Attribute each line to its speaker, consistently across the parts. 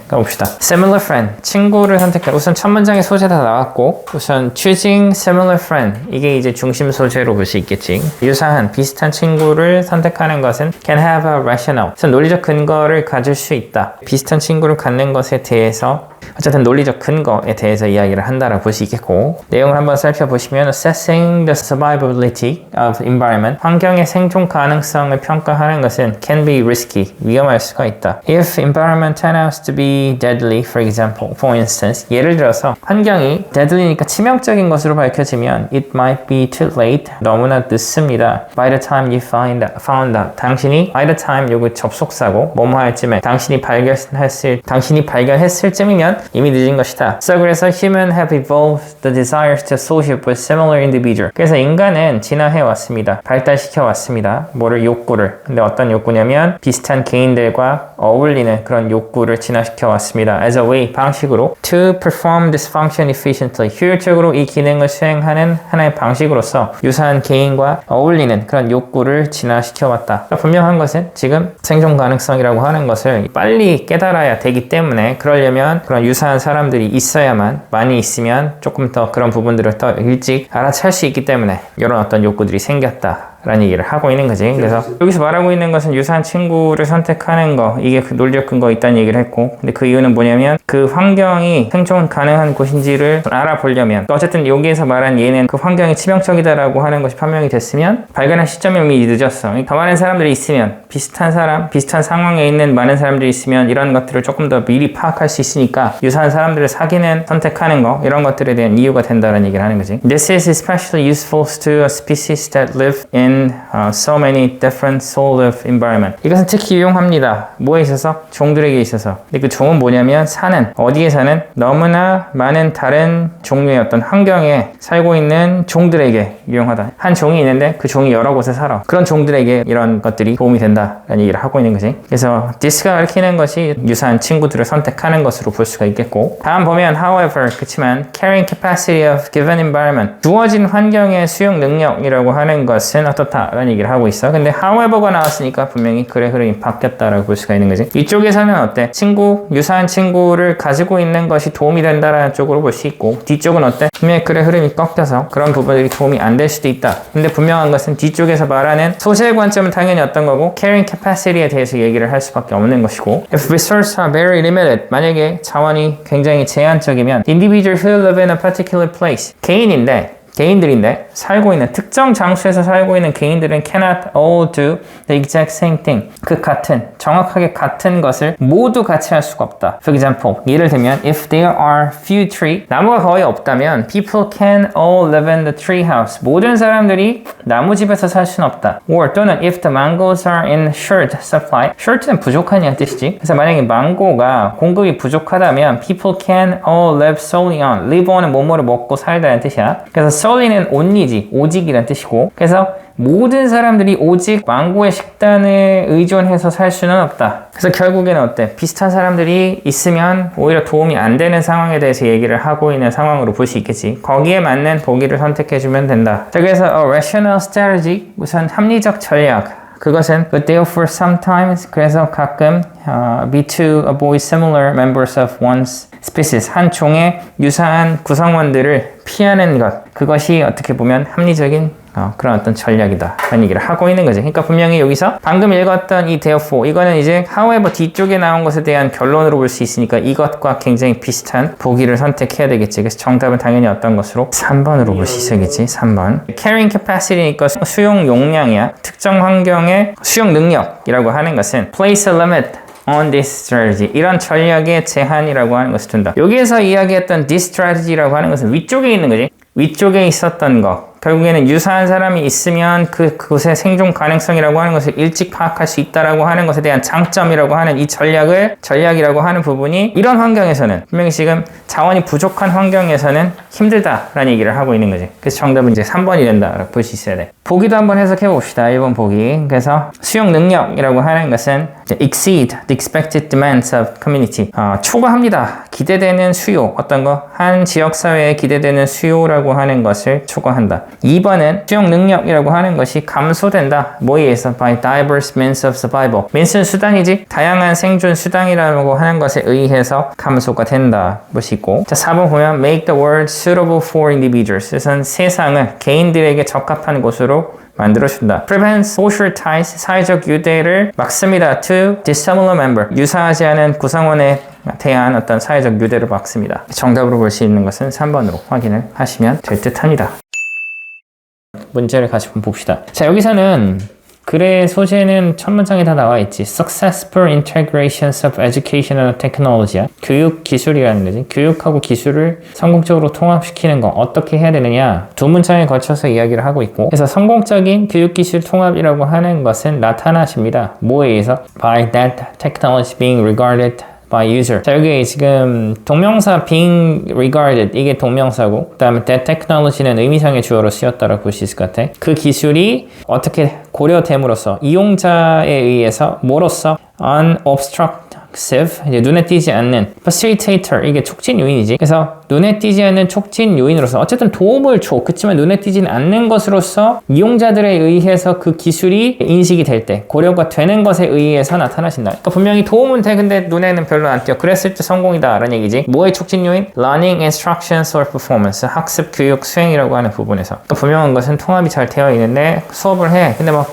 Speaker 1: 가봅시다. Similar friend, 친구를 선택해. 우선 첫 문장의 소재 다 나왔고, 우선 choosing similar friend, 이게 이제 중심 소재로 볼 수 있겠지. 유사한, 비슷한 친구를 선택하는 것은 can have a rationale, 우선 논리적 근거를 가질 수 있다. 비슷한 친구를 갖는 것에 대해서 어쨌든 논리적 근거에 대해서 이야기를 한다라고 볼 수 있겠고, 내용을 한번 살펴보시면 assessing the survivability of environment, 환경의 생존 가능성을 평가하는 것은 can be risky, 위험할 수가 있다. If environment turns out to be deadly, for example, for instance, 예를 들어서 환경이 deadly니까 치명적인 것으로 밝혀지면 it might be too late, 너무나 늦습니다. By the time you found out, 당신이 by the time 요거 접속사고 뭐뭐 할 쯤에 당신이 발견했을 쯤이면 이미 늦은 것이다. 그래서 human have evolved the desires to associate with similar individual. 그래서 인간은 진화해 왔습니다. 발달시켜 왔습니다. 뭐를? 욕구를. 근데 어떤 욕구냐면 비슷한 개인들과 어울리는 그런 욕구를 진화시켜 왔습니다. As a way, 방식으로 to perform this function efficiently. 효율적으로 이 기능을 수행하는 하나의 방식으로서 유사한 개인과 어울리는 그런 욕구를 진화시켜 왔다. 분명한 것은 지금 생존 가능성이라고 하는 것을 빨리 깨달아야 되기 때문에 그러려면 그런 유사한 사람들이 있어야만, 많이 있으면 조금 더 그런 부분들을 더 일찍 알아챌 수 있기 때문에 이런 어떤 욕구들이 생겼다 라는 얘기를 하고 있는 거지. 그래서 여기서 말하고 있는 것은 유사한 친구를 선택하는 거, 이게 그 논리적 근거 있다는 얘기를 했고, 근데 그 이유는 뭐냐면 그 환경이 생존 가능한 곳인지를 알아보려면, 어쨌든 여기에서 말한 얘는 그 환경이 치명적이다라고 하는 것이 판명이 됐으면 발견한 시점이 이미 늦었어. 더 많은 사람들이 있으면, 비슷한 사람, 비슷한 상황에 있는 많은 사람들이 있으면 이런 것들을 조금 더 미리 파악할 수 있으니까 유사한 사람들을 사귀는, 선택하는 거, 이런 것들에 대한 이유가 된다는 얘기를 하는 거지. This is especially useful to a species that live in so many different sort of environment. 이것은 특히 유용합니다. 뭐에 있어서? 종들에게 있어서. 근데 그 종은 뭐냐면 사는, 어디에 사는? 너무나 많은 다른 종류의 어떤 환경에 살고 있는 종들에게 유용하다. 한 종이 있는데 그 종이 여러 곳에 살아. 그런 종들에게 이런 것들이 도움이 된다라는 얘기를 하고 있는 거지. 그래서 this가 가리키는 것이 유사한 친구들을 선택하는 것으로 볼 수가 있겠고, 다음 보면 however, 그렇지만 carrying capacity of given environment, 주어진 환경의 수용 능력이라고 하는 것은 어떻다라는 얘기를 하고 있어. 근데 however가 나왔으니까 분명히 글의 흐름이 바뀌었다라고 볼 수가 있는 거지. 이쪽에서는 어때? 유사한 친구를 가지고 있는 것이 도움이 된다라는 쪽으로 볼 수 있고, 뒤쪽은 어때? 분명히 글의 흐름이 꺾여서 그런 부분들이 도움이 안 될 수도 있다. 근데 분명한 것은 뒤쪽에서 말하는 소재의 관점은 당연히 어떤 거고, carrying capacity에 대해서 얘기를 할 수밖에 없는 것이고, if resources are very limited, 만약에 자원이 굉장히 제한적이면 individuals who live in a particular place, 개인들인데 살고 있는 특정 장소에서 살고 있는 개인들은 cannot all do the exact same thing. 정확하게 같은 것을 모두 같이 할 수가 없다. For example, 예를 들면 if there are few trees, 나무가 거의 없다면 people can all live in the tree house. 모든 사람들이 나무집에서 살 수는 없다. Or 또는 if the mangoes are in short supply, short는 부족하냐는 뜻이지. 그래서 만약에 망고가 공급이 부족하다면 people can all live solely on. live on은 뭐뭐를 먹고 살다는 뜻이야. 그래서 solely는 only지, 오직이란 뜻이고, 그래서 모든 사람들이 오직 망고의 식단에 의존해서 살 수는 없다. 그래서 결국에는 어때? 비슷한 사람들이 있으면 오히려 도움이 안 되는 상황에 대해서 얘기를 하고 있는 상황으로 볼 수 있겠지. 거기에 맞는 보기를 선택해주면 된다. 자, 그래서 a rational strategy, 우선 합리적 전략. 그것은 but therefore sometimes, 그래서 가끔 be to avoid similar members of one's species, 한 종의 유사한 구성원들을 피하는 것, 그것이 어떻게 보면 합리적인 그런 어떤 전략이다 라는 얘기를 하고 있는 거지. 그러니까 분명히 여기서 방금 읽었던 이 therefore, 이거는 이제 however 뒤쪽에 나온 것에 대한 결론으로 볼 수 있으니까 이것과 굉장히 비슷한 보기를 선택해야 되겠지. 그래서 정답은 당연히 어떤 것으로? 3번으로 볼 수 있어야겠지. 3번. carrying capacity니까 수용 용량이야. 특정 환경의 수용 능력이라고 하는 것은 place a limit on this strategy, 이런 전략의 제한이라고 하는 것을 둔다. 여기에서 이야기했던 this strategy라고 하는 것은 위쪽에 있는 거지. 위쪽에 있었던 거, 결국에는 유사한 사람이 있으면 그곳의 생존 가능성이라고 하는 것을 일찍 파악할 수 있다라고 하는 것에 대한 장점이라고 하는 이 전략이라고 하는 부분이 이런 환경에서는, 분명히 지금 자원이 부족한 환경에서는 힘들다라는 얘기를 하고 있는 거지. 그래서 정답은 이제 3번이 된다라고 볼 수 있어야 돼. 보기도 한번 해석해 봅시다. 1번 보기. 그래서 수용 능력이라고 하는 것은 exceed the expected demands of community. 초과합니다. 기대되는 수요. 어떤 거? 한 지역사회에 기대되는 수요라고 하는 것을 초과한다. 2번은 수용 능력이라고 하는 것이 감소된다. 뭐에 의해서? by diverse means of survival. means는 수단이지. 다양한 생존 수단이라고 하는 것에 의해서 감소가 된다. 것이고. 자, 4번 보면 make the world suitable for individuals. 그래서 세상을 개인들에게 적합한 곳으로 만들어준다. prevent social ties, 사회적 유대를 막습니다. to dissimilar member, 유사하지 않은 구성원에 대한 어떤 사회적 유대를 막습니다. 정답으로 볼 수 있는 것은 3번으로 확인을 하시면 될 듯합니다. 문제를 같이 봅시다. 자, 여기서는 글의 소재는 첫 문장에 다 나와 있지. Successful integrations of educational technology. 교육 기술이라는 거지. 교육하고 기술을 성공적으로 통합시키는 거 어떻게 해야 되느냐. 두 문장에 걸쳐서 이야기를 하고 있고. 그래서 성공적인 교육 기술 통합이라고 하는 것은 나타나십니다. 뭐에 의해서? By that technology being regarded by user. 자, 여기 지금 동명사 being regarded 이게 동명사고, 그 다음에 that technology는 의미상의 주어로 쓰였다라고 볼 수 있을 것 같아. 그 기술이 어떻게 고려됨으로써 이용자에 의해서 뭐로써 unobstructive, 이제 눈에 띄지 않는 facilitator, 이게 촉진 요인이지. 그래서 눈에 띄지 않는 촉진 요인으로서 어쨌든 도움을 줘. 그렇지만 눈에 띄진 않는 것으로서 이용자들에 의해서 그 기술이 인식이 될 때 고려가 되는 것에 의해서 나타나신다. 그러니까 분명히 도움은 돼. 근데 눈에는 별로 안 띄어. 그랬을 때 성공이다 라는 얘기지. 뭐의 촉진 요인? Learning, instructions, or performance. 학습, 교육, 수행이라고 하는 부분에서. 그러니까 분명한 것은 통합이 잘 되어 있는데 수업을 해. 근데 막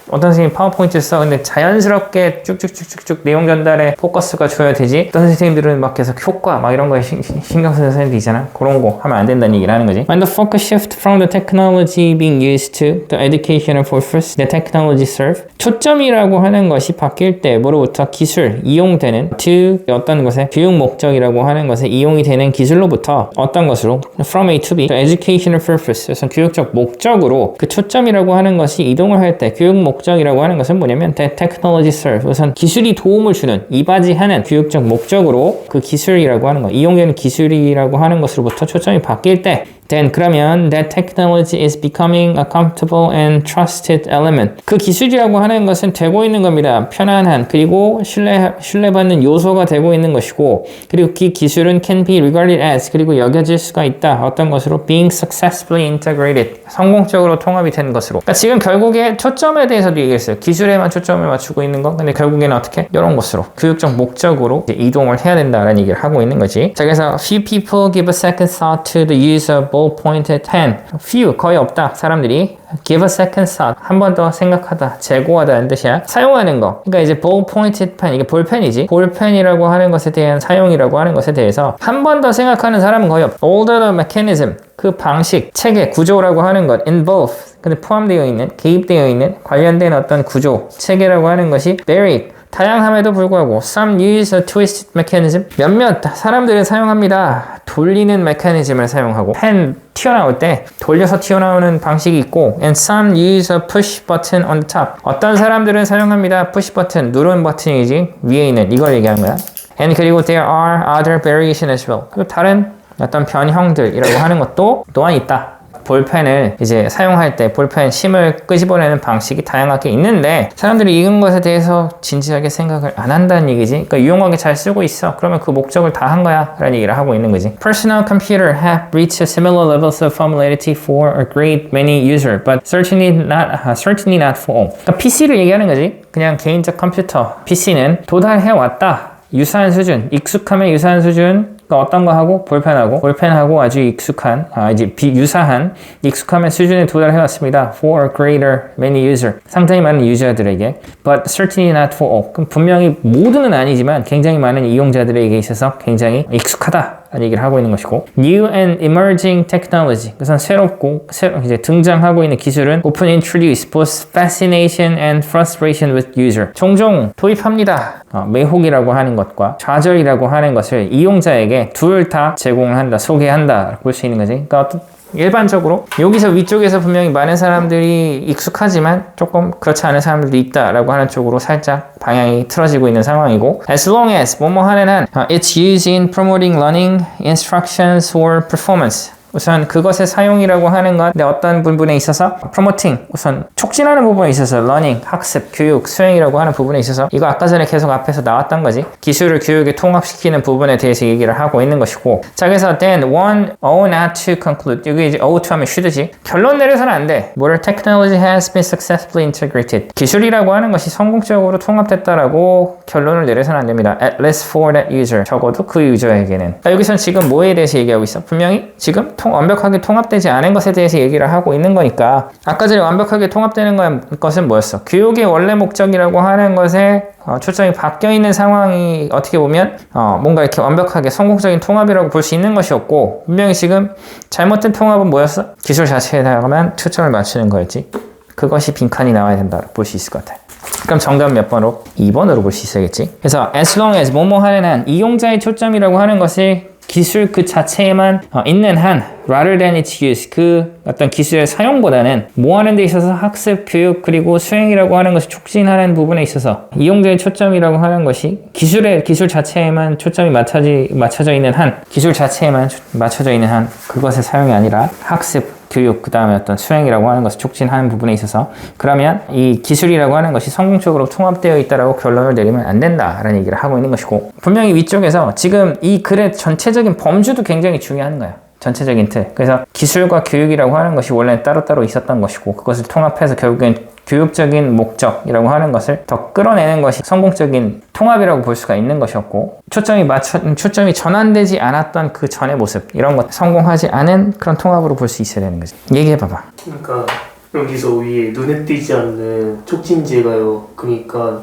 Speaker 1: 어떤 선생님이 파워포인트를 써. 근데 자연스럽게 쭉쭉쭉쭉 내용 전달에 포커스가 줘야 되지. 어떤 선생님들은 막 계속 효과 막 이런 거에 신경 쓰는 선생님들 있잖아. 그런 거 하면 안 된다는 얘기를 하는 거지. When the focus shift from the technology being used to the educational purpose the technology serve. 초점이라고 하는 것이 바뀔 때 뭐로부터? 기술, 이용되는 to 어떤 것에? 교육 목적이라고 하는 것에 이용이 되는 기술로부터 어떤 것으로? From A to B. The educational purpose. 그래서 교육적 목적으로 그 초점이라고 하는 것이 이동을 할 때 교육 목적이라고 하는 것은 뭐냐면 the technology serve. 우선 기술이 도움을 주는, 이바지하는 교육적 목적으로 그 기술이라고 하는 것, 이용되는 기술이라고 하는 것으로부터 초점이 바뀔 때 then 그러면 that technology is becoming a comfortable and trusted element. 그 기술이라고 하는 것은 되고 있는 겁니다. 편안한 그리고 신뢰받는 요소가 되고 있는 것이고, 그리고 그 기술은 can be regarded as, 그리고 여겨질 수가 있다. 어떤 것으로? being successfully integrated. 성공적으로 통합이 된 것으로. 그러니까 지금 결국에 초점에 대해서도 얘기했어요. 기술에만 초점을 맞추고 있는 거. 근데 결국에는 어떻게? 이런 것으로 교육적 목적으로 이제 이동을 해야 된다라는 얘기를 하고 있는 거지. 자, 그래서 few people give a second thought to the use of ball-pointed pen. few, 거의 없다. 사람들이 give a second thought, 한 번 더 생각하다, 재고하다는 뜻이야. 사용하는 거. 그러니까 이제 ball-pointed pen, 이게 볼펜이지. 볼펜이라고 하는 것에 대한 사용이라고 하는 것에 대해서 한 번 더 생각하는 사람은 거의 없다. Although the mechanism, 그 방식, 체계, 구조라고 하는 것, involve, 근데 포함되어 있는, 개입되어 있는 관련된 어떤 구조, 체계라고 하는 것이 varied, 다양함에도 불구하고 some use a twisted mechanism. 몇몇 사람들은 사용합니다. 돌리는 메커니즘을 사용하고, 펜 튀어나올 때 돌려서 튀어나오는 방식이 있고, and some use a push button on the top. 어떤 사람들은 사용합니다. push button, 누른 버튼이지, 위에 있는 이걸 얘기하는 거야. and 그리고 there are other variation as well. 그리고 다른 어떤 변형들이라고 하는 것도 또한 있다. 볼펜을 이제 사용할 때 볼펜 심을 끄집어내는 방식이 다양하게 있는데 사람들이 이런 것에 대해서 진지하게 생각을 안 한다는 얘기지. 그러니까 유용하게 잘 쓰고 있어. 그러면 그 목적을 다 한 거야 라는 얘기를 하고 있는 거지. Personal computer have reached similar levels of familiarity for a great many users, but certainly not for all. 그러니까 PC를 얘기하는 거지. 그냥 개인적 컴퓨터 PC는 도달해 왔다. 유사한 수준, 익숙함의 유사한 수준. 그러니까 어떤 거 하고? 볼펜하고 아주 익숙한, 이제 유사한 익숙함의 수준에 도달해 왔습니다. For a greater many user. 상당히 많은 유저들에게. But certainly not for all. 그럼 분명히 모두는 아니지만 굉장히 많은 이용자들에게 있어서 굉장히 익숙하다. 라는 얘기를 하고 있는 것이고, New and emerging technology. 그래서 새롭고 이제 등장하고 있는 기술은 often introduce both fascination and frustration with user. 종종 도입합니다. 매혹이라고 하는 것과 좌절이라고 하는 것을 이용자에게 둘 다 제공을 한다, 소개한다 볼 수 있는 거지. 그러니까 일반적으로 여기서 위쪽에서 분명히 많은 사람들이 익숙하지만 조금 그렇지 않은 사람들도 있다라고 하는 쪽으로 살짝 방향이 틀어지고 있는 상황이고, as long as 뭐뭐 하는 한 it's used in promoting learning, instructions or performance. 우선 그것의 사용이라고 하는 건 내 어떤 부분에 있어서 promoting, 우선 촉진하는 부분에 있어서 learning, 학습, 교육, 수행이라고 하는 부분에 있어서 이거 아까 전에 계속 앞에서 나왔던 거지. 기술을 교육에 통합시키는 부분에 대해서 얘기를 하고 있는 것이고, 자 그래서 then one ought not to conclude, 여기 이제 ought to 하면 should지. 결론 내려서는 안 돼. 뭐를 technology has been successfully integrated. 기술이라고 하는 것이 성공적으로 통합됐다라고 결론을 내려서는 안 됩니다. At least for that user. 적어도 그 유저에게는. 여기선 지금 뭐에 대해서 얘기하고 있어? 분명히 지금 완벽하게 통합되지 않은 것에 대해서 얘기를 하고 있는 거니까, 아까 전에 완벽하게 통합되는 것은 뭐였어? 교육의 원래 목적이라고 하는 것에 초점이 바뀌어 있는 상황이 어떻게 보면 뭔가 이렇게 완벽하게 성공적인 통합이라고 볼 수 있는 것이었고, 분명히 지금 잘못된 통합은 뭐였어? 기술 자체에다가만 초점을 맞추는 거였지. 그것이 빈칸이 나와야 된다 볼 수 있을 것 같아. 그럼 정답 몇 번으로? 2번으로 볼 수 있어야겠지. 그래서 as long as 뭐뭐 하는 한, 이용자의 초점이라고 하는 것이 기술 그 자체에만 있는 한, rather than its use, 그 어떤 기술의 사용보다는 뭐 하는 데 있어서 학습, 교육, 그리고 수행이라고 하는 것을 촉진하는 부분에 있어서 이용자의 초점이라고 하는 것이 기술 자체에만 초점이 맞춰져 있는 한, 기술 자체에만 맞춰져 있는 한, 그것의 사용이 아니라 학습, 교육, 그 다음에 어떤 수행이라고 하는 것을 촉진하는 부분에 있어서, 그러면 이 기술이라고 하는 것이 성공적으로 통합되어 있다라고 결론을 내리면 안 된다라는 얘기를 하고 있는 것이고, 분명히 위쪽에서 지금 이 글의 전체적인 범주도 굉장히 중요한 거야. 전체적인 틀. 그래서 기술과 교육이라고 하는 것이 원래는 따로따로 있었던 것이고, 그것을 통합해서 결국엔 교육적인 목적이라고 하는 것을 더 끌어내는 것이 성공적인 통합이라고 볼 수가 있는 것이었고, 초점이 전환되지 않았던 그 전의 모습, 이런 것 성공하지 않은 그런 통합으로 볼 수 있어야 되는 거지. 얘기해봐봐.
Speaker 2: 그러니까 여기서 위에 눈에 띄지 않는 촉진제가요. 그러니까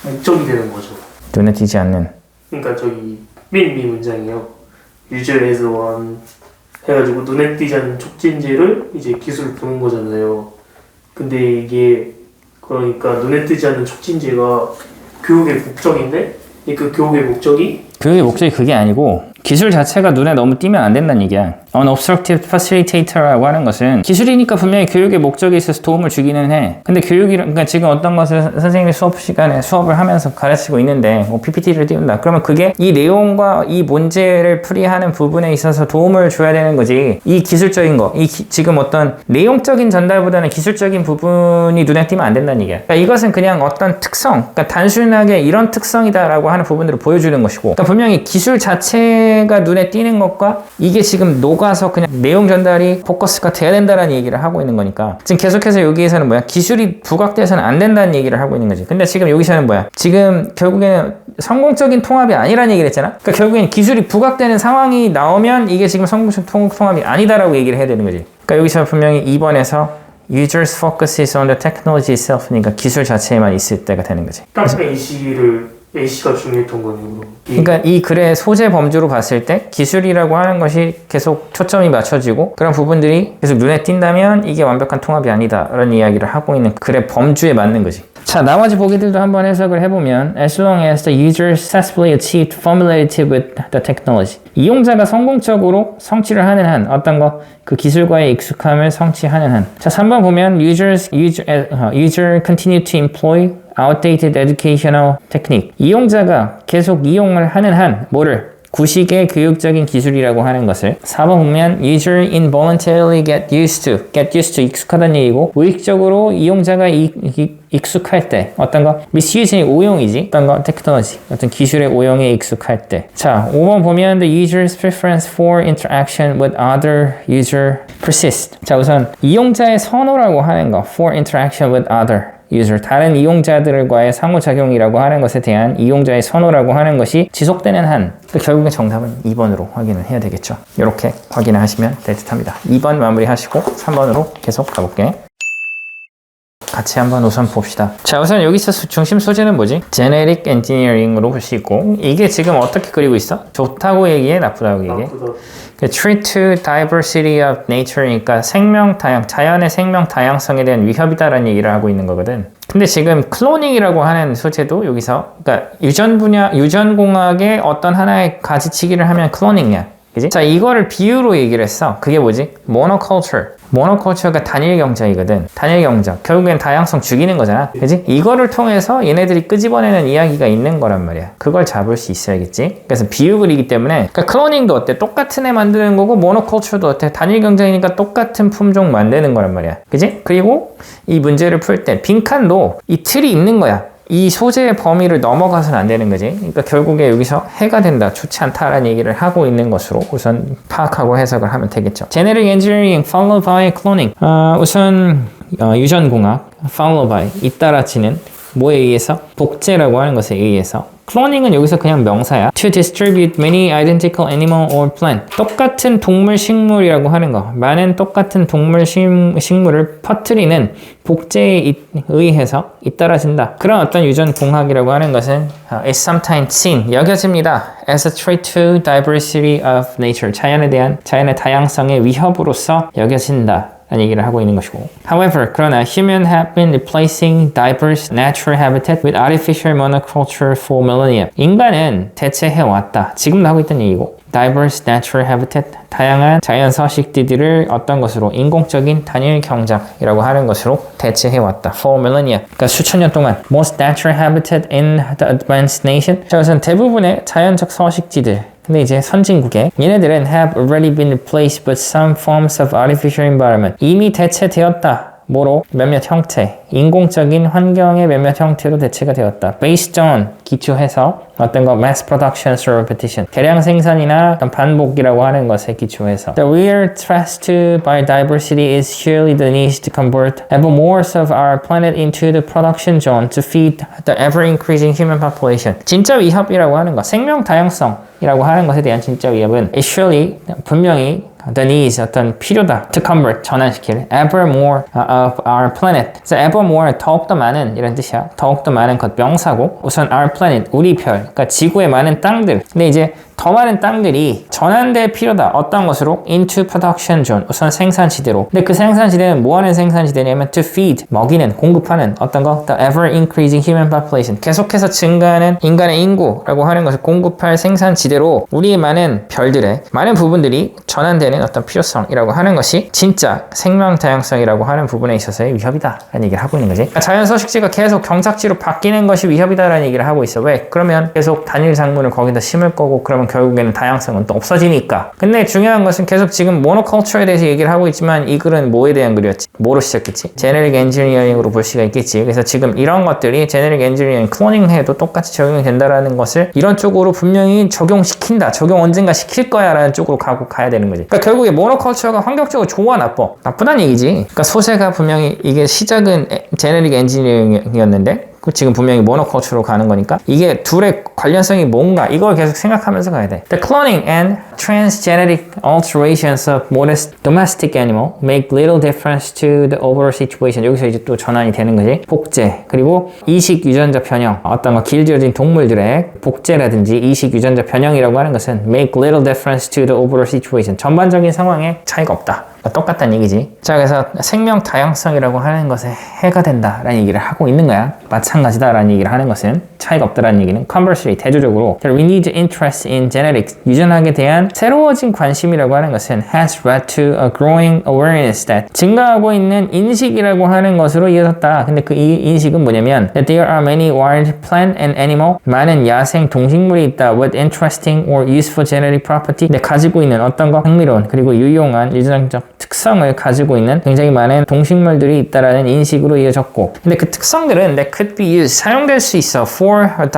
Speaker 2: 목적이 되는 거죠.
Speaker 1: 눈에 띄지 않는.
Speaker 2: 그러니까 저기 맨 위 문장이요. User as one 해가지고 눈에 띄지 않는 촉진제를 이제 기술을 부는 거잖아요. 근데 이게 그러니까 눈에 띄지 않는 촉진제가 교육의 목적인데, 그 교육의 목적이
Speaker 1: 그게 아니고, 기술 자체가 눈에 너무 띄면 안 된다는 얘기야. Unobstructive Facilitator라고 하는 것은 기술이니까 분명히 교육의 목적에 있어서 도움을 주기는 해. 근데 그러니까 지금 어떤 것을 선생님이 수업 시간에 수업을 하면서 가르치고 있는데 PPT를 띄운다. 그러면 그게 이 내용과 이 문제를 풀이하는 부분에 있어서 도움을 줘야 되는 거지. 이 기술적인 거, 지금 어떤 내용적인 전달보다는 기술적인 부분이 눈에 띄면 안 된다는 얘기야. 그러니까 이것은 그냥 어떤 특성, 그러니까 단순하게 이런 특성이다라고 하는 부분들을 보여주는 것이고, 그러니까 분명히 기술 자체가 눈에 띄는 것과 이게 지금 녹아서 그냥 내용 전달이 포커스가 돼야 된다는 얘기를 하고 있는 거니까, 지금 계속해서 여기에서는 뭐야? 기술이 부각돼서는 안 된다는 얘기를 하고 있는 거지. 근데 지금 여기서는 뭐야? 지금 결국에는 성공적인 통합이 아니라는 얘기를 했잖아? 그러니까 결국엔 기술이 부각되는 상황이 나오면 이게 지금 성공적 통합이 아니다라고 얘기를 해야 되는 거지. 그러니까 여기서 분명히 2번에서 Users focus is on the technology itself니까 기술 자체에만 있을 때가 되는 거지.
Speaker 2: 딱 A씨가 중요했던 거네요.
Speaker 1: 그러니까 이 글의 소재 범주로 봤을 때 기술이라고 하는 것이 계속 초점이 맞춰지고 그런 부분들이 계속 눈에 띈다면 이게 완벽한 통합이 아니다 라는 이야기를 하고 있는 글의 범주에 맞는 거지. 자, 나머지 보기들도 한번 해석을 해보면 as long as the user successfully achieved familiarity with the technology, 이용자가 성공적으로 성취를 하는 한, 어떤 거? 그 기술과의 익숙함을 성취하는 한. 자, 3번 보면 user continue to employ outdated educational technique, 이용자가 계속 이용을 하는 한 뭐를? 구식의 교육적인 기술이라고 하는 것을. 4번 보면 user involuntarily get used to 익숙하다는 얘기고, 무의식적으로 이용자가 익숙할 때, 어떤 거? misusing 오용이지. 어떤 거? technology, 어떤 기술의 오용에 익숙할 때. 자, 5번 보면 the user's preference for interaction with other user persist. 자, 우선 이용자의 선호라고 하는 거, for interaction with other user, 다른 이용자들과의 상호작용이라고 하는 것에 대한 이용자의 선호라고 하는 것이 지속되는 한, 결국엔 정답은 2번으로 확인을 해야 되겠죠. 이렇게 확인을 하시면 될 듯합니다. 2번 마무리하시고 3번으로 계속 가볼게. 같이 한번 우선 봅시다. 자, 우선 여기서 중심 소재는 뭐지? Genetic Engineering으로 볼 수 있고, 이게 지금 어떻게 그리고 있어? 좋다고 얘기해? 나쁘다고 얘기해? Threat to diversity of nature니까 자연의 생명 다양성에 대한 위협이다라는 얘기를 하고 있는 거거든. 근데 지금 클로닝이라고 하는 소재도 여기서, 그러니까 유전공학의 어떤 하나의 가지치기를 하면 클로닝이야. 그지? 자, 이거를 비유로 얘기를 했어. 그게 뭐지? monoculture. 모노컬처가 단일 경쟁이거든. 단일 경쟁. 결국엔 다양성 죽이는 거잖아. 그지? 이거를 통해서 얘네들이 끄집어내는 이야기가 있는 거란 말이야. 그걸 잡을 수 있어야겠지. 그래서 비유글이기 때문에 그러니까 클로닝도 어때? 똑같은 애 만드는 거고 모노컬처도 어때? 단일 경쟁이니까 똑같은 품종 만드는 거란 말이야. 그지? 그리고 이 문제를 풀 때 빈칸도 이 틀이 있는 거야. 이 소재의 범위를 넘어가서는 안 되는 거지. 그러니까 결국에 여기서 해가 된다, 좋지 않다라는 얘기를 하고 있는 것으로 우선 파악하고 해석을 하면 되겠죠. Genetic Engineering followed by Cloning. 우선 유전공학 followed by 잇따라지는 뭐에 의해서? 복제라고 하는 것에 의해서. 클로닝은 여기서 그냥 명사야. To distribute many identical animal or plant. 똑같은 동물, 식물이라고 하는 거. 많은 똑같은 동물, 식물을 퍼뜨리는 복제에 의해서 잇따라진다. 그런 어떤 유전 공학이라고 하는 것은 is sometimes seen, 여겨집니다. as a threat to diversity of nature. 자연의 다양성의 위협으로서 여겨진다. 라는 얘기를 하고 있는 것이고. However, 그러나 human have been replacing diverse natural habitat with artificial monoculture for millennia. 인간은 대체해왔다. 지금도 하고 있던 얘기고. Diverse natural habitat, 다양한 자연 서식지들을 어떤 것으로 인공적인 단일 경작이라고 하는 것으로 대체해왔다. For millennia, 그러니까 수천 년 동안. Most natural habitat in the advanced nation. 자, 우선 대부분의 자연적 서식지들. 근데 이제 선진국에 얘네들은 have already been replaced with some forms of artificial environment. 이미 대체되었다. 뭐로? 몇몇 형태, 인공적인 환경의 몇몇 형태로 대체가 되었다. Based on, 기초해서 어떤 거 mass production through repetition. 대량 생산이나 반복이라고 하는 것에 기초해서. The real threat to biodiversity is surely the need to convert ever more of our planet into the production zone to feed the ever-increasing human population. 진짜 위협이라고 하는 거, 생명 다양성이라고 하는 것에 대한 진짜 위협은 is surely, 분명히 the needs, 어떤 필요다. To convert, 전환시킬. Ever more of our planet. 그래서 ever more, 더욱더 많은 이런 뜻이야. 더욱더 많은 것 명사고. 우선 our planet, 우리 별. 그러니까 지구의 많은 땅들. 근데 이제 더 많은 땅들이 전환될 필요다. 어떤 것으로? Into production zone. 우선 생산지대로. 근데 그 생산지대는 뭐 하는 생산지대냐면 to feed, 먹이는, 공급하는 어떤 거? The ever increasing human population. 계속해서 증가하는 인간의 인구라고 하는 것을 공급할 생산지대로 우리의 많은 별들의 많은 부분들이 전환되는 어떤 필요성이라고 하는 것이 진짜 생명 다양성이라고 하는 부분에 있어서의 위협이다. 라는 얘기를 하고 있는 거지. 그러니까 자연 서식지가 계속 경작지로 바뀌는 것이 위협이다. 라는 얘기를 하고 있어. 왜? 그러면 계속 단일 작물을 거기다 심을 거고 그러면 결국에는 다양성은 또 없어지니까. 근데 중요한 것은 계속 지금 모노컬처에 대해서 얘기를 하고 있지만 이 글은 뭐에 대한 글이었지? 뭐로 시작했지? 제네릭 엔지니어링으로 볼 수가 있겠지. 그래서 지금 이런 것들이 제네릭 엔지니어링, 클로닝 해도 똑같이 적용이 된다라는 것을 이런 쪽으로 분명히 적용시킨다. 적용 언젠가 시킬 거야 라는 쪽으로 가야 되는 거지. 그러니까 결국에 모노컬처가 환경적으로 좋아 나빠? 나쁘다는 얘기지. 그러니까 소재가 분명히 이게 시작은 제네릭 엔지니어링이었는데 지금 분명히 모노컬처로 가는 거니까 이게 둘의 관련성이 뭔가 이걸 계속 생각하면서 가야 돼. The cloning and transgenetic alterations of modest domestic animal make little difference to the overall situation. 여기서 이제 또 전환이 되는 거지. 복제 그리고 이식 유전자 변형 어떤 거 길들여진 동물들의 복제라든지 이식 유전자 변형이라고 하는 것은 make little difference to the overall situation. 전반적인 상황에 차이가 없다. 똑같다는 얘기지. 자, 그래서 생명 다양성이라고 하는 것에 해가 된다라는 얘기를 하고 있는 거야. 마찬가지다라는 얘기를 하는 것은 차이가 없다라는 얘기는 conversely, 대조적으로 the renewed interest in genetics, 유전학에 대한 새로워진 관심이라고 하는 것은 has led to a growing awareness that 증가하고 있는 인식이라고 하는 것으로 이어졌다. 근데 그 인식은 뭐냐면 that there are many wild plant and animal, 많은 야생 동식물이 있다 with interesting or useful genetic property, 근데 가지고 있는 어떤 거 흥미로운 그리고 유용한 유전적 특성을 가지고 있는 굉장히 많은 동식물들이 있다라는 인식으로 이어졌고, 근데 그 특성들은 that could be used, 사용될 수 있어 for a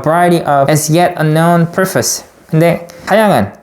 Speaker 1: variety of as yet unknown purpose. 근데 다양한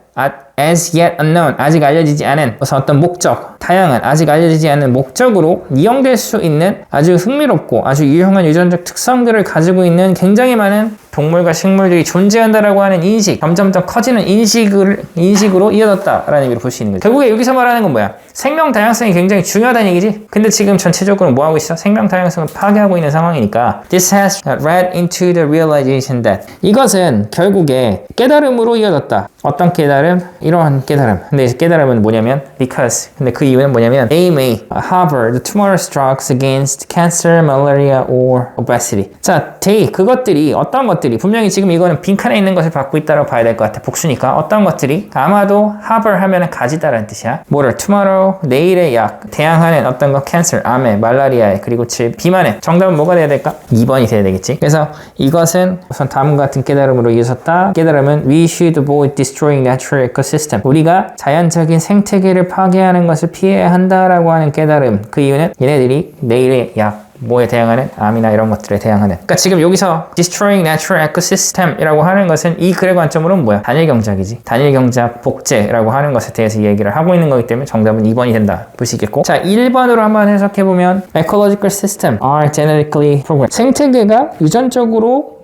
Speaker 1: as yet unknown, 아직 알려지지 않은 어떤 목적, 다양한 아직 알려지지 않은 목적으로 이용될 수 있는 아주 흥미롭고 아주 유용한 유전적 특성들을 가지고 있는 굉장히 많은 동물과 식물들이 존재한다라고 하는 인식, 점점점 커지는 인식으로 이어졌다라는 의미로 볼 수 있는 거죠. 결국에 여기서 말하는 건 뭐야? 생명 다양성이 굉장히 중요하다는 얘기지. 근데 지금 전체적으로 뭐 하고 있어? 생명 다양성을 파괴하고 있는 상황이니까 This has led into the realization that, 이것은 결국에 깨달음으로 이어졌다. 어떤 깨달음? 이러한 깨달음. 근데 이 깨달음은 뭐냐면 because, 근데 그 이유는 뭐냐면 they may harbor the tomorrow's drugs against cancer, malaria or obesity. 자, 그것들이 어떤 것들이 분명히 지금 이거는 빈칸에 있는 것을 받고 있다고 봐야 될 것 같아. 복수니까 어떤 것들이 아마도 harbor 하면은 가지다라는 뜻이야. 뭐를 tomorrow 내일의 약 대항하는 어떤 거 cancer 암에 말라리아에 그리고 비만에 정답은 뭐가 돼야 될까? 2번이 돼야 되겠지. 그래서 이것은 우선 다음과 같은 깨달음으로 이어졌다. 깨달음은 we should avoid destroying natural ecosystem. 우리가 자연적인 생태계를 파괴하는 것을 피해야 한다라고 하는 깨달음. 그 이유는 얘네들이 내일의 약 뭐에 대항하는 암이나 이런 것들에 대항하는. 그러니까 지금 여기서 destroying natural ecosystem이라고 하는 것은 이 글의 관점으로는 뭐야? 단일 경작이지. 단일 경작 복제라고 하는 것에 대해서 얘기를 하고 있는 거기 때문에 정답은 2번이 된다 보시겠고, 자 1번으로 한번 해석해보면 ecological system are genetically programmed. 생태계가 유전적으로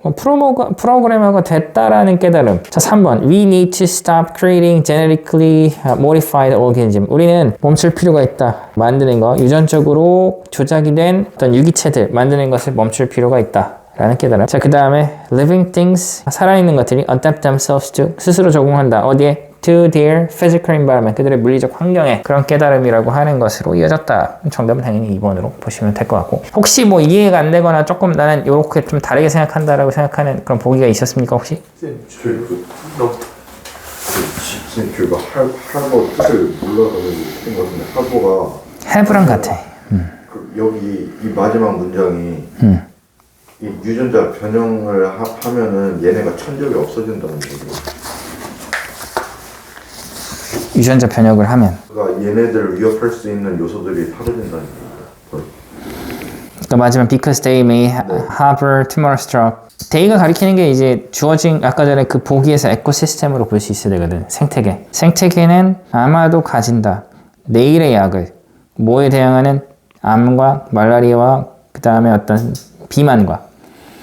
Speaker 1: 프로그램화가 됐다라는 깨달음. 자 3번 we need to stop creating genetically modified organism. 우리는 멈출 필요가 있다. 만드는 거 유전적으로 조작이 된 어떤 유기체들 만드는 것을 멈출 필요가 있다 라는 깨달음. 자 그 다음에 living things 살아있는 것들이 adapt themselves to 스스로 적응한다. 어디에? to their physical environment. 그들의 물리적 환경에 그런 깨달음이라고 하는 것으로 이어졌다. 정답은 당연히 2번으로 보시면 될 것 같고, 혹시 뭐 이해가 안 되거나 조금 나는 이렇게 좀 다르게 생각한다라고 생각하는 그런 보기가 있었습니까 혹시?
Speaker 2: 쌤,
Speaker 3: 그 할버 뜻을 몰라서 쓴 것 같은데 할버가
Speaker 1: have랑 같아.
Speaker 3: 여기 이 마지막 문장이 이 유전자 변형을 하면은 얘네가 천적이 없어진다는 얘기예요.
Speaker 1: 유전자 변형을 하면
Speaker 3: 그러니까 얘네들을 위협할 수 있는 요소들이 사라진다는 얘기예요.
Speaker 1: 그러니까 마지막 because they may harbor tumor stroke. they가 가리키는 게 이제 주어진 아까 전에 그 보기에서 에코시스템으로 볼 수 있어야 되거든. 생태계는 아마도 가진다. 내일의 약을 뭐에 대항하는 암과 말라리아와 그 다음에 어떤 비만과.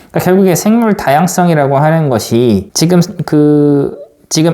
Speaker 1: 그러니까 결국에 생물 다양성이라고 하는 것이 지금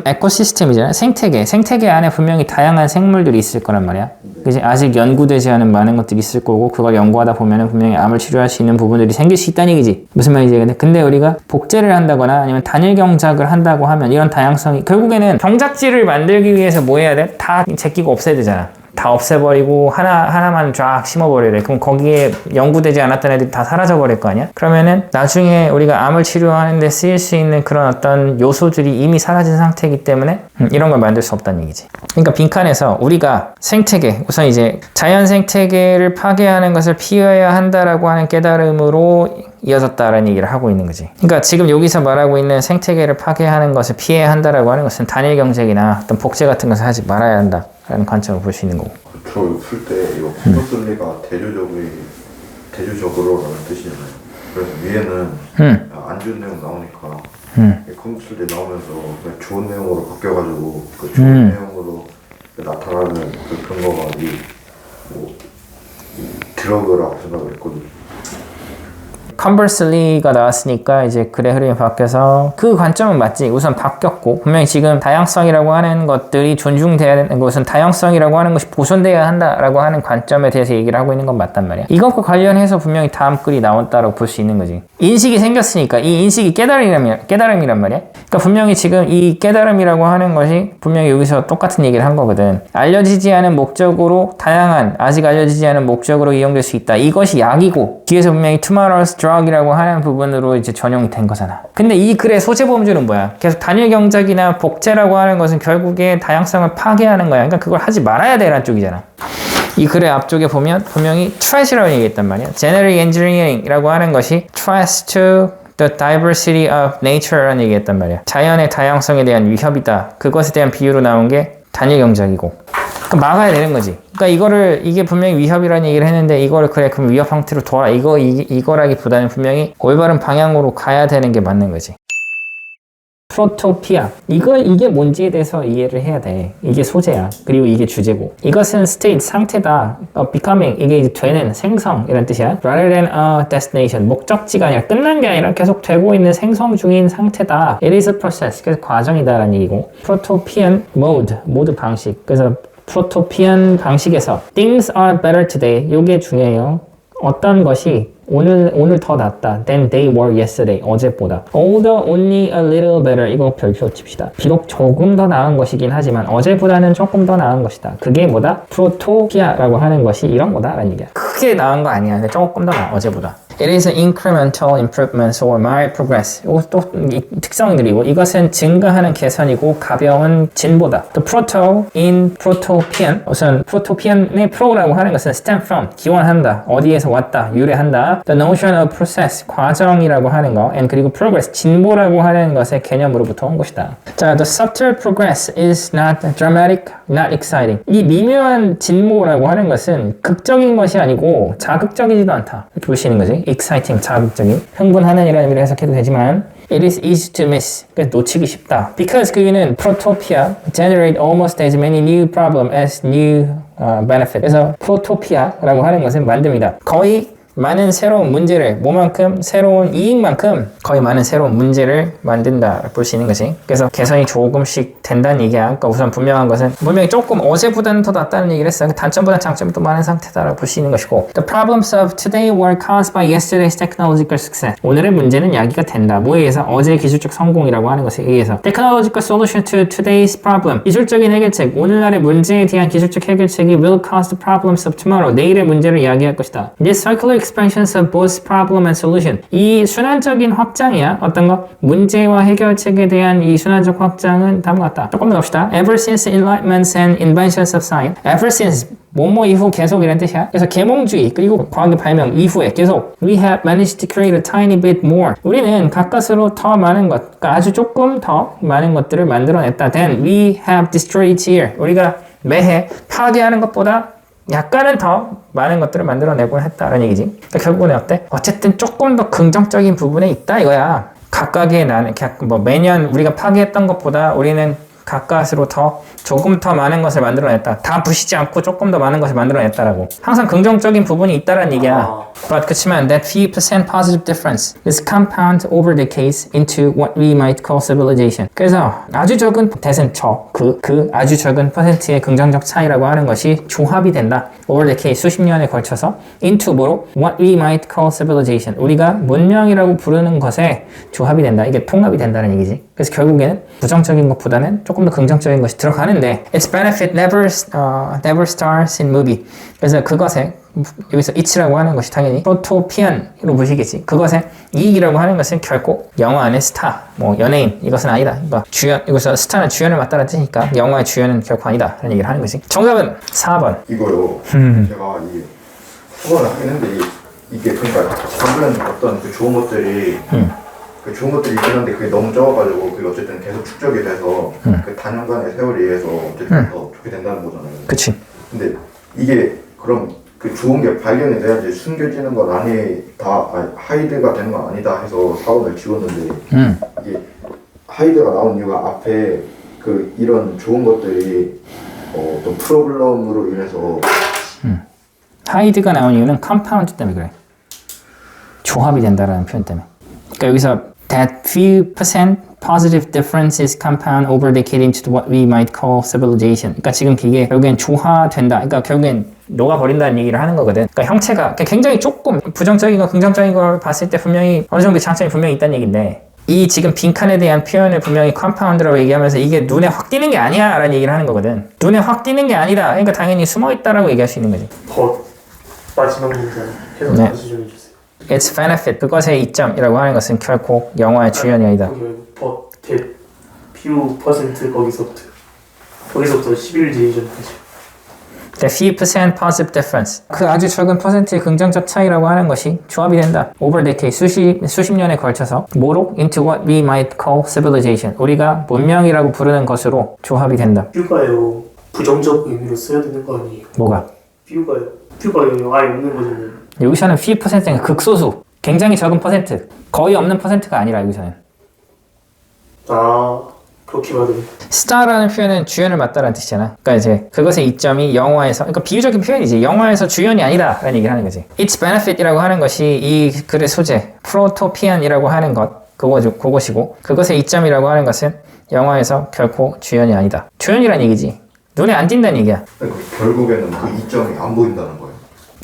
Speaker 1: 에코시스템이잖아요. 생태계 안에 분명히 다양한 생물들이 있을 거란 말이야. 그치? 아직 연구되지 않은 많은 것들이 있을 거고, 그걸 연구하다 보면은 분명히 암을 치료할 수 있는 부분들이 생길 수 있다는 얘기지. 무슨 말인지. 근데 우리가 복제를 한다거나 아니면 단일 경작을 한다고 하면 이런 다양성이 결국에는 경작지를 만들기 위해서 뭐 해야 돼? 다 제끼고 없애야 되잖아. 다 없애버리고 하나만 쫙 심어버려야 돼. 그럼 거기에 연구되지 않았던 애들이 다 사라져버릴 거 아니야? 그러면은 나중에 우리가 암을 치료하는데 쓰일 수 있는 그런 어떤 요소들이 이미 사라진 상태이기 때문에 이런 걸 만들 수 없다는 얘기지. 그러니까 빈칸에서 우리가 생태계, 우선 이제 자연 생태계를 파괴하는 것을 피해야 한다라고 하는 깨달음으로 이어졌다라는 얘기를 하고 있는 거지. 그러니까 지금 여기서 말하고 있는 생태계를 파괴하는 것을 피해야 한다라고 하는 것은 단일 경작이나 어떤 복제 같은 것을 하지 말아야 한다 라는 관점을 볼 수 있는 거고.
Speaker 3: 저 쓸 때 이거 컴퓨터리가 대조적으로라는 뜻이잖아요. 그래서 위에는 안 좋은 내용 나오니까 컴퓨터리 나오면서 좋은 내용으로 바뀌어가지고 그 좋은 내용으로 나타나는 그 근거가 이 드러그라고 생각을 했거든요.
Speaker 1: conversely가 나왔으니까 이제 글의 흐름이 바뀌어서 그 관점은 맞지. 우선 바뀌었고 분명히 지금 다양성이라고 하는 것들이 존중돼야 되는 것은 다양성이라고 하는 것이 보존돼야 한다라고 하는 관점에 대해서 얘기를 하고 있는 건 맞단 말이야. 이것과 관련해서 분명히 다음 글이 나온다라고 볼 수 있는 거지. 인식이 생겼으니까 이 인식이 깨달음이란 말이야. 그러니까 분명히 지금 이 깨달음이라고 하는 것이 분명히 여기서 똑같은 얘기를 한 거거든. 알려지지 않은 목적으로 다양한 아직 알려지지 않은 목적으로 이용될 수 있다. 이것이 약이고 뒤에서 분명히 tomorrow's drug이라고 하는 부분으로 이제 전용이 된 거잖아. 근데 이 글의 소재 범주는 뭐야? 계속 단일 경작이나 복제라고 하는 것은 결국에 다양성을 파괴하는 거야. 그러니까 그걸 하지 말아야 되라는 쪽이잖아. 이 글의 앞쪽에 보면 분명히 threat이라고 얘기했단 말이야. genetic engineering이라고 하는 것이 threats to the diversity of nature라는 얘기했단 말이야. 자연의 다양성에 대한 위협이다. 그것에 대한 비유로 나온 게 단일 경작이고. 그럼 막아야 되는 거지. 그러니까 이게 분명히 위협이라는 얘기를 했는데 이거를 그래 그럼 위협 형태로 둬라. 이거라기보다는 분명히 올바른 방향으로 가야 되는 게 맞는 거지. 프로토피아. 이게 뭔지에 대해서 이해를 해야 돼. 이게 소재야. 그리고 이게 주제고. 이것은 state, 상태다. becoming, 이게 이제 되는, 생성, 이런 뜻이야. rather than a destination. 목적지가 아니라 끝난 게 아니라 계속 되고 있는 생성 중인 상태다. It is a process. 그래서 과정이다라는 얘기고. 프로토피안 모드 방식. 그래서 프로토피안 방식에서 things are better today. 이게 중요해요. 어떤 것이 오늘 더 낫다 than they were yesterday. 어제보다. Although only a little better. 이거 별표 칩시다. 비록 조금 더 나은 것이긴 하지만 어제보다는 조금 더 나은 것이다. 그게 뭐다? 프로토피아라고 하는 것이 이런 거다 라는 얘기야. 크게 나은 거 아니야. 근데 조금 더 나아 어제보다. It is incremental improvements or mild progress. 또 특성들이고 이것은 증가하는 개선이고 가벼운 진보다. The proto in protopian. 우선 protopian의 pro라고 하는 것은 stem from, 기원한다, 어디에서 왔다, 유래한다. The notion of process, 과정이라고 하는 거, and 그리고 progress, 진보라고 하는 것의 개념으로부터 온 것이다. 자, the subtle progress is not dramatic, not exciting. 이 미묘한 진보라고 하는 것은 극적인 것이 아니고 자극적이지도 않다. 이렇게 보시는 거지. exciting, 자극적인. 흥분하는 이라는 의미로 해석해도 되지만 it is easy to miss. 그러니까 놓치기 쉽다. Because 그는 protopia generate almost as many new problems as new benefit. 그래서 protopia라고 하는 것은 만듭니다. 거의 많은 새로운 문제를, 뭐만큼? 새로운 이익만큼 거의 많은 새로운 문제를 만든다 볼 수 있는 것이. 그래서 개선이 조금씩 된다는 얘기야. 그러니까 우선 분명한 것은 분명히 조금 어제보다는 더 낫다는 얘기를 했어요. 단점보다 장점이 또 많은 상태다라고 볼 수 있는 것이고. The problems of today were caused by yesterday's technological success. 오늘의 문제는 야기가 된다. 뭐에 의해서? 어제의 기술적 성공이라고 하는 것에 의해서. Technological solution to today's problem. 기술적인 해결책, 오늘날의 문제에 대한 기술적 해결책이 will cause the problems of tomorrow. 내일의 문제를 야기할 것이다. This circular expansions of both problem and solution. 이 순환적인 확장이야. 어떤 거? 문제와 해결책에 대한 이 순환적 확장은 다음과 같다. 조금 더 봅시다. Ever since enlightenments and inventions of science. Ever since 뭐뭐 이후 계속 이란 뜻이야. 그래서 계몽주의 그리고 과학의 발명 이후에 계속 we have managed to create a tiny bit more. 우리는 가까스로 더 많은 것, 그러니까 아주 조금 더 많은 것들을 만들어냈다. Then we have destroyed each year. 우리가 매해 파괴하는 것보다 약간은 더 많은 것들을 만들어내곤 했다라는 얘기지. 그러니까 결국은 어때? 어쨌든 조금 더 긍정적인 부분에 있다 이거야. 각각의 나는 뭐 매년 우리가 파괴했던 것보다 우리는 가까스로 더 조금 더 많은 것을 만들어냈다. 다 부시지 않고 조금 더 많은 것을 만들어냈다라고. 항상 긍정적인 부분이 있다라는 얘기야. But 그렇지만 that few percent positive difference is compound over decades into what we might call civilization. 그래서 아주 적은 대신 그 아주 적은 퍼센트의 긍정적 차이라고 하는 것이 조합이 된다. Over decades 수십 년에 걸쳐서 into 뭐로? What we might call civilization. 우리가 문명이라고 부르는 것에 조합이 된다. 이게 통합이 된다는 얘기지. 그래서 결국에는 부정적인 것보다는 조금 더 긍정적인 것이 들어가는데 its benefit never starts in movie. 그래서 그것에 여기서 it이라고 하는 것이 당연히 프로토피안으로 보시겠지. 그것의 이익이라고 하는 것은 결코 영화 안의 스타, 뭐 연예인 이것은 아니다. 그러니까 주연, 여기서 스타는 주연을 맡다라는 뜻이니까 영화의 주연은 결코 아니다 라는 얘기를 하는 것이. 정답은 4번.
Speaker 3: 이거요. 제가 이 수건을 하긴 했는데 이게 그러니까 방금 어떤 그 좋은 것들이 그 좋은 것들이 있긴 한데 그게 너무 적어가지고 그게 어쨌든 계속 축적이 돼서 그 단연간의 세월에 의해서 어쨌든 더 좋게 된다는 거잖아요.
Speaker 1: 그치.
Speaker 3: 근데 이게 그럼 그 좋은 게 발견이 돼야지 숨겨지는 건 하이드가 되는 건 아니다 해서 사원을 지웠는데 이게 하이드가 나온 이유가 앞에 그 이런 좋은 것들이 어떤 프로블럼으로 인해서
Speaker 1: 하이드가 나온 이유는 컴파운드 때문에 그래. 조합이 된다라는 표현 때문에. 그러니까 여기서 that few percent positive difference is compound over decade into what we might call civilization. 그러니까 지금 이게 결국엔 조화된다. 그러니까 결국엔 녹아버린다는 얘기를 하는 거거든. 그러니까 형체가 굉장히 조금 부정적인 거, 긍정적인 걸 봤을 때 분명히 어느 정도 장점이 분명히 있다는 얘기인데 이 지금 빈칸에 대한 표현을 분명히 컴파운드라고 얘기하면서 이게 눈에 확 띄는 게 아니야 라는 얘기를 하는 거거든. 눈에 확 띄는 게 아니다. 그러니까 당연히 숨어있다라고 얘기할 수 있는 거지.
Speaker 2: 마지막 문장 해석 다시 좀 해주세요.
Speaker 1: Its benefit, 그것의 이점이라고 하는 것은 결코 영화의 주연이 아니다.
Speaker 2: that few percent 거기서부터 11제 이전까지.
Speaker 1: The few percent positive difference. 그 아주 적은 퍼센트의 긍정적 차이라고 하는 것이 조합이 된다. Over decade, 수십 년에 걸쳐서 뭐로? Into what we might call civilization. 우리가 문명이라고 부르는 것으로 조합이 된다.
Speaker 2: 퓨가요. 부정적 의미로 써야 되는 거 아니에요?
Speaker 1: 뭐가?
Speaker 2: 퓨가요. 아예 없는 거잖아요.
Speaker 1: 여기서는 few percent가 극소수. 굉장히 적은 퍼센트. 거의 없는 퍼센트가 아니라 여기서는.
Speaker 2: 그렇게 말하면
Speaker 1: star라는 표현은 주연을 맡다라는 뜻이잖아. 그러니까 이제 그것의 이점이 영화에서, 그러니까 비유적인 표현이지. 영화에서 주연이 아니다 라는 얘기를 하는 거지. Its benefit이라고 하는 것이 이 글의 소재, 프로토피안이라고 하는 것, 그것이고 그것의 이점이라고 하는 것은 영화에서 결코 주연이 아니다. 주연이란 얘기지. 눈에 안 띈다는 얘기야.
Speaker 3: 그러니까 결국에는 그 이점이 안 보인다는 거예요.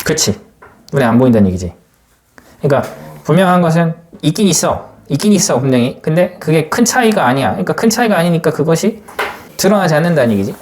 Speaker 1: 그치. 눈에 안 보인다는 얘기지. 그러니까 분명한 것은 있긴 있어 분명히. 근데 그게 큰 차이가 아니야. 그러니까 큰 차이가 아니니까 그것이 드러나지 않는다는 얘기지.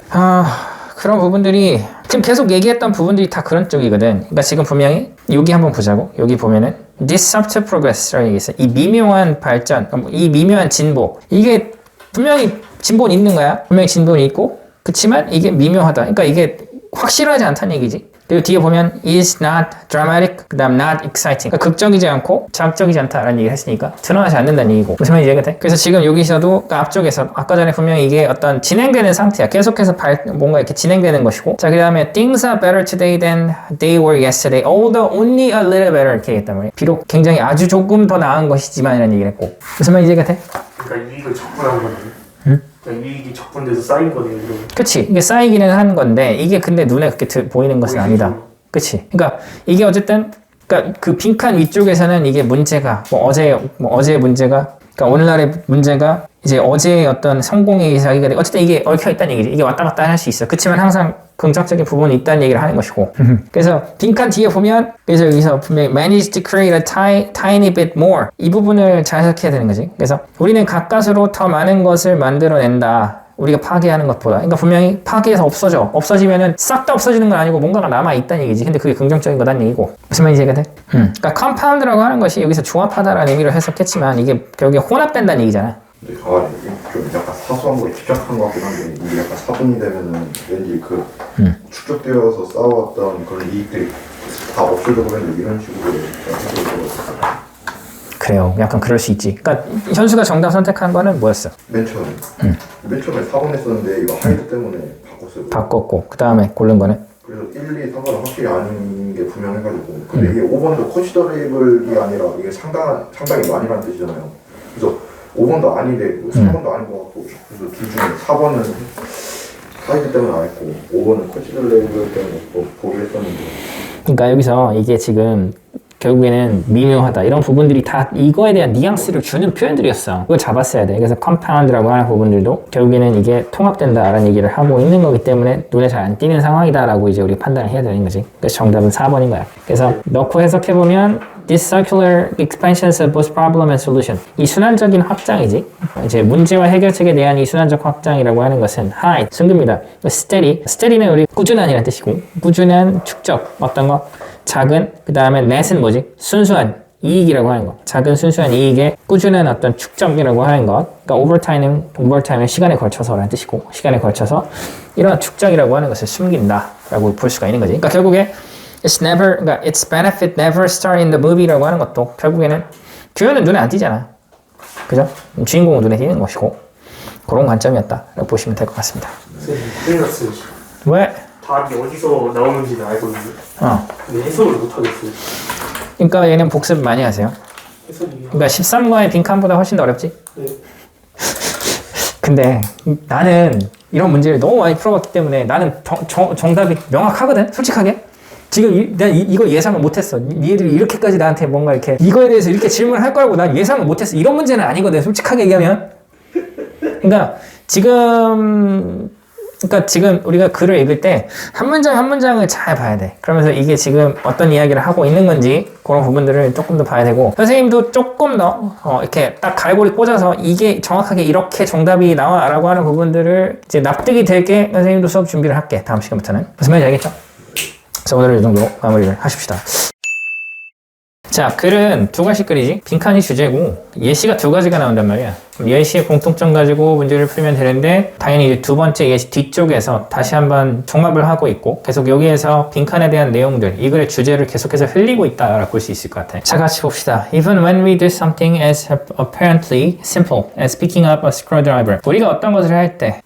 Speaker 1: 그런 부분들이 지금 계속 얘기했던 부분들이 다 그런 쪽이거든. 그러니까 지금 분명히 여기 한번 보자고. 여기 보면은 disruptive progress라는 얘기 있어. 이 미묘한 발전, 이 미묘한 진보. 이게 분명히 진보는 있는 거야. 분명히 진보는 있고, 그렇지만 이게 미묘하다. 그러니까 이게 확실하지 않다는 얘기지. 그리고 뒤에 보면 is not dramatic, 그 다음 not exciting. 그러니까 극적이지 않고 자극적이지 않다라는 얘기를 했으니까 드러나지 않는다는 얘기고. 무슨 말인지 이해가 돼? 그래서 지금 여기서도 그러니까 앞쪽에서 아까 전에 분명히 이게 어떤 진행되는 상태야. 계속해서 뭔가 이렇게 진행되는 것이고. 자, 그 다음에 things are better today than they were yesterday. Although only a little better 이렇게 얘기했단 말이야. 비록 굉장히 아주 조금 더 나은 것이지만 이라는 얘기를 했고. 무슨 말인지 이해가 돼?
Speaker 2: 그러니까 이익을 적분한 거네.
Speaker 1: 응?
Speaker 2: 그러니까 이익이 적분돼서 쌓인 거네요. 그러면.
Speaker 1: 그치. 이게 쌓이기는 하는 건데 이게 근데 눈에 그렇게 보이는 것은 아니다. 그치. 그러니까 이게 어쨌든 그러니까 그 빈칸 위쪽에서는 이게 문제가 어제의 문제가 그러니까 오늘날의 문제가 이제 어제의 어떤 성공에 의해서 어쨌든 이게 얽혀 있다는 얘기지. 이게 왔다 갔다 할 수 있어. 그렇지만 항상 긍정적인 부분이 있다는 얘기를 하는 것이고. 그래서 빈칸 뒤에 보면 그래서 여기서 분명히 manage to create a tiny bit more 이 부분을 잘 해석해야 되는 거지. 그래서 우리는 가까스로 더 많은 것을 만들어낸다. 우리가 파괴하는 것보다. 그러니까 분명히 파괴해서 없어져. 없어지면은 싹 다 없어지는 건 아니고 뭔가가 남아있다는 얘기지. 근데 그게 긍정적인 거다는 얘기고. 무슨 말인지 이해가 돼? 그러니까 compound라고 하는 것이 여기서 조합하다라는 의미로 해석했지만 이게 결국에 혼합된다는 얘기잖아.
Speaker 3: 근데 좀 약간 사소한 거에 집착한 것 같긴 한데 이게 약간 사분이 되면은 왠지 그 축적되어서 쌓아왔던 그런 이익들이 다 없어져 버리는데 이런 식으로 해석을 들었어요.
Speaker 1: 그래요. 약간 그럴 수 있지. 그러니까 현수가 정답 선택한 거는 뭐였어?
Speaker 3: 맨 처음에. 맨 처음에 4번 했었는데 이거 하이드 때문에 바꿨어요.
Speaker 1: 바꿨고 그 다음에 고른 거는?
Speaker 3: 그래서 1, 2, 3번은 확실히 아닌 게 분명해가지고 근데 이게 5번도 컨시더레이블이 아니라 이게 상당히 많이라는 뜻이잖아요. 그래서 5번도 아닌데 3번도 아닌 것 같고 그래서 둘 중에 4번은 하이드 때문에 안 했고 5번은 컨시더레이블 때문에 보기로 했었는데
Speaker 1: 그러니까 여기서 이게 지금 결국에는 미묘하다 이런 부분들이 다 이거에 대한 뉘앙스를 주는 표현들이었어. 그걸 잡았어야 돼. 그래서 compound라고 하는 부분들도 결국에는 이게 통합된다라는 얘기를 하고 있는 거기 때문에 눈에 잘 안 띄는 상황이다라고 이제 우리가 판단을 해야 되는 거지. 그래서 정답은 4번인 거야. 그래서 넣고 해석해보면 This circular expansions of both problem and solution. 이 순환적인 확장이지. 이제 문제와 해결책에 대한 이 순환적 확장이라고 하는 것은 high, 순급니다. steady는 우리 꾸준한이라는 뜻이고 꾸준한 축적, 어떤 거 작은, 그 다음에 net은 뭐지? 순수한 이익이라고 하는 것. 작은 순수한 이익의 꾸준한 어떤 축적이라고 하는 것. 그러니까 overtime은 시간에 걸쳐서라는 뜻이고 시간에 걸쳐서 이런 축적이라고 하는 것을 숨긴다라고 볼 수가 있는 거지. 그러니까 결국에 그러니까 its benefit never start in the movie라고 하는 것도 결국에는 주연은 눈에 안 띄잖아. 그죠? 주인공은 눈에 띄는 것이고 그런 관점이었다라고 보시면 될 것 같습니다.
Speaker 2: 큰일 났어요.
Speaker 1: 왜?
Speaker 2: 답이 어디서 나오는지는 알거든요. 근데 해석을 못 하겠어요.
Speaker 1: 그러니까 얘는 복습 많이 하세요.
Speaker 2: 해석이.
Speaker 1: 그러니까 13과의 빈칸보다 훨씬 더 어렵지?
Speaker 2: 네.
Speaker 1: 근데 나는 이런 문제를 너무 많이 풀어봤기 때문에 나는 정답이 명확하거든? 솔직하게. 지금 내가 이거 예상을 못했어. 니들이 이렇게까지 나한테 뭔가 이렇게 이거에 대해서 이렇게 질문을 할 거라고 난 예상을 못했어. 이런 문제는 아니거든. 솔직하게 얘기하면. 그러니까 지금 우리가 글을 읽을 때 한 문장 한 문장을 잘 봐야 돼. 그러면서 이게 지금 어떤 이야기를 하고 있는 건지 그런 부분들을 조금 더 봐야 되고 선생님도 조금 더 이렇게 딱 갈고리 꽂아서 이게 정확하게 이렇게 정답이 나와 라고 하는 부분들을 이제 납득이 되게 선생님도 수업 준비를 할게. 다음 시간부터는. 무슨 말인지 알겠죠? 그래서 오늘은 이 정도로 마무리를 하십시다. 자, 글은 두 가지 글이지. 빈칸이 주제고 예시가 두 가지가 나온단 말이야. 그럼 예시의 공통점 가지고 문제를 풀면 되는데 당연히 이제 두 번째 예시 뒤쪽에서 다시 한번 종합을 하고 있고 계속 여기에서 빈칸에 대한 내용들, 이 글의 주제를 계속해서 흘리고 있다라고 볼 수 있을 것 같아. 자, 같이 봅시다. Even when we do something as apparently simple as picking up a screwdriver. 우리가 어떤 것을 할 때,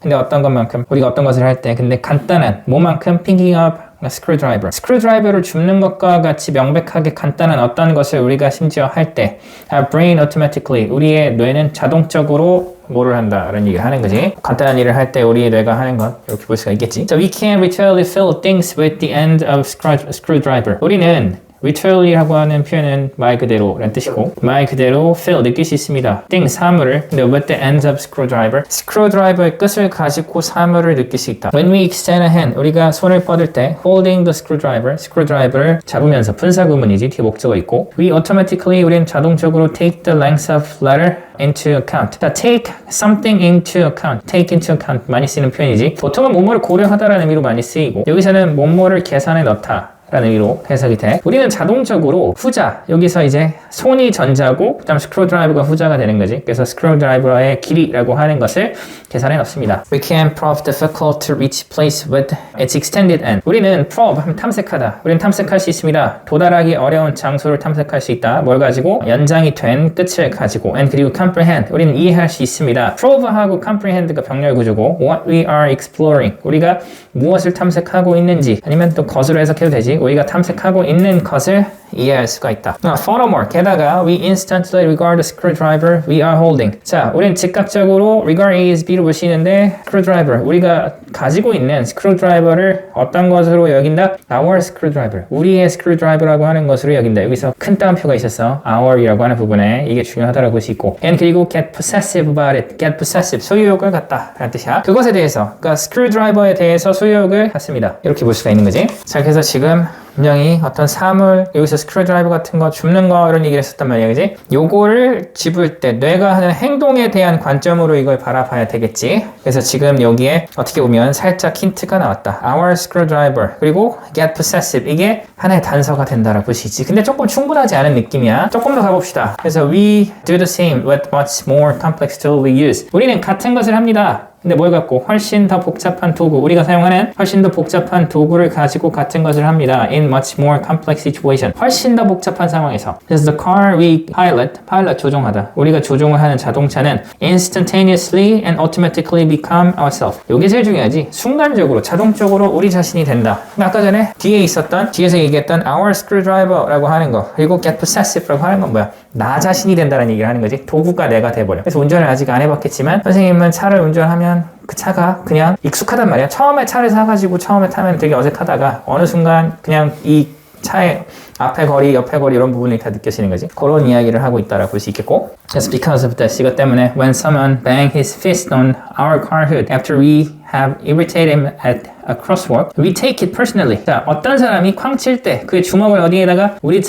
Speaker 1: 근데 간단한 뭐만큼 picking up 스크루드라이버를 줍는 것과 같이 명백하게 간단한 어떤 것을 우리가 심지어 할 때 our brain automatically 우리의 뇌는 자동적으로 뭐를 한다라는 얘기를 하는 거지. 간단한 일을 할 때 우리의 뇌가 하는 것 이렇게 볼 수가 있겠지. So we can literally fill things with the end of screwdriver. 우리는 literally라고 하는 표현은 말 그대로라는 뜻이고 말 그대로 fill 느낄 수 있습니다. 사물을 근데 with the end of screwdriver의 끝을 가지고 사물을 느낄 수 있다. When we extend a hand 우리가 손을 뻗을 때 holding the screwdriver를 잡으면서 분사 구문이지 뒤에 목적어 있고 we automatically 우리는 자동적으로 take the length of letter into account. 자, take something into account. take into account 많이 쓰는 표현이지. 보통은 뭐뭐를 고려하다라는 의미로 많이 쓰이고 여기서는 뭐뭐를 계산에 넣다 라는 의미로 해석이 돼. 우리는 자동적으로 후자, 여기서 이제 손이 전자고 그다음 스크루드라이버가 후자가 되는 거지. 그래서 스크루드라이버의 길이라고 하는 것을 계산해 넣습니다. We can prove difficult to reach place with its extended end. 우리는 probe 하면 탐색하다. 우리는 탐색할 수 있습니다. 도달하기 어려운 장소를 탐색할 수 있다. 뭘 가지고? 연장이 된 끝을 가지고. And 그리고 comprehend. 우리는 이해할 수 있습니다. probe하고 comprehend가 병렬 구조고 what we are exploring. 우리가 무엇을 탐색하고 있는지 아니면 또 것으로 해석해도 되지. 우리가 탐색하고 있는 것을 이해할 수가 있다. Furthermore, 게다가 we instantly regard the screwdriver we are holding. 자, 우리는 즉각적으로 regard A as B로 볼 수 있는데 screwdriver, 우리가 가지고 있는 screwdriver를 어떤 것으로 여긴다? Our screwdriver, 우리의 screwdriver라고 하는 것으로 여긴다. 여기서 큰 따옴표가 있었어. Our이라고 하는 부분에 이게 중요하다고 볼 수 있고 and 그리고 get possessive about it, get possessive, 소유욕을 갖다 라는 뜻이야. 그것에 대해서, 그러니까 screwdriver에 대해서 소유욕을 갖습니다. 이렇게 볼 수가 있는 거지. 자, 그래서 지금 분명히 어떤 사물, 여기서 스크루드라이버 같은 거 줍는 거 이런 얘기를 했었단 말이야, 그지? 요거를 집을 때 뇌가 하는 행동에 대한 관점으로 이걸 바라봐야 되겠지. 그래서 지금 여기에 어떻게 보면 살짝 힌트가 나왔다. Our screwdriver 그리고 get possessive, 이게 하나의 단서가 된다라고 볼 수 있지. 근데 조금 충분하지 않은 느낌이야. 조금 더 가봅시다. 그래서 we do the same with much more complex tool we use. 우리는 같은 것을 합니다. 근데 뭘 갖고? 훨씬 더 복잡한 도구, 우리가 사용하는 훨씬 더 복잡한 도구를 가지고 같은 것을 합니다. In much more complex situation. 훨씬 더 복잡한 상황에서. 그래서 the car we pilot 조종하다. 우리가 조종을 하는 자동차는 instantaneously and automatically become ourselves. 이게 제일 중요하지. 순간적으로, 자동적으로 우리 자신이 된다. 아까 전에 뒤에서 얘기했던 our screwdriver라고 하는 거, 그리고 get possessive라고 하는 건 뭐야? 나 자신이 된다는 얘기를 하는 거지. 도구가 내가 돼버려. 그래서 운전을 아직 안 해봤겠지만 선생님은 차를 운전하면 그 차가 그냥 익숙하단 말이야. 처음에 차를 사가지고 처음에 타면 되게 어색하다가 어느 순간 그냥 이 차의 앞에 거리, 옆에 거리 이런 부분이 다 느껴지는 거지. 그런 이야기를 하고 있다라고 볼 수 있겠고. Just because of this, 이것 때문에 when someone bang his fist on our car hood after we have irritated him at a crosswalk, we take it personally. 자, 어떤 사람이 쾅 칠 때 그의 주먹을 어디에다가 우리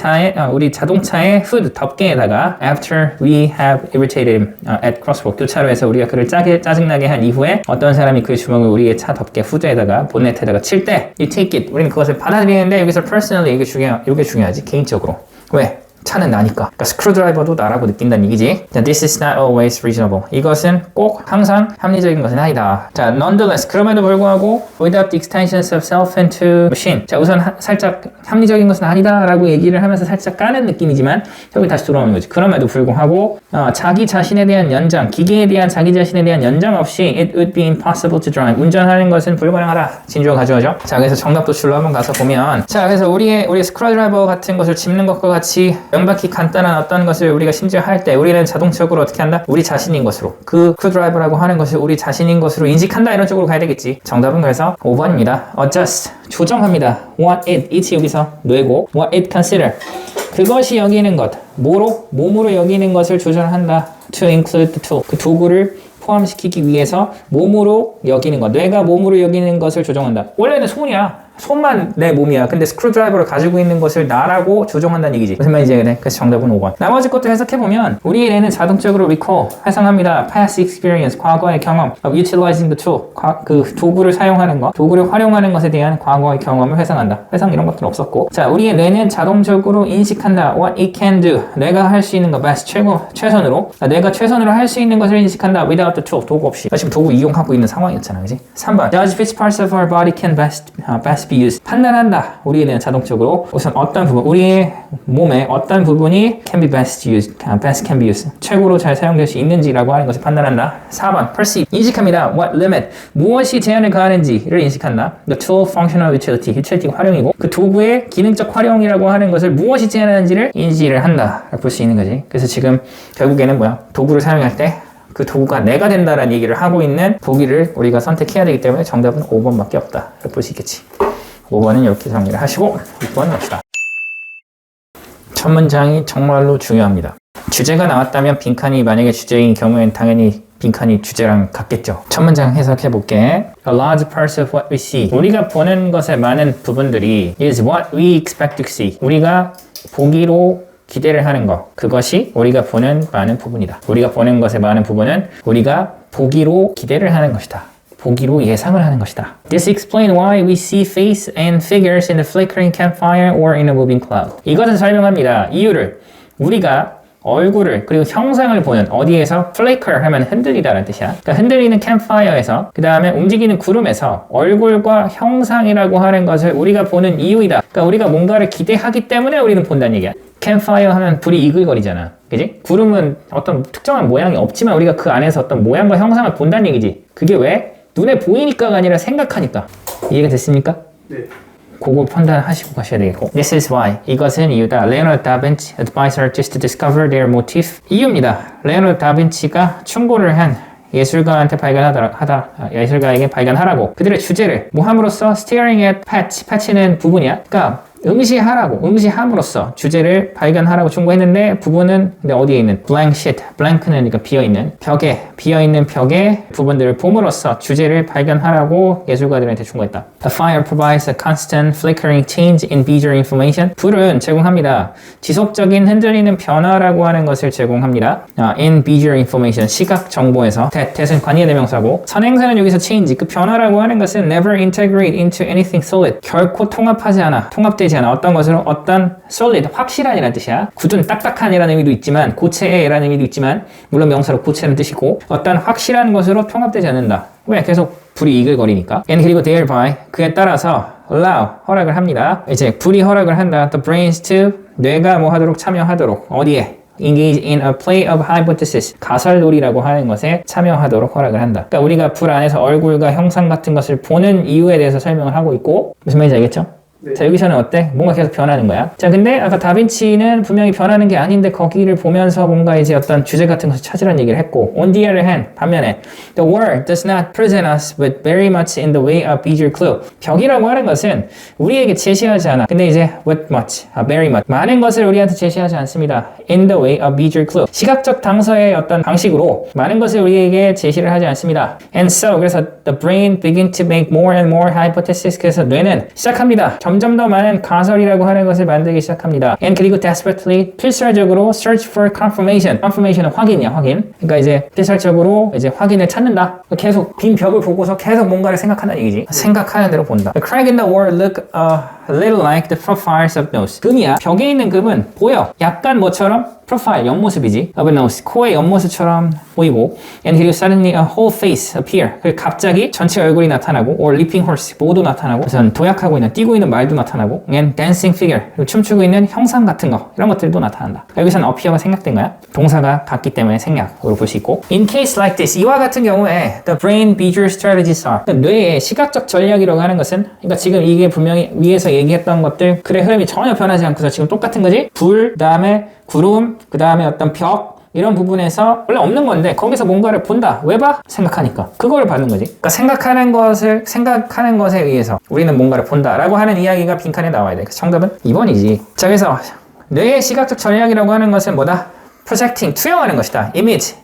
Speaker 1: 자동차의 후드 덮개에다가 after we have irritated him at crosswalk, 교차로에서 우리가 그를 짜증나게 한 이후에 어떤 사람이 그의 주먹을 우리의 차 덮개 후드에다가 본넷에다가 칠 때 you take it, 우리는 그것을 받아들이는데 여기서 personally, 이게 중요하지. 개인적으로. 왜? 차는 나니까. 그러니까 스크루드라이버도 나라고 느낀다는 얘기지. 자, this is not always reasonable. 이것은 꼭 항상 합리적인 것은 아니다. 자, nonetheless, 그럼에도 불구하고 without the extensions of self into machine. 자, 우선 살짝 합리적인 것은 아니다라고 얘기를 하면서 살짝 까는 느낌이지만 여기 다시 돌아오는 거지. 그럼에도 불구하고 자기 자신에 대한 연장, 기계에 대한 자기 자신에 대한 연장 없이 it would be impossible to drive. 운전하는 것은 불가능하다. 진주가 가져오죠. 자, 그래서 정답 도출로 한번 가서 보면, 자, 그래서 우리 스크루드라이버 같은 것을 짚는 것과 같이 명백히 간단한 어떤 것을 우리가 심지어 할 때 우리는 자동적으로 어떻게 한다? 우리 자신인 것으로, 그 스크루드라이버라고 하는 것을 우리 자신인 것으로 인식한다, 이런 쪽으로 가야 되겠지. 정답은 그래서 5번입니다. Adjust, 조정합니다. What it 여기서 뇌고, what it consider, 그것이 여기는 것, 몸으로 여기는 것을 조절한다. To include the tool, 그 도구를 포함시키기 위해서 몸으로 여기는 것, 뇌가 몸으로 여기는 것을 조정한다. 원래는 손만 내 몸이야. 근데 스크루드라이버를 가지고 있는 것을 나라고 조정한다는 얘기지. 무슨 말인지 알겠네. 그래서 정답은 5번. 나머지 것도 해석해보면 우리의 뇌는 자동적으로 recall, 회상합니다. past experience, 과거의 경험, of utilizing the tool, 그 도구를 사용하는 것, 도구를 활용하는 것에 대한 과거의 경험을 회상한다. 회상 이런 것들은 없었고. 자, 우리의 뇌는 자동적으로 인식한다. what it can do, 뇌가 할 수 있는 것, best, 최선으로. 뇌가 최선으로 할 수 있는 것을 인식한다. without the tool, 도구 없이. 지금 도구 이용하고 있는 상황이었잖아, 그지? 3번. judge which parts of our body can best be used. 판단한다. 우리는 자동적으로 우선 어떤 부분, 우리의 몸의 어떤 부분이 can be best used, best can be used, 최고로 잘 사용될 수 있는지라고 하는 것을 판단한다. 4번. perceive, 인식합니다. what limit, 무엇이 제한을 가하는지를 인식한다. the tool functional utility 활용이고, 그 도구의 기능적 활용이라고 하는 것을 무엇이 제한하는지를 인지를 한다. 볼 수 있는 거지. 그래서 지금 결국에는 도구를 사용할 때 그 도구가 내가 된다라는 얘기를 하고 있는 보기를 우리가 선택해야 되기 때문에 정답은 5번밖에 없다. 볼 수 있겠지. 5번은 이렇게 정리를 하시고 6번 봅시다. 첫 문장이 정말로 중요합니다. 주제가 나왔다면 빈칸이 만약에 주제인 경우에는 당연히 빈칸이 주제랑 같겠죠. 첫 문장 해석해 볼게. A large part of what we see, 우리가 보는 것의 많은 부분들이 is what we expect to see, 우리가 보기로 기대를 하는 것. 그것이 우리가 보는 많은 부분이다. 우리가 보는 것의 많은 부분은 우리가 보기로 기대를 하는 것이다. 보기로 예상을 하는 것이다. This explains why we see face and figures in the flickering campfire or in a moving cloud. 이것은 설명합니다. 이유를 우리가 얼굴을 그리고 형상을 보는 어디에서 flicker 하면 흔들리다라는 뜻이야. 그러니까 흔들리는 캠프파이어에서 그 다음에 움직이는 구름에서 얼굴과 형상이라고 하는 것을 우리가 보는 이유이다. 그러니까 우리가 뭔가를 기대하기 때문에 우리는 본다는 얘기야. 캠프파이어 하면 불이 이글거리잖아. 그지? 구름은 어떤 특정한 모양이 없지만 우리가 그 안에서 어떤 모양과 형상을 본다는 얘기지. 그게 왜? 눈에 보이니까가 아니라 생각하니까. 이해가 됐습니까?
Speaker 2: 네.
Speaker 1: 그걸 판단하시고 가셔야 되겠고. This is why. 이것은 이유다. Leonardo da Vinci advised artists to discover their motif. 이유입니다. 레오나르도 다빈치가 충고를 한 예술가한테 예술가에게 발견하라고 그들의 주제를 뭐 함으로써 staring at patch. patch는 부분이야. 그러니까 응시함으로써 주제를 발견하라고 충고했는데 부분은 근데 어디에 있는 blank sheet, blank는 그러니까 비어있는 벽에 부분들을 봄으로써 주제를 발견하라고 예술가들한테 충고했다. A fire provides a constant flickering change in visual information. 불은 제공합니다. 지속적인 흔들리는 변화라고 하는 것을 제공합니다. In visual information, 시각 정보에서 that은 관계 대명사고 선행사는 여기서 change, 그 변화라고 하는 것은 never integrate into anything solid. 결코 통합되지 않아. 어떤 것으로 어떤 solid, 확실한이라는 뜻이야. 굳은 딱딱한이라는 의미도 있지만 고체라는 의미도 있지만 물론 명사로 고체라는 뜻이고 어떤 확실한 것으로 통합되지 않는다. 왜? 계속 불이 이글거리니까. And 그리고 thereby 그에 따라서 allow 허락을 합니다. 이제 불이 허락을 한다. The brains to 뇌가 뭐 하도록 참여하도록 어디에? engage in a play of hypothesis. 가설놀이라고 하는 것에 참여하도록 허락을 한다. 그러니까 우리가 불 안에서 얼굴과 형상 같은 것을 보는 이유에 대해서 설명을 하고 있고 무슨 말인지 알겠죠?
Speaker 2: 네.
Speaker 1: 자, 여기서는 어때? 뭔가 계속 변하는 거야. 자, 근데 아까 다빈치는 분명히 변하는 게 아닌데 거기를 보면서 뭔가 이제 어떤 주제 같은 것을 찾으라는 얘기를 했고 on the other hand, 반면에 the world does not present us with very much in the way of visual clue. 벽이라고 하는 것은 우리에게 제시하지 않아. 근데 이제 with much, very much. 많은 것을 우리한테 제시하지 않습니다. in the way of visual clue. 시각적 당서의 어떤 방식으로 많은 것을 우리에게 제시를 하지 않습니다. And so, 그래서 the brain begin to make more and more hypotheses. 그래서 뇌는 시작합니다. 점점 더 많은 가설이라고 하는 것을 만들기 시작합니다. And 그리고 desperately 필사적으로 search for confirmation. confirmation은 확인이야, 확인. 그러니까 이제 필사적으로 이제 확인을 찾는다. 계속 빈 벽을 보고서 계속 뭔가를 생각한다는 얘기지. 생각하는 대로 본다. The crack in the wall look a little like the profiles of nose. 금이야. 벽에 있는 금은 보여. 약간 뭐처럼? 프로파일, 옆모습이지. of a nose. 코의 옆모습처럼 보이고. And 그리고 suddenly a whole face appear. 그리고 갑자기 전체 얼굴이 나타나고 or leaping horse, 모두 나타나고 우선 도약하고 있는, 뛰고 있는 말도 나타나고 and dancing figure, 그리고 춤추고 있는 형상 같은 거, 이런 것들도 나타난다. 여기서는 appear가 생략된 거야. 동사가 같기 때문에 생략으로 볼 수 있고. In case like this, 이와 같은 경우에 the brain visual strategies are. 그러니까 뇌의 시각적 전략이라고 하는 것은, 그러니까 지금 이게 분명히 위에서 얘기했던 것들, 글의 흐름이 전혀 변하지 않고서 지금 똑같은 거지? 불, 그 다음에 구름, 그 다음에 어떤 벽, 이런 부분에서 원래 없는 건데 거기서 뭔가를 본다. 왜 봐? 생각하니까. 그거를 받는 거지. 그러니까 생각하는 것에 의해서 우리는 뭔가를 본다라고 하는 이야기가 빈칸에 나와야 돼. 그래서 정답은 2번이지. 자, 그래서 뇌의 시각적 전략이라고 하는 것은 뭐다? projecting, 투영하는 것이다.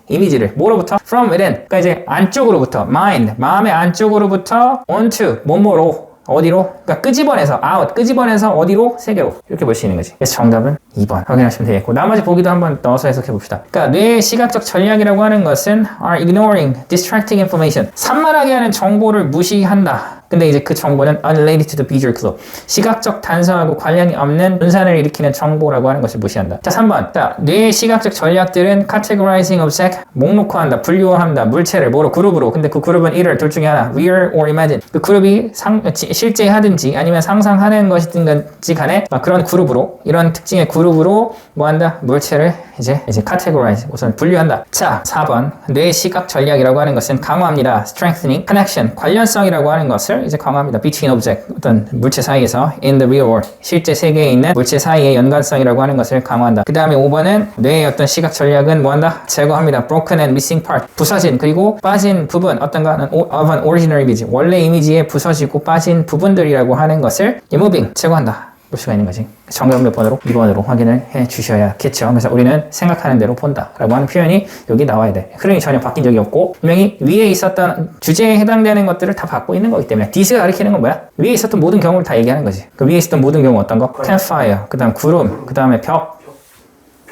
Speaker 1: 이미지를 뭐로부터? from within. 그러니까 이제 안쪽으로부터, mind, 마음의 안쪽으로부터 onto, 뭐뭐로, 어디로? 그러니까 끄집어내서 out, 끄집어내서 어디로? 세계로. 이렇게 볼 수 있는 거지. 그래서 정답은 2번 확인하시면 되겠고, 나머지 보기도 한번 넣어서 해석해 봅시다. 그러니까 뇌의 시각적 전략이라고 하는 것은 are ignoring distracting information. 산만하게 하는 정보를 무시한다. 근데 이제 그 정보는 unrelated to the visual clue. 시각적 단서하고 관련이 없는 분산을 일으키는 정보라고 하는 것을 무시한다. 자, 3번. 자, 뇌의 시각적 전략들은 categorizing object, 목록화한다, 분류한다, 물체를 뭐로? 그룹으로. 근데 그 그룹은 either 둘 중에 하나, real or imagine. 그 그룹이 실제 하든지 아니면 상상하는 것이든지 간에 그런 그룹으로, 이런 특징의 그룹으로 뭐 한다? 물체를 이제 categorize, 우선 분류한다. 자, 4번. 뇌의 시각 전략이라고 하는 것은 강화합니다. strengthening, connection, 관련성이라고 하는 것을 이제 강화합니다. between object, 어떤 물체 사이에서 in the real world, 실제 세계에 있는 물체 사이의 연관성이라고 하는 것을 강화한다. 그 다음에 5번은 뇌의 어떤 시각 전략은 뭐 한다? 제거합니다. broken and missing part, 부서진 그리고 빠진 부분, 어떤 거는 of an original image, 원래 이미지에 부서지고 빠진 부분들이라고 하는 것을 removing, 제거한다. 볼 수가 있는 거지. 정답 몇 번으로? 2번으로 확인을 해 주셔야겠죠. 그래서 우리는 생각하는 대로 본다 라고 하는 표현이 여기 나와야 돼. 흐름이 전혀 바뀐 적이 없고 분명히 위에 있었던 주제에 해당되는 것들을 다 받고 있는 거기 때문에 this가 가리키는 건 뭐야? 위에 있었던 모든 경우를 다 얘기하는 거지. 그 위에 있었던 모든 경우 어떤 거? campfire, 그 다음 구름, 그 다음에 벽,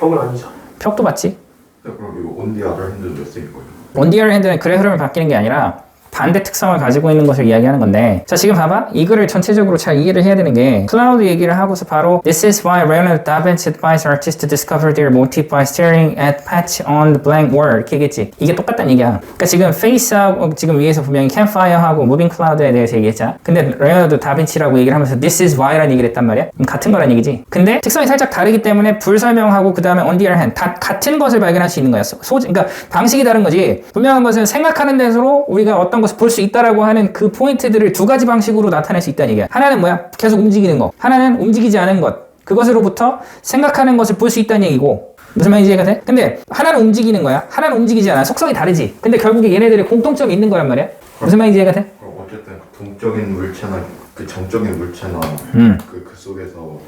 Speaker 2: 벽은 아니죠.
Speaker 1: 벽도 맞지?
Speaker 3: 그럼 이거 on the other hand는 몇 쓰인 거예요?
Speaker 1: On the other hand는 글의 흐름을 바뀌는 게 아니라 반대 특성을 가지고 있는 것을 이야기하는 건데, 자 지금 봐봐, 이 글을 전체적으로 잘 이해를 해야 되는 게 클라우드 얘기를 하고서 바로 This is why Leonardo da Vinci advised artists to discover their motif by staring at patch on the blank word 이렇게 얘기했지. 이게 똑같다는 얘기야. 그러니까 지금 face하고 지금 위에서 분명히 campfire하고 moving cloud에 대해서 얘기했잖아. 근데 레오나르도 다빈치라고 얘기를 하면서 This is why라는 얘기를 했단 말이야. 같은 거란 얘기지. 근데 특성이 살짝 다르기 때문에 불 설명하고 그 다음에 on the other hand 다 같은 것을 발견할 수 있는 거야. 그러니까 방식이 다른 거지. 분명한 것은 생각하는 데서로 우리가 어떤 것을 볼 수 있다라고 하는 그 포인트들을 두 가지 방식으로 나타낼 수 있다는 얘기야. 하나는 뭐야? 계속 움직이는 거. 하나는 움직이지 않은 것. 그것으로부터 생각하는 것을 볼 수 있다는 얘기고. 무슨 말인지 이해가 돼? 근데 하나는 움직이는 거야. 하나는 움직이지 않아. 속성이 다르지. 근데 결국에 얘네들의 공통점이 있는 거란 말이야. 무슨 말인지 이해가 돼?
Speaker 3: 어쨌든 그 동적인 물체나 그 정적인 물체나 그 속에서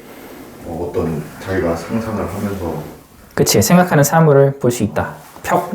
Speaker 3: 어떤 자기가 상상을 하면서
Speaker 1: 그치. 생각하는 사물을 볼 수 있다.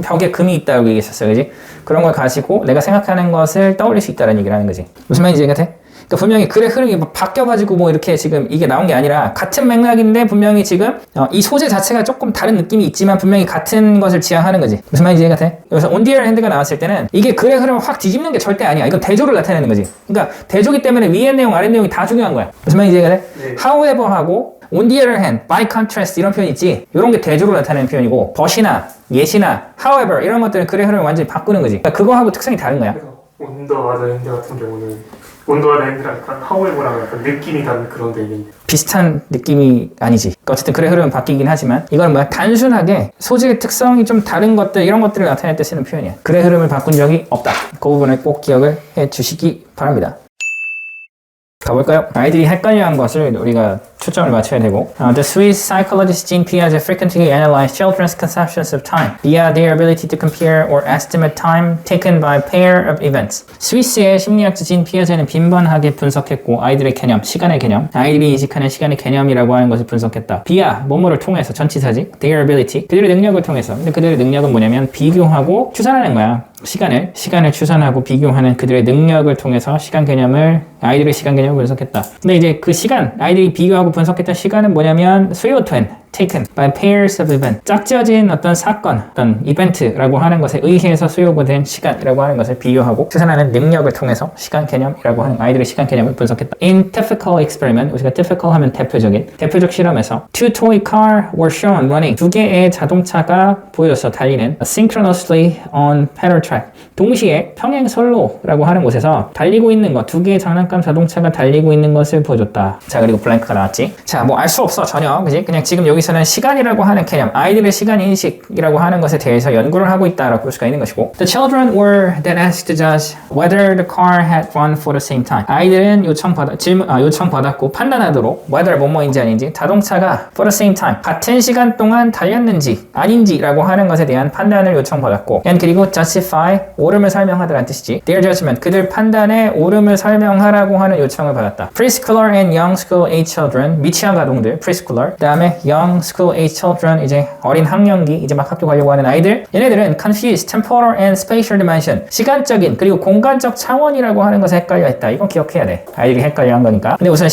Speaker 1: 벽에 금이 있다고 얘기했었어, 그지? 그런 걸 가지고 내가 생각하는 것을 떠올릴 수 있다는 얘기를 하는 거지. 무슨 말인지 이해가 돼? 그러니까 분명히 글의 흐름이 바뀌어가지고 뭐 이렇게 지금 이게 나온 게 아니라 같은 맥락인데 분명히 지금 이 소재 자체가 조금 다른 느낌이 있지만 분명히 같은 것을 지향하는 거지. 무슨 말인지 이해가 돼? 여기서 on the other hand가 나왔을 때는 이게 글의 흐름을 확 뒤집는 게 절대 아니야. 이건 대조를 나타내는 거지. 그러니까 대조기 때문에 위의 내용, 아래 내용이 다 중요한 거야. 무슨 말인지 이해가 돼?
Speaker 2: 네.
Speaker 1: however 하고 on the other hand, by contrast 이런 표현 있지? 이런 게 대조로 나타내는 표현이고 but이나 yet이나 however 이런 것들은 글의 흐름을 완전히 바꾸는 거지. 그러니까 그거하고 특성이 다른 거야.
Speaker 2: 그래서 온더 아더 핸드 같은 경우는 온더 아더 핸드랑 약간 하우에버랑 약간 느낌이 다른 그런 데 있는데
Speaker 1: 비슷한 느낌이 아니지. 그러니까 어쨌든 글의 흐름은 바뀌긴 하지만 이건 뭐야? 단순하게 소재의 특성이 좀 다른 것들 이런 것들을 나타낼 때 쓰는 표현이야. 글의 흐름을 바꾼 적이 없다. 그 부분을 꼭 기억을 해 주시기 바랍니다. 가볼까요? 아이들이 헷갈려한 것을 우리가 초점을 맞춰야 되고 The Swiss psychologist Jean Piaget frequently analyzed children's conceptions of time via their ability to compare or estimate time taken by a pair of events. 스위스의 심리학자 진 피아제는 빈번하게 분석했고 아이들의 개념, 시간의 개념, 아이들이 인식하는 시간의 개념이라고 하는 것을 분석했다. 비아, 뭐뭐를 통해서 전치사지 their ability, 그들의 능력을 통해서. 근데 그들의 능력은 뭐냐면 비교하고 추산하는 거야. 시간을 추산하고 비교하는 그들의 능력을 통해서 시간 개념을 아이들의 시간 개념을 분석했다. 근데 이제 그 시간, 아이들이 비교하고 분석했던 시간은 뭐냐면 수요된 taken by pairs of event 짝지어진 어떤 사건, 어떤 이벤트라고 하는 것에 의해서 수요된 시간이라고 하는 것을 비교하고 추산하는 능력을 통해서 시간 개념이라고 하는 아이들의 시간 개념을 분석했다. In typical experiment, 우리가 typical 하면 대표적 실험에서 two toy car were shown running 두 개의 자동차가 보여서 달리는 synchronously on parallel track 동시에 평행선로라고 하는 곳에서 달리고 있는 것, 두 개의 장난감 자동차가 달리고 있는 것을 보여줬다. 자, 그리고 블랭크가 나왔지. 자, 뭐 알 수 없어 전혀, 그지? 그냥 지금 여기서는 시간이라고 하는 개념, 아이들의 시간 인식이라고 하는 것에 대해서 연구를 하고 있다라고 볼 수가 있는 것이고, The children were then asked to judge whether the car had run for the same time. 아이들은 요청받았고 판단하도록 whether 뭐뭐인지 아닌지 자동차가 for the same time 같은 시간 동안 달렸는지 아닌지라고 하는 것에 대한 판단을 요청받았고, and 그리고 justify 옳음을 설명하다라는 뜻이지. Their judgment 그들 판단의 옳음을 설명하라고 하는 요청을 받았다. Preschooler and young school age children 미취학 아동들 preschooler, 그 다음에 young school age children 이제 어린 학년기 이제 막 학교 가려고 하는 아이들, 얘네들은 confused temporal and spatial dimension 시간적인 그리고 공간적 차원이라고 하는 것에 헷갈려 했다. 이건 기억해야 돼. 아이들이 헷갈려 한 거니까. 근데 우선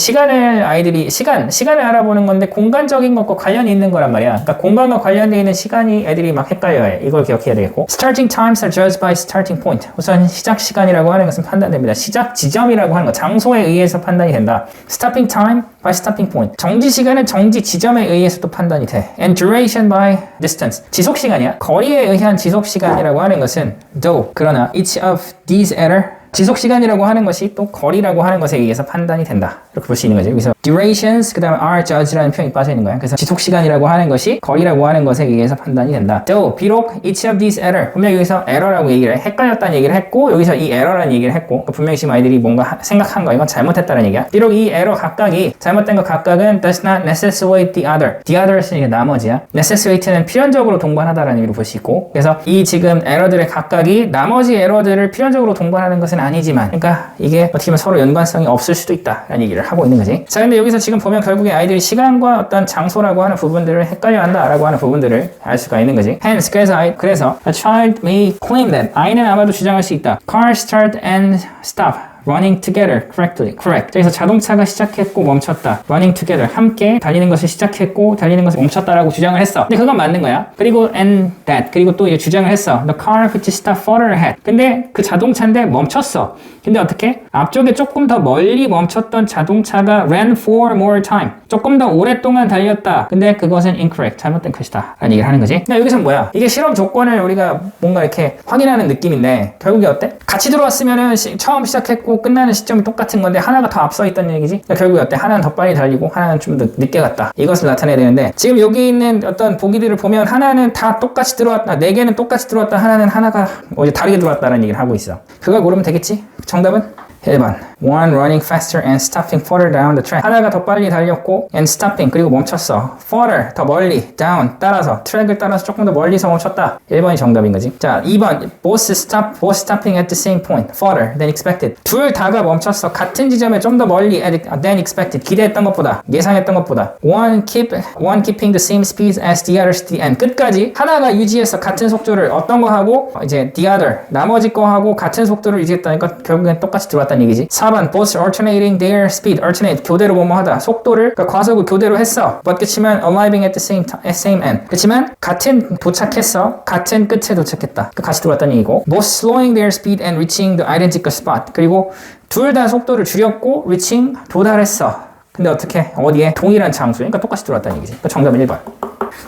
Speaker 1: 아이들이 시간을 알아보는 건데 공간적인 것과 관련이 있는 거란 말이야. 그러니까 공간과 관련되어 있는 시간이 애들이 막 헷갈려 해. 이걸 기억해야 되겠고, starting times are judged by starting point. 우선 시작 시간이라고 하는 것은 판단됩니다. 시작 지점이라고 하는 것, 장소에 의해서 판단이 된다. stopping time by stopping point. 정지 시간은 정지 지점에 의해서도 판단이 돼. and duration by distance. 지속 시간이야. 거리에 의한 지속 시간이라고 하는 것은 though, 그러나 each of these error 지속 시간이라고 하는 것이 또 거리라고 하는 것에 의해서 판단이 된다. 이렇게 볼 수 있는 거죠. 여기서 durations 그 다음에 are judged라는 표현이 빠져 있는 거야. 그래서 지속 시간이라고 하는 것이 거리라고 하는 것에 의해서 판단이 된다. though 비록 each of these error 분명히 여기서 error라고 얘기를 해. 헷갈렸다는 얘기를 했고 여기서 이 error라는 얘기를 했고, 그러니까 분명히 지금 아이들이 뭔가 생각한 거 이건 잘못했다는 얘기야. 비록 이 error 각각이 잘못된 것 각각은 does not necessitate the other. the other 쓰니까 나머지야. necessitate는 필연적으로 동반하다라는 얘기를 볼 수 있고, 그래서 이 지금 에러들의 각각이 나머지 에러들을 필연적으로 동반하는 것은 아니지만, 그러니까 이게 어떻게 보면 서로 연관성이 없을 수도 있다라는 얘기를 하고 있는 거지. 자, 근데 여기서 지금 보면 결국에 아이들이 시간과 어떤 장소라고 하는 부분들을 헷갈려 한다라고 하는 부분들을 알 수가 있는 거지. Hence, 그래서 a child may claim that 아이는 아마도 주장할 수 있다. Cars start and stop running together correctly. correct. 그래서 자동차가 시작했고 멈췄다. running together. 함께 달리는 것을 시작했고 달리는 것을 멈췄다라고 주장을 했어. 근데 그건 맞는 거야. 그리고 and that. 그리고 또 이제 주장을 했어. The car which stopped further ahead. 근데 그 자동차인데 멈췄어. 근데 어떻게? 앞쪽에 조금 더 멀리 멈췄던 자동차가 ran for more time. 조금 더 오랫동안 달렸다. 근데 그것은 incorrect. 잘못된 것이다. 라는 얘기를 하는 거지. 그러니까 여기서 뭐야? 이게 실험 조건을 우리가 뭔가 이렇게 확인하는 느낌인데 결국에 어때? 같이 들어왔으면은 처음 시작했고 끝나는 시점이 똑같은 건데 하나가 더 앞서 있다는 얘기지. 그러니까 결국에 어때? 하나는 더 빨리 달리고 하나는 좀 더 늦게 갔다. 이것을 나타내야 되는데 지금 여기 있는 어떤 보기들을 보면 하나는 다 똑같이 들어왔다. 4개는 똑같이 들어왔다. 하나는 하나가 어제 다르게 들어왔다는 얘기를 하고 있어. 그걸 고르면 되겠지? 정답은 1번. One running faster and stopping further down the track. 하나가 더 빨리 달렸고 and stopping 그리고 멈췄어. further 더 멀리 down 따라서 트랙을 따라서 조금 더 멀리서 멈췄다. 1번이 정답인 거지. 자, 2번. Both stopping at the same point. further than expected. 둘 다가 멈췄어. 같은 지점에 좀 더 멀리 than expected. 기대했던 것보다 예상했던 것보다. One keeping the same speed as the others to the end. 끝까지 하나가 유지해서 같은 속도를 어떤 거 하고 이제 the other 나머지 거 하고 같은 속도를 유지했다니까 결국엔 똑같이 들어왔다는 얘기지. 4번 both alternating their speed. alternate 교대로 뭐뭐하다. 속도를 그러니까 과속을 교대로 했어. but 그치만 arriving at the same end. 그치만 같은 도착했어. 같은 끝에 도착했다. 같이 들어왔다는 얘기고. both slowing their speed and reaching the identical spot. 그리고 둘 다 속도를 줄였고 reaching 도달했어. 근데 어떻게? 어디에? 동일한 장소에. 그러니까 똑같이 들어왔다는 얘기지. 그러니까 정답은 1번.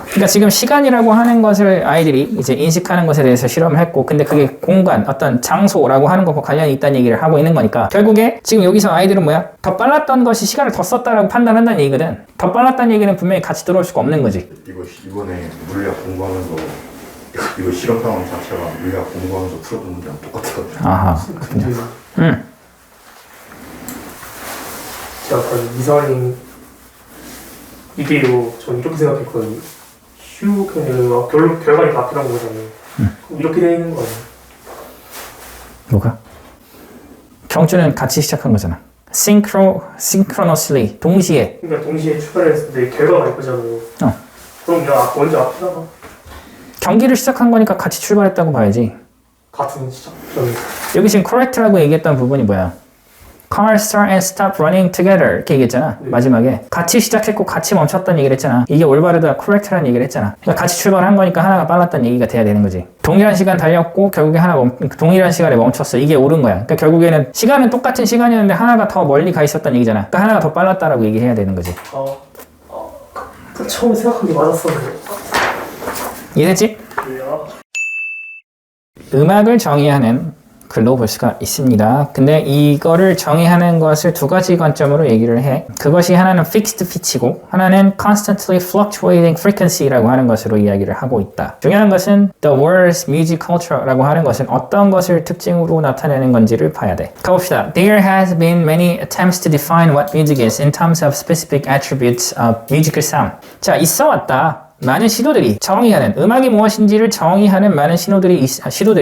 Speaker 1: 그러니까 지금 시간이라고 하는 것을 아이들이 이제 인식하는 것에 대해서 실험을 했고 근데 그게 공간, 어떤 장소라고 하는 것과 관련이 있다는 얘기를 하고 있는 거니까 결국에 지금 여기서 아이들은 뭐야? 더 빨랐던 것이 시간을 더 썼다라고 판단한다는 얘기거든. 더 빨랐다는 얘기는 분명히 같이 들어올 수가 없는 거지.
Speaker 3: 이거 이번에 물리학 공부하면서 이거 실험 상황 자체가 물리학 공부하면서 풀어둔 문제랑 똑같아요.
Speaker 1: 아하. 응.
Speaker 2: 제가 아까 이사님 이게요. 저는 이렇게 생각했거든요. 그냥 결과니 바뀌는 거잖아요. 그럼 이렇게 되어 있는 거 아니에요?
Speaker 1: 뭐가? 경주는 같이 시작한 거잖아. synchronously 동시에.
Speaker 2: 그러니까 동시에 출발했을 때 결과가 이거잖아요. 그럼 내가 먼저 앞에다가
Speaker 1: 경기를 시작한 거니까 같이 출발했다고 봐야지.
Speaker 2: 같은 시작.
Speaker 1: 여기 지금 correct라고 얘기했던 부분이 뭐야? Car start and stop running together 이렇게 얘기했잖아. 마지막에 같이 시작했고 같이 멈췄다는 얘기를 했잖아. 이게 올바르다 correct라는 얘기를 했잖아. 그러니까 같이 출발한 거니까 하나가 빨랐다는 얘기가 돼야 되는 거지. 동일한 시간 달렸고 결국에 동일한 시간에 멈췄어. 이게 옳은 거야. 그러니까 결국에는 시간은 똑같은 시간이었는데 하나가 더 멀리 가 있었다는 얘기잖아. 그러니까 하나가 더 빨랐다라고 얘기해야 되는 거지.
Speaker 2: 그 처음에 생각한 게 맞았었는데.
Speaker 1: 이해됐지?
Speaker 2: 그래요?
Speaker 1: 음악을 정의하는 글로 볼 수가 있습니다. 근데 이거를 정의하는 것을 두 가지 관점으로 얘기를 해. 그것이 하나는 fixed pitch이고 하나는 constantly fluctuating frequency라고 하는 것으로 이야기를 하고 있다. 중요한 것은 the word's music culture라고 하는 것은 어떤 것을 특징으로 나타내는 건지를 봐야 돼. 가봅시다. There has been many attempts to define what music is in terms of specific attributes of musical sound. 자, 있어 왔다. 많은 시도들이 정의하는 음악이 무엇인지를 정의하는 많은 시도들이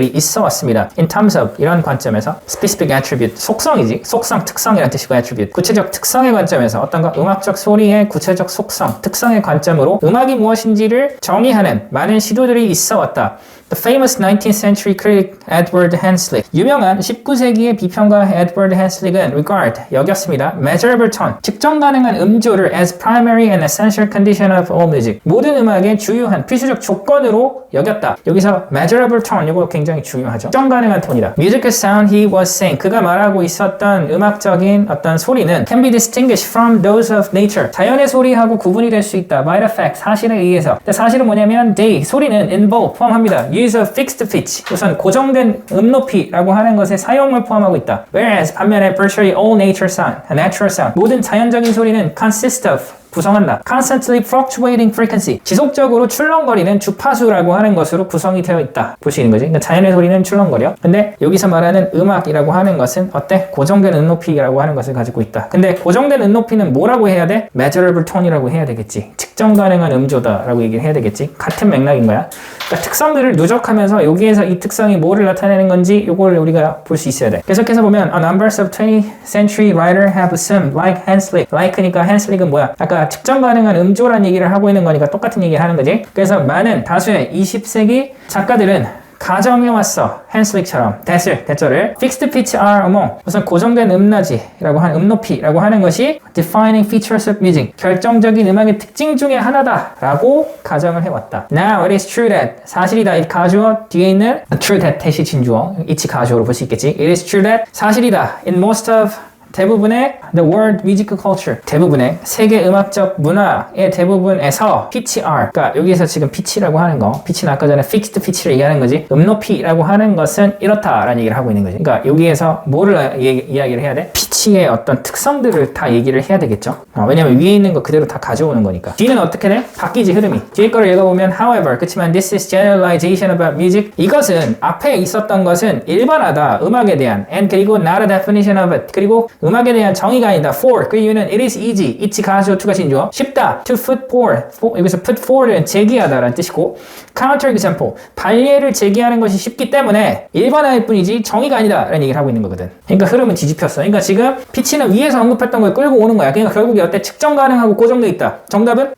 Speaker 1: 있어 왔습니다. In terms of 이런 관점에서 specific attribute 속성이지 속성 특성이라는 뜻이고 attribute 구체적 특성의 관점에서 어떤가 음악적 소리의 구체적 속성 특성의 관점으로 음악이 무엇인지를 정의하는 많은 시도들이 있어 왔다. The famous 19th century critic Edward Hanslick 유명한 19세기의 비평가 Edward Hanslick은 regard 여겼습니다. measurable tone 측정 가능한 음조를 as primary and essential condition of all music 모든 음악의 주요한 필수적 조건으로 여겼다. 여기서 measurable tone 이거 굉장히 중요하죠. 측정 가능한 톤이다. Musical sound he was saying 그가 말하고 있었던 음악적인 어떤 소리는 can be distinguished from those of nature 자연의 소리하고 구분이 될 수 있다. by the fact 사실에 의해서. 근데 사실은 뭐냐면 they 소리는 involve 포함합니다. use of fixed pitch 우선 고정된 음높이라고 하는 것의 사용을 포함하고 있다. Whereas 반면에 virtually all natural sound 모든 자연적인 소리는 consist of 구성한다. Constantly fluctuating frequency 지속적으로 출렁거리는 주파수라고 하는 것으로 구성이 되어 있다. 볼 수 있는 거지. 그러니까 자연의 소리는 출렁거려. 근데 여기서 말하는 음악이라고 하는 것은 어때? 고정된 음높이라고 하는 것을 가지고 있다. 근데 고정된 음높이는 뭐라고 해야 돼? measurable tone이라고 해야 되겠지. 측정 가능한 음조다라고 얘기를 해야 되겠지. 같은 맥락인 거야. 그러니까 특성들을 누적하면서 여기에서 이 특성이 뭐를 나타내는 건지 이걸 우리가 볼 수 있어야 돼. 계속해서 보면 A numbers of 20th century writers have assumed like Hanslick. like니까 Hanslick은 뭐야? 아까 측정 가능한 음조란 얘기를 하고 있는 거니까 똑같은 얘기를 하는 거지. 그래서 많은 다수의 20세기 작가들은 가정해왔어. 핸슬릭처럼 대절을 fixed pitch are among 우선 고정된 음낮이라고 하는 음높이라고 하는 것이 defining features of music 결정적인 음악의 특징 중에 하나다라고 가정을 해왔다. Now it is true that 사실이다. 이 가주어 뒤에 있는 true that 대시 진주어 이치 가주어로 볼 수 있겠지. It is true that 사실이다. In most of 대부분의 the world musical culture 대부분의 세계 음악적 문화의 대부분에서 pitch are 그러니까 여기에서 지금 pitch라고 하는 거 pitch는 아까 전에 fixed pitch를 얘기하는 거지 음높이라고 하는 것은 이렇다라는 얘기를 하고 있는 거지. 그러니까 여기에서 뭐를 이야기를 해야 돼? pitch의 어떤 특성들을 다 얘기를 해야 되겠죠. 왜냐면 위에 있는 거 그대로 다 가져오는 거니까. 뒤는 어떻게 돼? 바뀌지 흐름이. 뒤에 거를 읽어보면 however 그렇지만 this is generalization about music 이것은 앞에 있었던 것은 일반화다 음악에 대한 and 그리고 not a definition of it 그리고 음악에 대한 정의가 아니다. for 그 이유는 it is easy 이치 가주어 투가 진주어 쉽다 to put forward 여기서 put forward은 제기하다라는 뜻이고 counter example 반례를 제기하는 것이 쉽기 때문에 일반화일 뿐이지 정의가 아니다 라는 얘기를 하고 있는 거거든. 그러니까 흐름은 뒤집혔어. 그러니까 지금 피치는 위에서 언급했던 걸 끌고 오는 거야. 그러니까 결국에 어때? 측정 가능하고 고정돼 있다. 정답은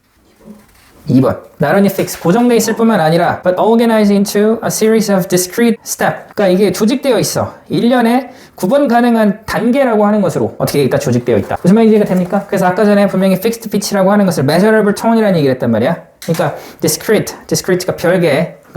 Speaker 1: 2번. Not only fixed, 고정돼 있을 뿐만 아니라 but organized into a series of discrete steps. 그러니까 이게 조직되어 있어. 일련의 구분 가능한 단계라고 하는 것으로 어떻게 있다 조직되어 있다. 무슨 말인지 이해가 됩니까? 그래서 아까 전에 분명히 fixed pitch라고 하는 것을 measurable tone이라는 얘기를 했단 말이야. 그러니까 discrete가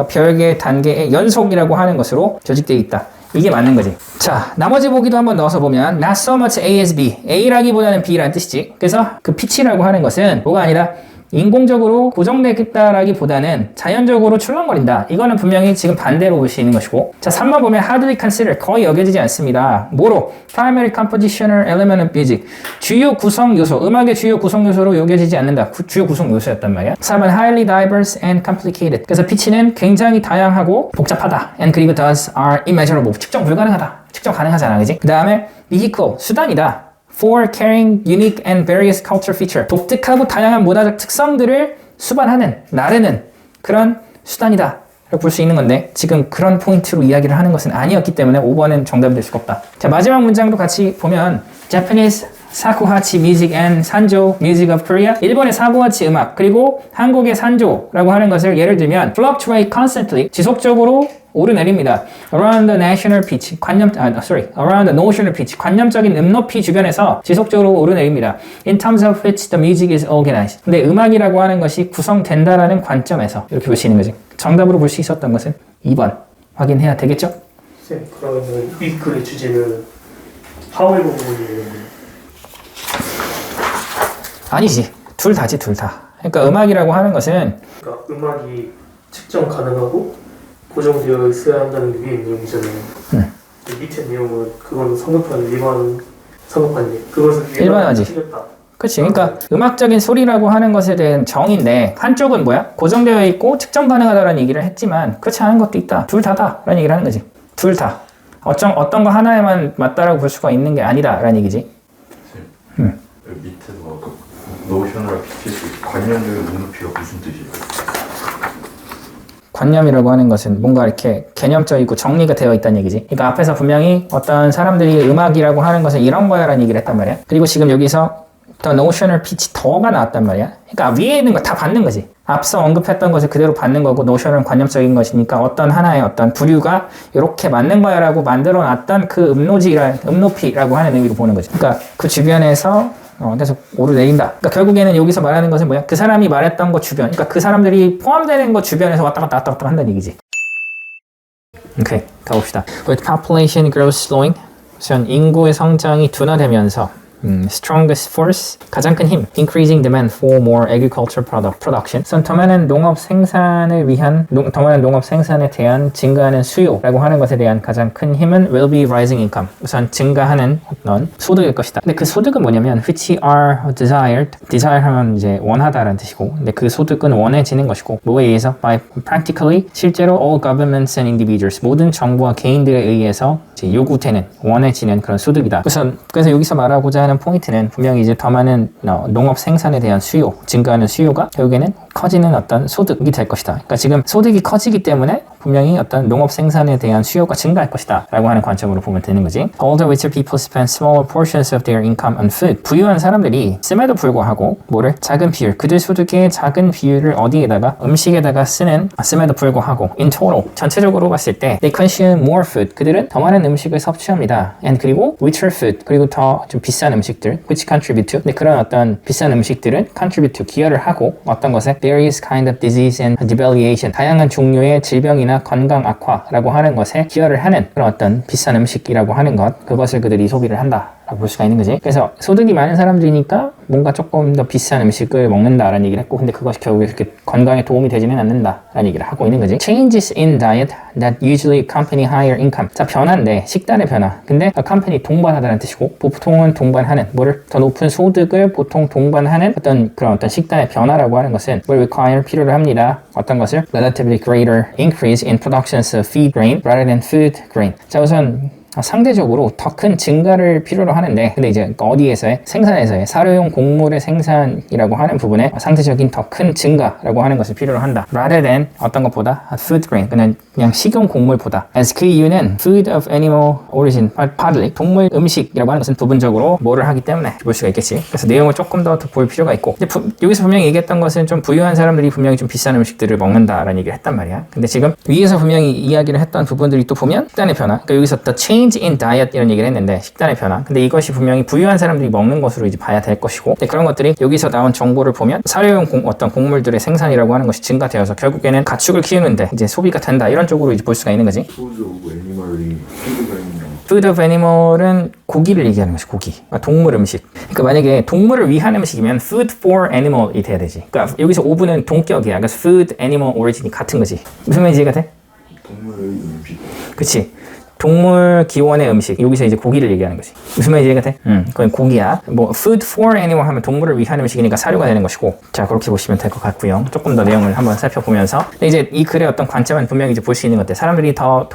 Speaker 1: 별개의 단계의 연속이라고 하는 것으로 조직되어 있다. 이게 맞는 거지. 자, 나머지 보기도 한번 넣어서 보면 not so much A as B. A라기보다는 B라는 뜻이지. 그래서 그 pitch라고 하는 것은 뭐가 아니라 인공적으로 고정되겠다라기보다는 자연적으로 출렁거린다. 이거는 분명히 지금 반대로 볼 수 있는 것이고. 자, 3번 보면 hardly consider 거의 여겨지지 않습니다. 뭐로? primary compositional element of music. 주요 구성 요소, 음악의 주요 구성 요소로 여겨지지 않는다. 주요 구성 요소였단 말이야. 4번 highly diverse and complicated. 그래서 피치는 굉장히 다양하고 복잡하다. and 그리고 thus are immeasurable. 측정 불가능하다. 측정 가능하잖아. 그지? 그 다음에 vehicle, 수단이다. for carrying unique and various cultural feature. 독특하고 다양한 문화적 특성들을 수반하는, 나르는 그런 수단이다. 라고 볼 수 있는 건데 지금 그런 포인트로 이야기를 하는 것은 아니었기 때문에 5번은 정답이 될 수가 없다. 자, 마지막 문장도 같이 보면 Japanese 사쿠하치 music and 산조 music of Korea. 일본의 사쿠하치 음악 그리고 한국의 산조라고 하는 것을 예를 들면 fluctuate constantly 지속적으로 오르내립니다. Around the national pitch, around the notional pitch, 관념적인 음높이 주변에서 지속적으로 오르내립니다. In terms of which the music is organized. 근데 음악이라고 하는 것이 구성된다라는 관점에서 이렇게 볼 수 있는 거지. 정답으로 볼 수 있었던 것은 2번 확인해야 되겠죠?
Speaker 2: 쌤, 그러면 이 글의 주제는 하울 부분이에요.
Speaker 1: 아니지. 둘 다지, 둘 다. 그러니까 음악이라고 하는 것은
Speaker 2: 그러니까 음악이 측정 가능하고 고정되어 있어야 한다는 게 위에 내용이잖아요. 밑에 내용은 그건 성급한 일반 성급한 일. 그것을
Speaker 1: 일반화지. 그렇지. 그러니까 음악적인 소리라고 하는 것에 대한 정의인데 한쪽은 뭐야? 고정되어 있고 측정 가능하다라는 얘기를 했지만 그렇지 않은 것도 있다. 둘 다다라는 얘기를 하는 거지. 둘 다. 어떤 거 하나에만 맞다라고 볼 수가 있는 게 아니다라는 얘기지.
Speaker 3: 밑에 뭐 노셔널 피치 관념적인 음높이가 무슨 뜻이에요?
Speaker 1: 관념이라고 하는 것은 뭔가 이렇게 개념적이고 정리가 되어 있다는 얘기지. 그러니까 앞에서 분명히 어떤 사람들이 음악이라고 하는 것은 이런 거야 라는 얘기를 했단 말이야. 그리고 지금 여기서 the notional pitch 더가 나왔단 말이야. 그러니까 위에 있는 거 다 받는 거지. 앞서 언급했던 것을 그대로 받는 거고 notion은 관념적인 것이니까 어떤 하나의 어떤 부류가 이렇게 맞는 거야 라고 만들어 놨던 그 음높이라고 하는 의미로 보는 거지. 그러니까 그 주변에서 계속 오르내린다. 그러니까 결국에는 여기서 말하는 것은 뭐야? 그 사람이 말했던 것 주변. 그러니까 그 사람들이 포함되는 것 주변에서 왔다 갔다 한다는 얘기지. 오케이, 가봅시다. With population growth slowing, 우선 인구의 성장이 둔화되면서 strongest force, 가장 큰 힘, increasing demand for more agricultural production. 더 많은 농업 생산을 위한, 더 많은 농업 생산에 대한 증가하는 수요라고 하는 것에 대한 가장 큰 힘은 will be rising income. 우선 증가하는 어떤 소득일 것이다. 근데 그 소득은 뭐냐면 which are desired. desire 하면 이제 원하다라는 뜻이고, 근데 그 소득은 원해지는 것이고, 뭐에 의해서? by practically 실제로 all governments and individuals 모든 정부와 개인들에 의해서 이제 요구되는 원해지는 그런 소득이다. 그래서 여기서 말하고자 하는 하는 포인트는 분명히 이제 더 많은 농업 생산에 대한 수요, 증가하는 수요가 결국에는 커지는 어떤 소득이 될 것이다. 그러니까 지금 소득이 커지기 때문에 분명히 어떤 농업 생산에 대한 수요가 증가할 것이다 라고 하는 관점으로 보면 되는 거지. Older richer people spend smaller portions of their income on food. 부유한 사람들이 씀에도 불구하고 뭐를 작은 비율, 그들 소득의 작은 비율을 어디에다가 음식에다가 씀에도 불구하고 in total 전체적으로 봤을 때 they consume more food. 그들은 더 많은 음식을 섭취합니다. And 그리고 richer food, 그리고 더 좀 비싼 음식들 which contribute to. 근데 그런 어떤 비싼 음식들은 contribute to 기여를 하고 어떤 것에 various kind of disease and debilitation, 다양한 종류의 질병이나 건강 악화라고 하는 것에 기여를 하는 그런 어떤 비싼 음식이라고 하는 것, 그것을 그들이 소비를 한다 라고 볼 수가 있는 거지. 그래서 소득이 많은 사람들이니까 뭔가 조금 더 비싼 음식을 먹는다라는 얘기를 했고, 근데 그것이 결국에 그렇게 건강에 도움이 되지는 않는다라는 얘기를 하고 있는 거지. Changes in diet that usually accompany higher income. 자, 변화인데 식단의 변화. 근데 accompany 동반하다는 뜻이고, 보통은 동반하는 뭐를 더 높은 소득을 보통 동반하는 그런 어떤 식단의 변화라고 하는 것은 will require 필요로 합니다. 어떤 것을 relatively greater increase in productions of feed grain rather than food grain. 자, 우선 상대적으로 더 큰 증가를 필요로 하는데, 근데 이제 어디에서의 생산에서의 사료용 곡물의 생산이라고 하는 부분에 상대적인 더 큰 증가라고 하는 것을 필요로 한다. rather than 어떤 것보다 food grain, 그냥 식용 곡물보다. as 그 이유는 food of animal origin, partly 동물 음식이라고 하는 것은 부분적으로 뭐를 하기 때문에 볼 수가 있겠지. 그래서 내용을 조금 더 볼 필요가 있고, 근데 여기서 분명히 얘기했던 것은 좀 부유한 사람들이 분명히 좀 비싼 음식들을 먹는다라는 얘기를 했단 말이야. 근데 지금 위에서 분명히 이야기를 했던 부분들이 또 보면 식단의 변화, 그러니까 여기서 the change in diet 이런 얘기를 했는데 식단의 변화. 근데 이것이 분명히 부유한 사람들이 먹는 것으로 이제 봐야 될 것이고, 근데 그런 것들이 여기서 나온 정보를 보면 사료용 어떤 곡물들의 생산이라고 하는 것이 증가되어서 결국에는 가축을 키우는데 이제 소비가 된다, 이런 쪽으로 이제 볼 수가 있는 거지. Food of animal은 고기를 얘기하는 것이 고기, 동물 음식. 그러니까 만약에 동물을 위한 음식이면 food for animal이 돼야 되지. 그러니까 여기서 오브는 동격이야. 그래서 food, animal, origin이 같은 거지. 무슨 말인지 이해가 돼?
Speaker 3: 동물의 음식.
Speaker 1: 그치. 동물 기원의 음식. 여기서 이제 고기를 얘기하는 거지. 무슨 말인지 이해가 돼? 그건 고기야. 뭐 food for animal 하면 동물을 위한 음식이니까 사료가 되는 것이고, 자, 그렇게 보시면 될 것 같고요. 조금 더 내용을 한번 살펴보면서, 근데 이제 이 글의 어떤 관점은 분명히 이제 볼 수 있는 것 같아. 사람들이 더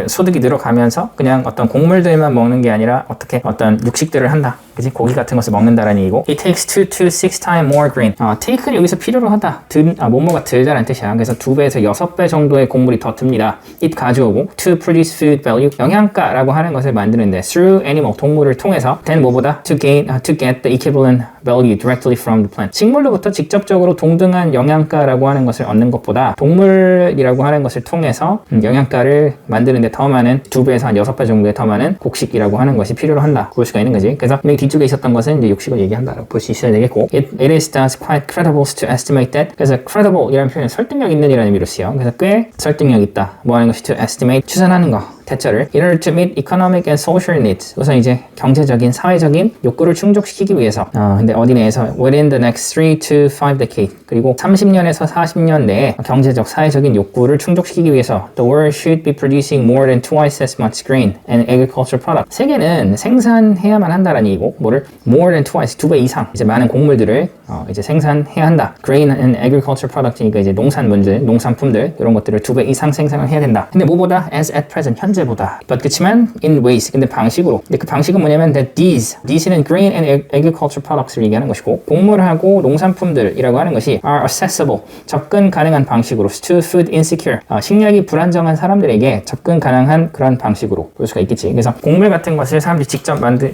Speaker 1: 소득이 늘어가면서 그냥 어떤 곡물들만 먹는 게 아니라 어떻게 어떤 육식들을 한다. 그치? 고기 같은 것을 먹는다라는 얘기고, it takes 2 to 6 times more grain. take는 여기서 필요로 하다. 뭐뭐가 들다라는 뜻이야. 그래서 2배에서 6배 정도의 곡물이 더 듭니다. it 가져오고, to produce food value, 영양가라고 하는 것을 만드는데, through animal, 동물을 통해서, then 뭐보다 to get the equivalent value directly from the plant. 식물로부터 직접적으로 동등한 영양가라고 하는 것을 얻는 것보다 동물이라고 하는 것을 통해서 영양가를 만드는데 더 많은 2배에서 한 6배 정도의 더 많은 곡식이라고 하는 것이 필요로 한다. 볼 수가 있는 거지. 그래서 여기 뒤쪽에 있었던 것은 이제 육식을 얘기한다라고 볼 수 있어야 되겠고, it is thus quite credible to estimate that. 그래서 credible 이라는 표현은 설득력 있는 이라는 의미로 쓰여. 그래서 꽤 설득력 있다. 뭐 하는 것이 to estimate, 추산하는 거. 대처를 in order to meet economic and social needs. 우선 이제 경제적인, 사회적인 욕구를 충족시키기 위해서. 근데 어디 내에서 within the next 3 to 5 decade. 그리고 30년에서 40년 내에 경제적, 사회적인 욕구를 충족시키기 위해서 the world should be producing more than twice as much grain and agricultural product. 세계는 생산해야만 한다라는 얘기고, 뭐를 more than twice, 2배 이상 이제 많은 곡물들을 이제 생산해야 한다. grain and agricultural product이니까 이제 농산물들, 농산품들 이런 것들을 2배 이상 생산을 해야 된다. 근데 뭐보다 as at present 현재보다. But 그치만 in ways, 근데 방식으로. 근데 그 방식은 뭐냐면 that these는 grain and agricultural products를 얘기하는 것이고, 곡물하고 농산품들이라고 하는 것이 are accessible, 접근 가능한 방식으로 to food insecure, 식량이 불안정한 사람들에게 접근 가능한 그런 방식으로 볼 수가 있겠지. 그래서 곡물 같은 것을 사람들이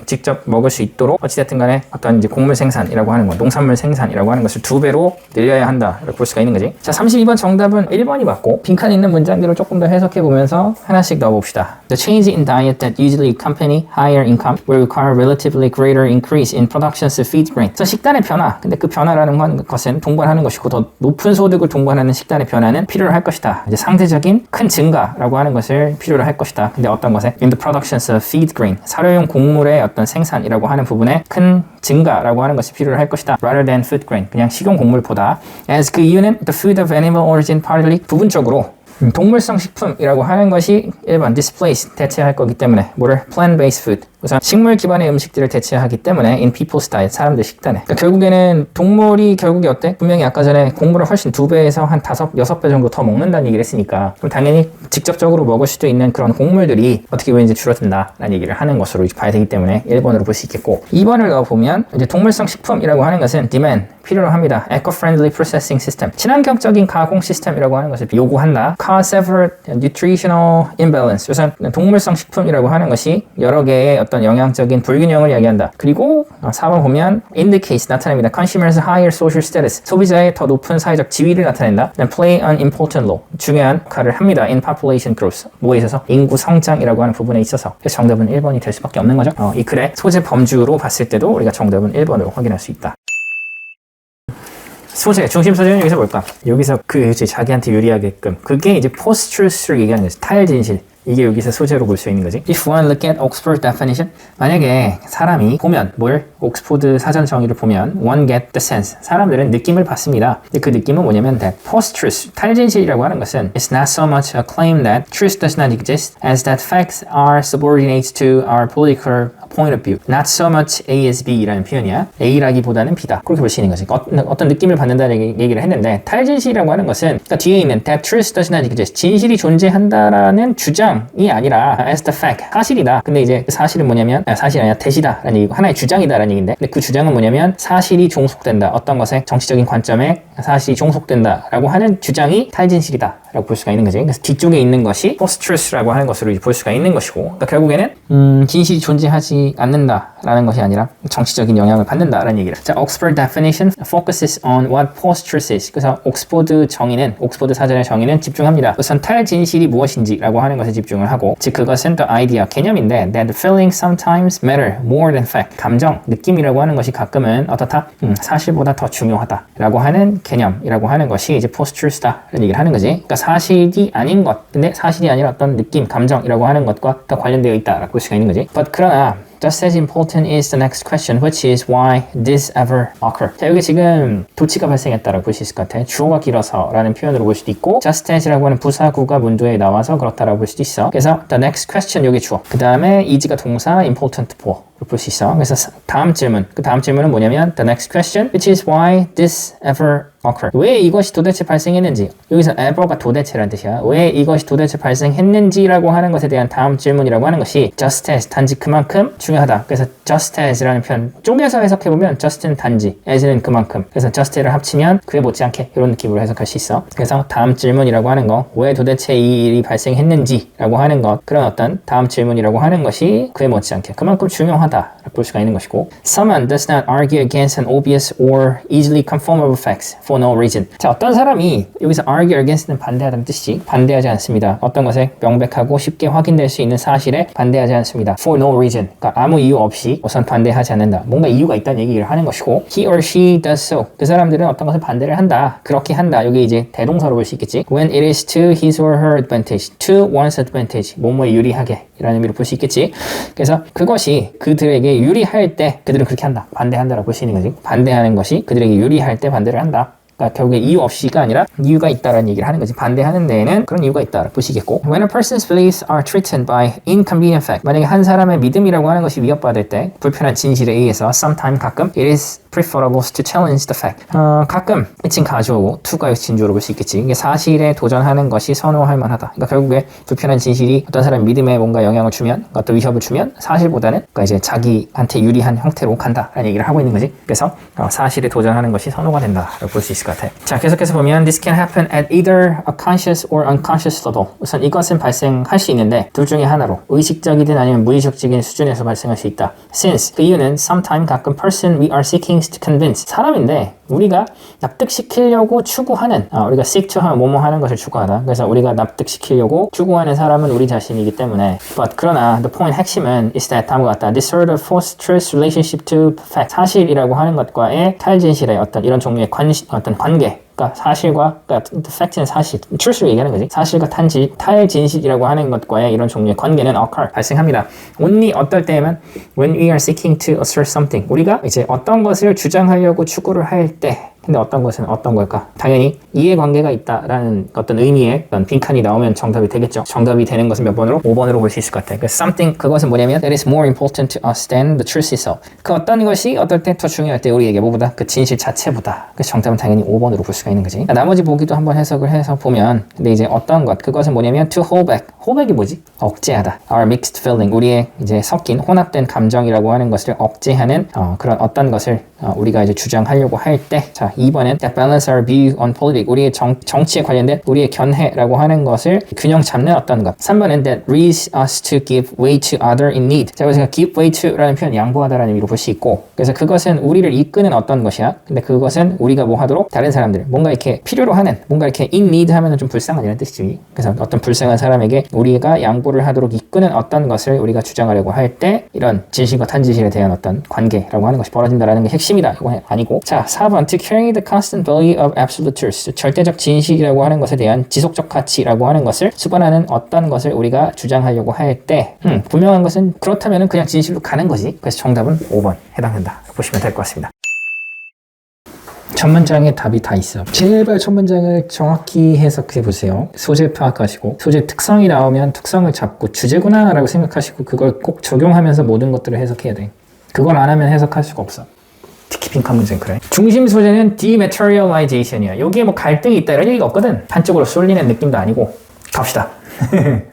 Speaker 1: 직접 먹을 수 있도록 어찌됐든 간에 어떤 이제 곡물 생산이라고 하는 것, 농산물 생산이라고 하는 것을 2배로 늘려야 한다 라고 볼 수가 있는 거지. 자, 32번 정답은 1번이 맞고, 빈칸 있는 문장들을 조금 더 해석해 보면서 하나씩 넣어봅시다. The change in diet that usually accompany higher income will require relatively greater increase in productions of feed grain. 그래서 식단의 변화, 근데 그 변화라는 것은 동반하는 것이고, 더 높은 소득을 동반하는 식단의 변화는 필요로 할 것이다. 이제 상대적인 큰 증가라고 하는 것을 필요로 할 것이다. 근데 어떤 것에? In the productions of feed grain, 사료용 곡물의 어떤 생산이라고 하는 부분에 큰 증가라고 하는 것이 필요로 할 것이다. Rather than food grain, 그냥 식용 곡물보다. As 그 이유는 the food of animal origin partly, 부분적으로 동물성 식품이라고 하는 것이 1번 displace, 대체할 거기 때문에 뭐를? plant-based food, 우선 식물 기반의 음식들을 대체하기 때문에 in people's diet, 사람들 식단에. 그러니까 결국에는 동물이 결국에 어때? 분명히 아까 전에 곡물을 훨씬 2배에서 한 5, 6배 정도 더 먹는다는 얘기를 했으니까 그럼 당연히 직접적으로 먹을 수도 있는 그런 곡물들이 어떻게 보면 이제 줄어든다라는 얘기를 하는 것으로 이제 봐야 되기 때문에 1번으로 볼 수 있겠고 2번을 넣어보면 이제 동물성 식품이라고 하는 것은 demand, 필요로 합니다. eco-friendly processing system, 친환경적인 가공 시스템이라고 하는 것을 요구한다. cause several nutritional imbalance, 우선 동물성 식품이라고 하는 것이 여러 개의 어떤 영양적인 불균형을 이야기한다. 그리고 4번 보면 indicates, 나타냅니다. consumers higher social status, 소비자의 더 높은 사회적 지위를 나타낸다. then play an important role, 중요한 역할을 합니다. in population growth, 뭐에 있어서? 인구 성장이라고 하는 부분에 있어서. 그래서 정답은 1번이 될 수밖에 없는 거죠. 이 글의 소재 범주로 봤을 때도 우리가 정답은 1번으로 확인할 수 있다. 소재, 중심 소재는 여기서 뭘까? 여기서 그치 자기한테 유리하게끔 그게 이제 post-truth를 얘기하는 거지. 타일진실. 이게 여기서 소재로 볼 수 있는 거지. If one look at Oxford definition, 만약에 사람이 보면 뭘? 옥스포드 사전 정의를 보면 one get the sense, 사람들은 느낌을 받습니다. 근데 그 느낌은 뭐냐면 that post-truth, 탈진실이라고 하는 것은 it's not so much a claim that truth does not exist as that facts are subordinate to our political point of view. Not so much A as B라는 표현이야. A라기보다는 B다. 그렇게 볼 수 있는 거지. 어떤 느낌을 받는다는 얘기를 했는데 탈진실이라고 하는 것은 그러니까 뒤에 있는 that truth does not exist, 진실이 존재한다라는 주장이 아니라 as the fact, 사실이다. 근데 이제 사실은 뭐냐면 사실이 아니라 대시다라는 얘기고 하나의 주장이다라는 얘기인데 근데 그 주장은 뭐냐면 사실이 종속된다. 어떤 것에 정치적인 관점에 사실이 종속된다라고 하는 주장이 탈진실이다 라고 볼 수가 있는 거지. 그래서 뒤쪽에 있는 것이 post-truth라고 하는 것으로 볼 수가 있는 것이고 그러니까 결국에는 진실이 존재하지 않는다라는 것이 아니라 정치적인 영향을 받는다라는 얘기를. 자, Oxford definition focuses on what post-truth is. 그래서 옥스포드 사전의 정의는 집중합니다. 우선 탈진실이 무엇인지라고 하는 것에 집중을 하고 즉 그것은 the idea, 개념인데 that feelings sometimes matter more than fact. 감정, 느낌이라고 하는 것이 가끔은 어떻다? 사실보다 더 중요하다라고 하는 개념이라고 하는 것이 이제 post-truth다라는 얘기를 하는 거지. 그러니까 사실이 아닌 것, 근데 사실이 아니라 어떤 느낌, 감정이라고 하는 것과 더 관련되어 있다라고 볼 수가 있는 거지. But 그러나 just as important is the next question, which is why this ever occur. 자, 여기 지금 도치가 발생했다라고 볼 수 있을 것 같아. 주어가 길어서 라는 표현으로 볼 수도 있고 just as라고 하는 부사구가 문도에 나와서 그렇다라고 볼 수도 있어. 그래서 the next question, 여기 주어. 그 다음에 is가 동사, important for 볼 수 있어. 그래서 다음 질문, 그 다음 질문은 뭐냐면 the next question, which is why this ever occur. 왜 이것이 도대체 발생했는지. 여기서 ever가 도대체라는 뜻이야. 왜 이것이 도대체 발생했는지라고 하는 것에 대한 다음 질문이라고 하는 것이 just as, 단지 그만큼 중요하다. 그래서 just as라는 표현 쪼개서 해석해보면 just는 단지, as는 그만큼. 그래서 just를 합치면 그에 못지않게 이런 느낌으로 해석할 수 있어. 그래서 다음 질문이라고 하는 거, 왜 도대체 이 일이 발생했는지라고 하는 것, 그런 어떤 다음 질문이라고 하는 것이 그에 못지않게 그만큼 중요하다 볼 수가 있는 것이고 Someone does not argue against an obvious or easily conformable facts for no reason. 자, 어떤 사람이 여기서 argue against는 반대하다는 뜻이지 반대하지 않습니다. 어떤 것에 명백하고 쉽게 확인될 수 있는 사실에 반대하지 않습니다. For no reason. 그러니까 아무 이유 없이 우선 반대하지 않는다. 뭔가 이유가 있다는 얘기를 하는 것이고 He or she does so. 그 사람들은 어떤 것을 반대를 한다. 그렇게 한다. 여기 이제 대동사로 볼 수 있겠지. When it is to his or her advantage. To one's advantage. 뭐뭐에 유리하게 라는 의미로 볼 수 있겠지. 그래서 그것이 그들에게 유리할 때 그들은 그렇게 한다. 반대한다라고 볼 수 있는 거지. 반대하는 것이 그들에게 유리할 때 반대를 한다. 그러니까 결국에 이유 없이가 아니라 이유가 있다라는 얘기를 하는 거지. 반대하는 데에는 그런 이유가 있다라고 보시겠고 When a person's beliefs are threatened by inconvenient fact. 만약에 한 사람의 믿음이라고 하는 것이 위협받을 때 불편한 진실에 의해서 sometime 가끔 it is preferable to challenge the fact. 가끔 이칭 가져오고 to가 진주로 볼 수 있겠지. 이게 사실에 도전하는 것이 선호할 만하다. 그러니까 결국에 불편한 진실이 어떤 사람 믿음에 뭔가 영향을 주면 어떤 위협을 주면 사실보다는 그러니까 이제 자기한테 유리한 형태로 간다라는 얘기를 하고 있는 거지. 그래서 사실에 도전하는 것이 선호가 된다라고 볼 수 있을 것 같아. 자, 계속해서 보면 This can happen at either a conscious or unconscious level. 우선 이것은 발생할 수 있는데 둘 중에 하나로 의식적이든 아니면 무의식적인 수준에서 발생할 수 있다. Since 그 이유는 sometime 가끔 person we are seeking to convince 사람인데 우리가 납득시키려고 추구하는 우리가 seek to 하면 뭐뭐 하는 것을 추구하다. 그래서 우리가 납득시키려고 추구하는 사람은 우리 자신이기 때문에 but 그러나 the point 핵심은 is that 다음과 같다. This sort of false truth relationship to fact 사실이라고 하는 것과의 탈진실의 어떤 이런 종류의 어떤 관계 그러니까 사실과 그러니까 fact는 사실, truth를 얘기하는 거지. 사실과 탈진실이라고 하는 것과의 이런 종류의 관계는 occur, 발생합니다. only 어떨 때에만 when we are seeking to assert something 우리가 이제 어떤 것을 주장하려고 추구를 할 때 근데 어떤 것은 어떤 걸까? 당연히 이해관계가 있다라는 어떤 의미의 어떤 빈칸이 나오면 정답이 되겠죠. 정답이 되는 것은 몇 번으로? 5번으로 볼 수 있을 것 같아요. something, 그것은 뭐냐면 that is more important to us than the truth itself. 그 어떤 것이 어떨 때 더 중요할 때 우리에게 뭐보다? 그 진실 자체보다. 그래서 정답은 당연히 5번으로 볼 수가 있는 거지. 나머지 보기도 한번 해석을 해서 보면 근데 이제 어떤 것, 그것은 뭐냐면 to hold back. hold back이 뭐지? 억제하다. our mixed feeling. 우리의 이제 섞인 혼합된 감정이라고 하는 것을 억제하는 그런 어떤 것을 우리가 이제 주장하려고 할 때, 자 2번은 that balance our view on politics. 우리의 정치에 관련된 우리의 견해라고 하는 것을 균형 잡는 어떤 것. 3번은 that leads us to give way to other in need. 자, 그래서 give way to라는 표현 양보하다라는 의미로 볼 수 있고, 그래서 그것은 우리를 이끄는 어떤 것이야. 근데 그것은 우리가 뭐 하도록 다른 사람들 뭔가 이렇게 필요로 하는 뭔가 이렇게 in need 하면은 좀 불쌍한 이런 뜻이지. 그래서 어떤 불쌍한 사람에게 우리가 양보를 하도록 이끄는 어떤 것을 우리가 주장하려고 할 때 이런 진실과 탄진실에 대한 어떤 관계라고 하는 것이 벌어진다라는 게 핵심이다. 이건 아니고. 자 4번 to carry the constant value of absolute truth. 절대적 진실이라고 하는 것에 대한 지속적 가치라고 하는 것을 수반하는 어떤 것을 우리가 주장하려고 할 때 분명한 것은 그렇다면 그냥 진실로 가는 거지. 그래서 정답은 5번 해당된다 보시면 될 것 같습니다. 첫 문장에 답이 다 있어. 제발 첫 문장을 정확히 해석해 보세요. 소재 파악하시고 소재 특성이 나오면 특성을 잡고 주제구나 라고 생각하시고 그걸 꼭 적용하면서 모든 것들을 해석해야 돼. 그걸 안 하면 해석할 수가 없어. 특히 빈칸 문제는 그래. 중심 소재는 dematerialization이야. 여기에 뭐 갈등이 있다 이런 얘기가 없거든. 한쪽으로 쏠리는 느낌도 아니고. 갑시다.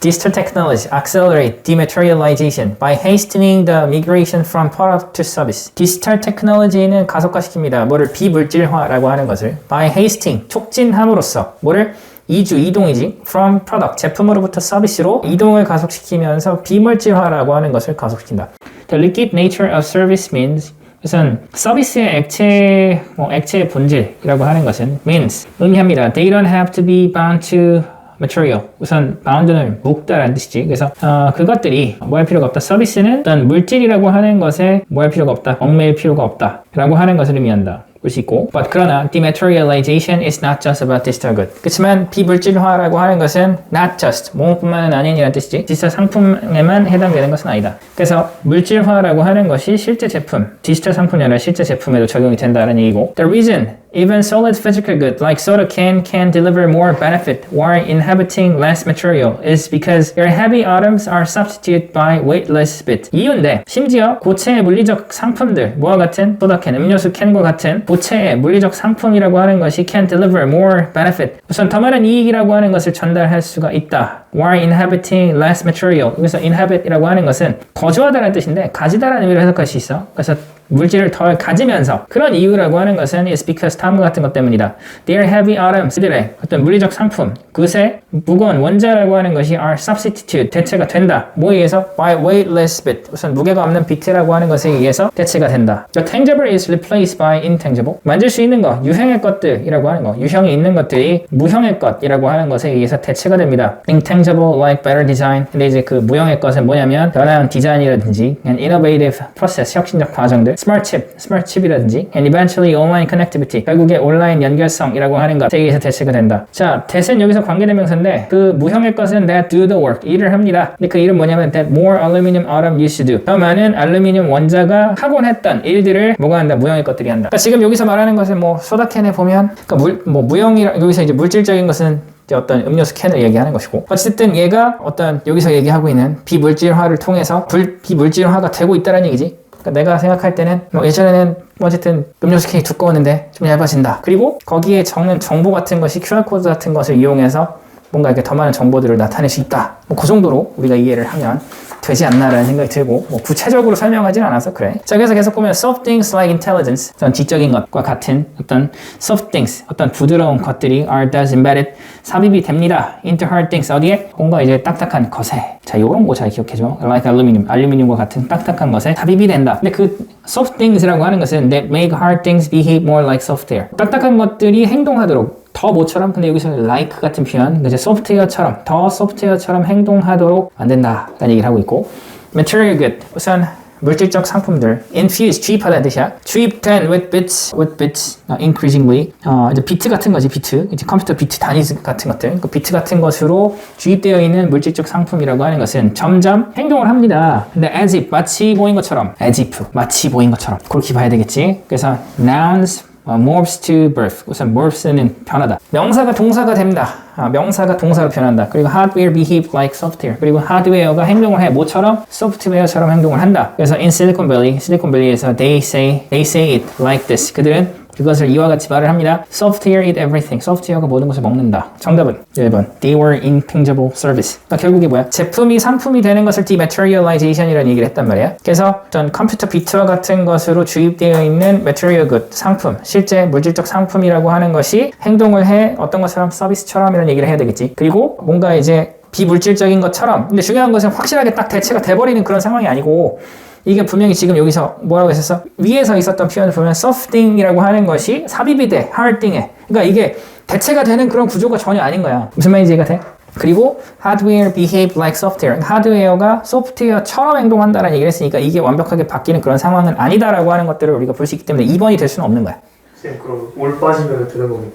Speaker 1: Digital technology accelerate dematerialization by hastening the migration from product to service. 디지털 테크놀로지는 가속화시킵니다. 뭐를 비물질화라고 하는 것을 by hastening 촉진함으로써 뭐를 이동이지 from product 제품으로부터 서비스로 이동을 가속시키면서 비물질화라고 하는 것을 가속시킨다. The liquid nature of service means 우선 서비스의 액체의 본질이라고 하는 것은 means 의미합니다. They don't have to be bound to material. 우선 bound는 묶다라는 뜻이지. 그래서 그것들이 뭐 할 필요가 없다. 서비스는 어떤 물질이라고 하는 것에 뭐 할 필요가 없다. 얽매일 필요가 없다. 라고 하는 것을 의미한다. 볼 수 있고, but 그러나 dematerialization is not just about digital good. 그렇지만 비물질화라고 하는 것은 not just 뭐뿐만은 아닌이라는 뜻이지. 디지털 상품에만 해당되는 것은 아니다. 그래서 물질화라고 하는 것이 실제 제품, 디지털 상품이 아니라 실제 제품에도 적용이 된다는 얘기고, the reason even solid physical good like soda can deliver more benefit while inhabiting less material is because their heavy items are substituted by weightless bit. 이유인데 심지어 고체의 물리적 상품들 뭐와 같은 소다캔, 음료수 캔과 같은 고체의 물리적 상품이라고 하는 것이 can deliver more benefit. 우선 더 많은 이익이라고 하는 것을 전달할 수가 있다. while inhabiting less material. 그래서 inhabit이라고 하는 것은 거주하다라는 뜻인데 가지다라는 의미로 해석할 수 있어. 그래서 물질을 덜 가지면서 그런 이유라고 하는 것은 is because 다음과 같은 것 때문이다. Their heavy items, 그들의 어떤 물리적 상품, 그것의 무거운 원자라고 하는 것이 are substitute, 대체가 된다. 뭐에 의해서? By weightless bit. 우선 무게가 없는 비트라고 하는 것에 의해서 대체가 된다. The tangible is replaced by intangible. 만질 수 있는 것, 유형의 것들이라고 하는 것, 유형이 있는 것들이 무형의 것이라고 하는 것에 의해서 대체가 됩니다. Intangible like better design. 근데 이제 그 무형의 것은 뭐냐면 변화한 디자인이라든지 and innovative process, 혁신적 과정들. smart chip이라든지 and eventually online connectivity 결국에 온라인 연결성이라고 하는 것에 의해서 대체가 된다. 자, that은 여기서 관계대명사인데 그 무형의 것은 that do the work 일을 합니다. 근데 그 일은 뭐냐면 that more aluminum atom used to do 더 많은 알루미늄 원자가 하곤 했던 일들을 뭐가 한다? 무형의 것들이 한다. 그러니까 지금 여기서 말하는 것은 뭐 소다캔에 보면 그러니까 무형이라 여기서 이제 물질적인 것은 어떤 음료수 캔을 얘기하는 것이고 어쨌든 얘가 어떤 여기서 얘기하고 있는 비물질화를 통해서 비물질화가 되고 있다는 얘기지. 그러니까 내가 생각할 때는 뭐 예전에는 어쨌든 음료수 캔이 두꺼웠는데 좀 얇아진다. 그리고 거기에 적는 정보 같은 것이 QR코드 같은 것을 이용해서 뭔가 이렇게 더 많은 정보들을 나타낼 수 있다. 뭐 그 정도로 우리가 이해를 하면 되지 않나라는 생각이 들고 뭐 구체적으로 설명하진 않아서 그래. 자, 그래서 계속 보면 soft things like intelligence 어떤 지적인 것과 같은 어떤 soft things 어떤 부드러운 것들이 are thus embedded 삽입이 됩니다. into hard things 어디에? 뭔가 이제 딱딱한 것에. 자, 요런 거 잘 기억해줘. like 알루미늄과 같은 딱딱한 것에 삽입이 된다. 근데 그 soft things라고 하는 것은 that make hard things behave more like software. 딱딱한 것들이 행동하도록 더 뭐처럼? 근데 여기서 like 같은 표현, 이제 소프트웨어처럼, 더 소프트웨어처럼 행동하도록 만든다. 라는 얘기를 하고 있고, material good, 우선 물질적 상품들, infuse, 주입하다는 뜻이야. 주입된 with bits, increasingly, 이제 비트 같은 거지, 비트. 이제 컴퓨터 비트 단위 같은 것들. 그 비트 같은 것으로 주입되어 있는 물질적 상품이라고 하는 것은 점점 행동을 합니다. 근데 as if, 마치 보인 것처럼, as if, 마치 보인 것처럼. 그렇게 봐야 되겠지. 그래서 nouns, moves to birth. 우선 moves는 변하다. 명사가 동사가 됩니다. 명사가 동사로 변한다. 그리고 hardware behave like software. 그리고 하드웨어가 행동을 해. 뭐처럼? 소프트웨어처럼 행동을 한다. 그래서 in Silicon Valley에서 they say it like this. 그들은 그것을 이와 같이 말을 합니다. Software eat everything. 소프트웨어가 모든 것을 먹는다. 정답은 1번. They were intangible service. 그러니까 결국에 뭐야? 제품이 상품이 되는 것을 dematerialization이라는 얘기를 했단 말이야. 그래서 어떤 컴퓨터 비트와 같은 것으로 주입되어 있는 material good, 상품, 실제 물질적 상품이라고 하는 것이 행동을 해 어떤 것처럼 서비스처럼 이런 얘기를 해야 되겠지. 그리고 뭔가 이제 비물질적인 것처럼. 근데 중요한 것은 확실하게 딱 대체가 돼버리는 그런 상황이 아니고 이게 분명히 지금 여기서 뭐라고 했었어? 위에서 있었던 표현을 보면 softing이라고 하는 것이 삽입이 돼, harding에. 그러니까 이게 대체가 되는 그런 구조가 전혀 아닌 거야. 무슨 말인지 이해가 돼? 그리고 hardware behave like software. 하드웨어가 소프트웨어처럼 행동한다는 얘기를 했으니까 이게 완벽하게 바뀌는 그런 상황은 아니다라고 하는 것들을 우리가 볼 수 있기 때문에 2번이 될 수는 없는 거야.
Speaker 2: 쌤 그럼 올 빠지면 되는 겁니다.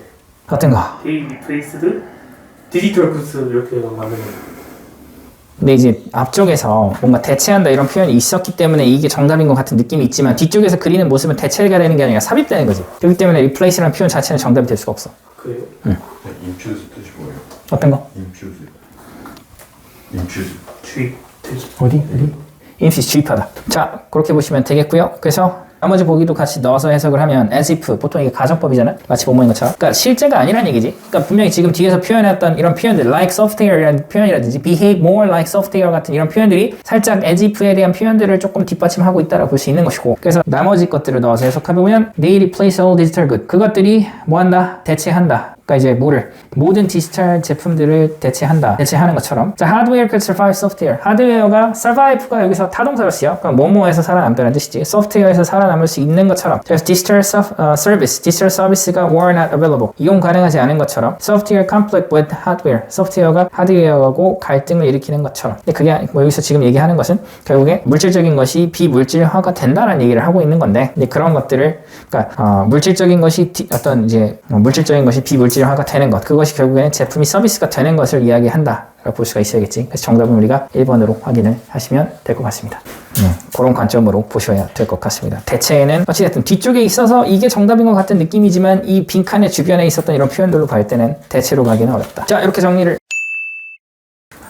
Speaker 1: 어떤 거?
Speaker 2: They replaced 디지털 구스 이렇게 만드는 거.
Speaker 1: 근데 이제 앞쪽에서 뭔가 대체한다 이런 표현이 있었기 때문에 이게 정답인 것 같은 느낌이 있지만 뒤쪽에서 그리는 모습은 대체가 되는 게 아니라 삽입되는 거지. 그렇기 때문에 replace라는 표현 자체는 정답이 될 수가 없어.
Speaker 2: 그래요?
Speaker 3: infuse 뜻이 뭐예요?
Speaker 1: 어떤 거?
Speaker 3: infuse
Speaker 2: 주입 되죠.
Speaker 1: 어디? infuse 주입하다. 자, 그렇게 보시면 되겠고요. 그래서 나머지 보기도 같이 넣어서 해석을 하면 as if, 보통 이게 가정법이잖아. 마치 뭐뭐인 것처럼. 그러니까 실제가 아니란 얘기지. 그러니까 분명히 지금 뒤에서 표현했던 이런 표현들 like software이라는 표현이라든지 behave more like software 같은 이런 표현들이 살짝 as if에 대한 표현들을 조금 뒷받침하고 있다라고 볼 수 있는 것이고, 그래서 나머지 것들을 넣어서 해석해보면 they replace all digital good. 그것들이 뭐한다? 대체한다. 그러니까 이제 뭐를? 모든 디지털 제품들을 대체한다. 대체하는 것처럼. 자, hardware could survive software. 하드웨어가 survive가 여기서 타동사로 쓰여. 그러니까 뭐뭐에서 살아남다는 뜻이지. 소프트웨어에서 살아남을 수 있는 것처럼. 그래서 digital service. 디지털 서비스가 were not available. 이용 가능하지 않은 것처럼. software conflict with hardware. 소프트웨어가 하드웨어하고 갈등을 일으키는 것처럼. 근데 그게 뭐 여기서 지금 얘기하는 것은 결국에 물질적인 것이 비물질화가 된다는 얘기를 하고 있는 건데, 근데 그런 것들을 그러니까 물질적인 것이 어떤 이제 물질적인 것이 비물질화가 되는 것, 그것이 결국에는 제품이 서비스가 되는 것을 이야기한다라고 볼 수가 있어야겠지. 그래서 정답은 우리가 1번으로 확인을 하시면 될 것 같습니다. 그런 관점으로 보셔야 될 것 같습니다. 대체에는 어찌됐든 뒤쪽에 있어서 이게 정답인 것 같은 느낌이지만 이 빈칸의 주변에 있었던 이런 표현들로 볼 때는 대체로 가기는 어렵다. 자, 이렇게 정리를